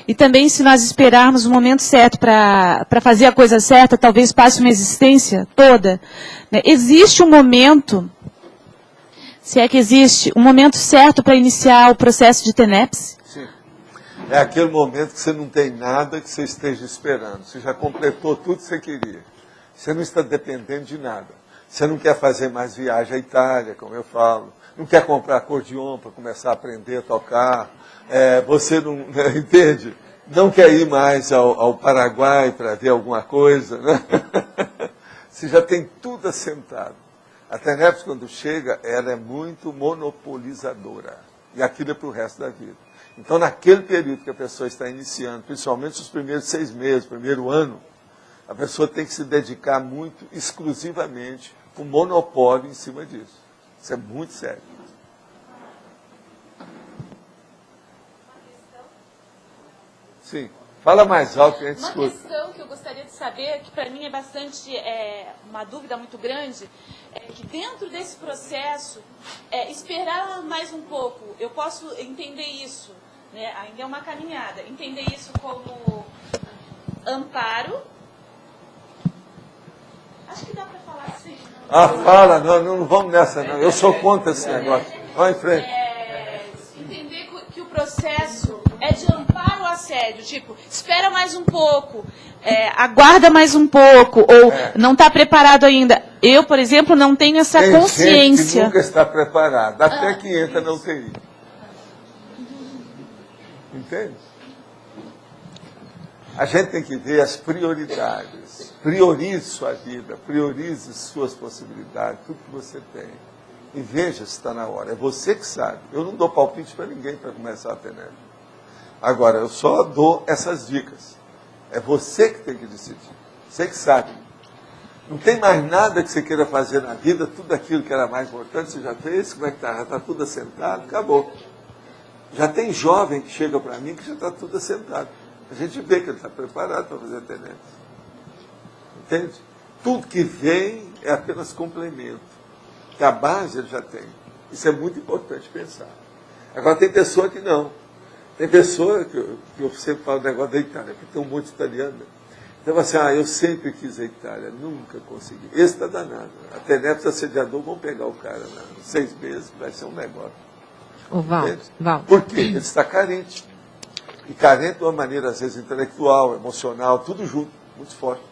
e também se nós esperarmos o momento certo para fazer a coisa certa, talvez passe uma existência toda, né? Existe um momento, se é que existe, um momento certo para iniciar o processo de TENEPS? Sim. É aquele momento que você não tem nada que você esteja esperando. Você já completou tudo que você queria. Você não está dependendo de nada. Você não quer fazer mais viagem à Itália, como eu falo. Não quer comprar acordeon para começar a aprender a tocar. Você não entende? Não quer ir mais ao Paraguai para ver alguma coisa. Né? Você já tem tudo assentado. A TENEPS, quando chega, ela é muito monopolizadora. E aquilo é para o resto da vida. Então, naquele período que a pessoa está iniciando, principalmente os primeiros 6 meses, primeiro ano, a pessoa tem que se dedicar muito, exclusivamente, para o monopólio em cima disso. Isso é muito sério. Sim. Fala mais alto que a gente escuta. Uma questão que eu gostaria de saber, que para mim é bastante, uma dúvida muito grande, é que dentro desse processo, esperar mais um pouco, eu posso entender isso, né? Ainda é uma caminhada, entender isso como amparo. Acho que dá para falar assim. Fala, não vamos nessa não, eu sou contra esse negócio. Vamos em frente. Entender que o processo é de amparo ao assédio, tipo, espera mais um pouco, aguarda mais um pouco, ou não está preparado ainda. Eu, por exemplo, não tenho essa consciência. Gente que nunca está preparado, até que entra na UTI. Entende? A gente tem que ver as prioridades. Priorize sua vida, priorize suas possibilidades, tudo que você tem. E veja se está na hora. É você que sabe. Eu não dou palpite para ninguém para começar a TENEP. Agora, eu só dou essas dicas. É você que tem que decidir. Você que sabe. Não tem mais nada que você queira fazer na vida, tudo aquilo que era mais importante, você já fez, como é que está? Já está tudo assentado, acabou. Já tem jovem que chega para mim que já está tudo assentado. A gente vê que ele está preparado para fazer TENEP. Entende? Tudo que vem é apenas complemento. Que a base ele já tem. Isso é muito importante pensar. Agora tem pessoa que não. Tem pessoa que eu sempre falo do negócio da Itália, que tem um monte de italiano. Então assim, eu sempre quis a Itália, nunca consegui. Esse está danado. A TENEP assediador, vão pegar o cara em 6 meses, vai ser um negócio. O Valdo. Por quê? Ele está carente. E carente de uma maneira, às vezes, intelectual, emocional, tudo junto, muito forte.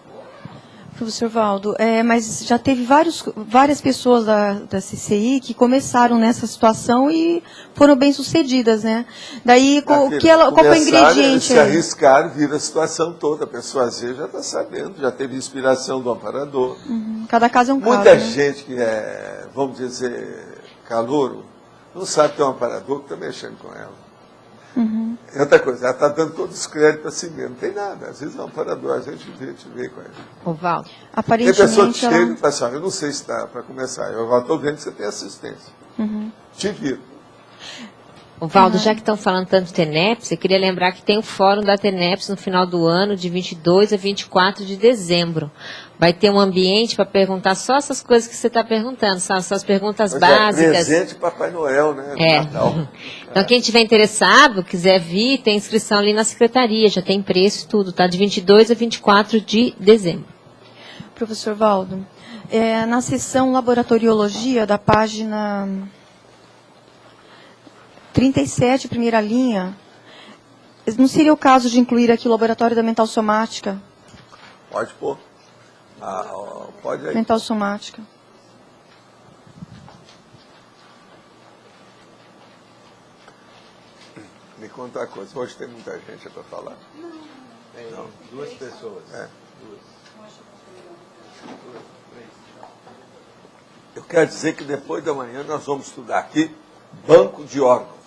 Professor Valdo, mas já teve várias pessoas da CCI que começaram nessa situação e foram bem-sucedidas, né? Daí, qual foi o ingrediente? Se arriscaram, vira a situação toda. A pessoa, às vezes, já está sabendo, já teve inspiração do amparador. Cada caso é um caso. Muita gente que é, vamos dizer, calouro, não sabe que é um amparador que está mexendo com ela. É outra coisa, ela está dando todos os créditos a si mesmo. Não tem nada. Às vezes é um amparador, a gente vê com ele. O Valdo. Tem pessoa que chega e fala assim, eu não sei se está para começar. Eu agora estou vendo que você tem assistência. Te viro. O Valdo, já que estão falando tanto de TENEPS, eu queria lembrar que tem o fórum da TENEPS no final do ano, de 22 a 24 de dezembro. Vai ter um ambiente para perguntar só essas coisas que você está perguntando, são essas perguntas básicas. Presente Papai Noel, né? Natal. Então, quem estiver interessado, quiser vir, tem inscrição ali na secretaria, já tem preço e tudo, tá? De 22 a 24 de dezembro. Professor Valdo, na seção Laboratoriologia, da página 37, primeira linha, não seria o caso de incluir aqui o laboratório da mental somática? Pode pôr. Pode aí. Mental somática. Me conta uma coisa, hoje tem muita gente para falar? Não. 2 pessoas. Eu quero dizer que depois da manhã nós vamos estudar aqui banco de órgãos.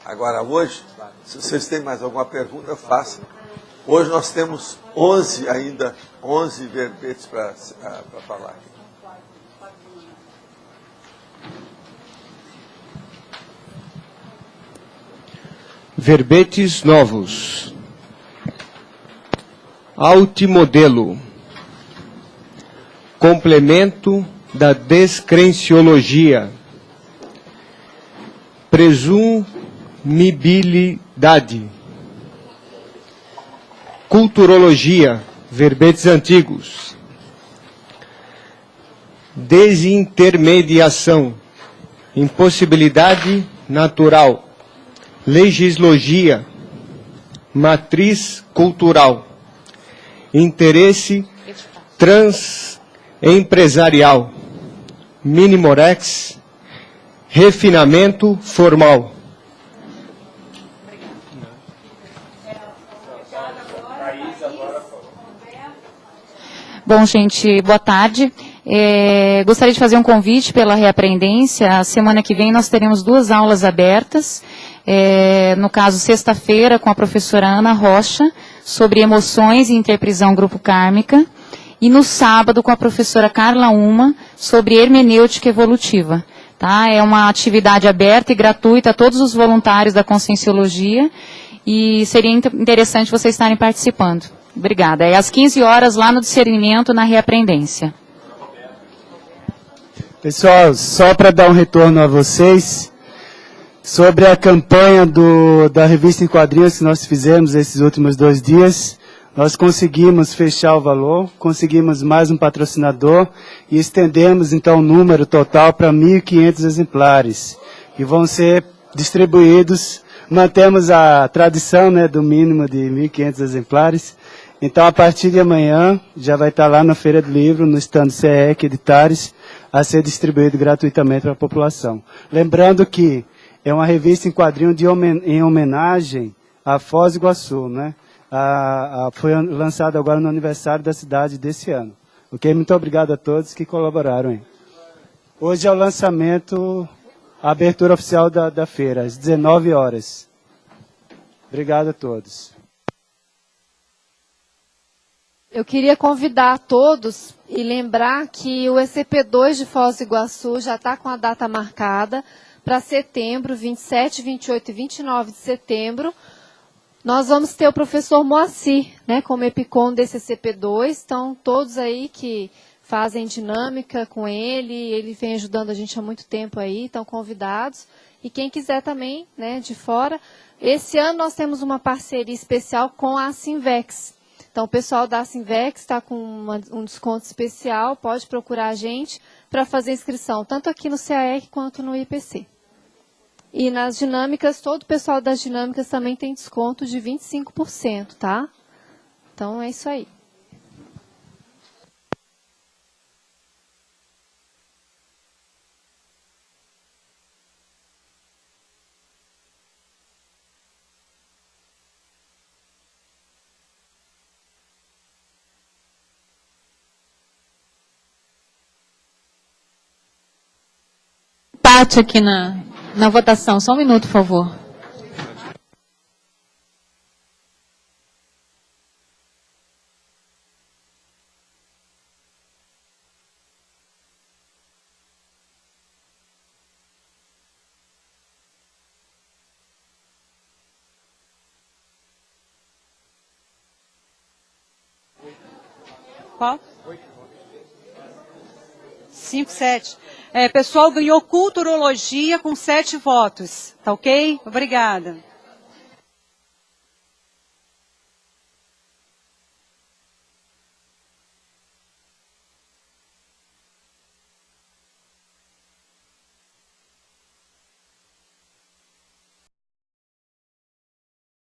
Agora hoje, se vocês têm mais alguma pergunta, façam. Hoje nós temos 11 verbetes para falar. Verbetes novos. Altimodelo. Complemento da descrenciologia. Presumibilidade. Culturologia, verbetes antigos. Desintermediação, impossibilidade natural. Legislogia, matriz cultural. Interesse transempresarial. Minimorex, refinamento formal. Bom, gente, boa tarde. Gostaria de fazer um convite pela reaprendência. A semana que vem nós teremos 2 aulas abertas. No caso, sexta-feira, com a professora Ana Rocha, sobre emoções e interprisão grupo kármica. E no sábado, com a professora Carla Uma, sobre hermenêutica evolutiva. Tá? É uma atividade aberta e gratuita a todos os voluntários da Conscienciologia. E seria interessante vocês estarem participando. Obrigada. É às 15 horas lá no discernimento, na reaprendência. Pessoal, só para dar um retorno a vocês, sobre a campanha da revista em quadrinhos que nós fizemos esses últimos 2 dias, nós conseguimos fechar o valor, conseguimos mais um patrocinador e estendemos então o número total para 1.500 exemplares, que vão ser distribuídos. Mantemos a tradição, né, do mínimo de 1.500 exemplares. Então, a partir de amanhã, já vai estar lá na Feira do Livro, no stand CEEC Editares, a ser distribuído gratuitamente para a população. Lembrando que é uma revista em quadrinho em homenagem a Foz do Iguaçu, né? Foi lançado agora no aniversário da cidade desse ano. Ok? Muito obrigado a todos que colaboraram. Hein? Hoje é o lançamento, a abertura oficial da feira, às 19 horas. Obrigado a todos. Eu queria convidar a todos e lembrar que o ECP2 de Foz do Iguaçu já está com a data marcada para setembro, 27, 28 e 29 de setembro. Nós vamos ter o professor Moacir, né, como EPICOM desse ECP2. Então, todos aí que fazem dinâmica com ele vem ajudando a gente há muito tempo aí, estão convidados. E quem quiser também, né, de fora. Esse ano nós temos uma parceria especial com a Sinvex. Então, o pessoal da Sinvex está com um desconto especial, pode procurar a gente para fazer inscrição, tanto aqui no CAEC quanto no IPC. E nas dinâmicas, todo o pessoal das dinâmicas também tem desconto de 25%, tá? Então, é isso aí. Empate aqui na votação. Só um minuto, por favor. Qual? 5, 7. Pessoal, ganhou culturologia com 7 votos. Tá ok? Obrigada.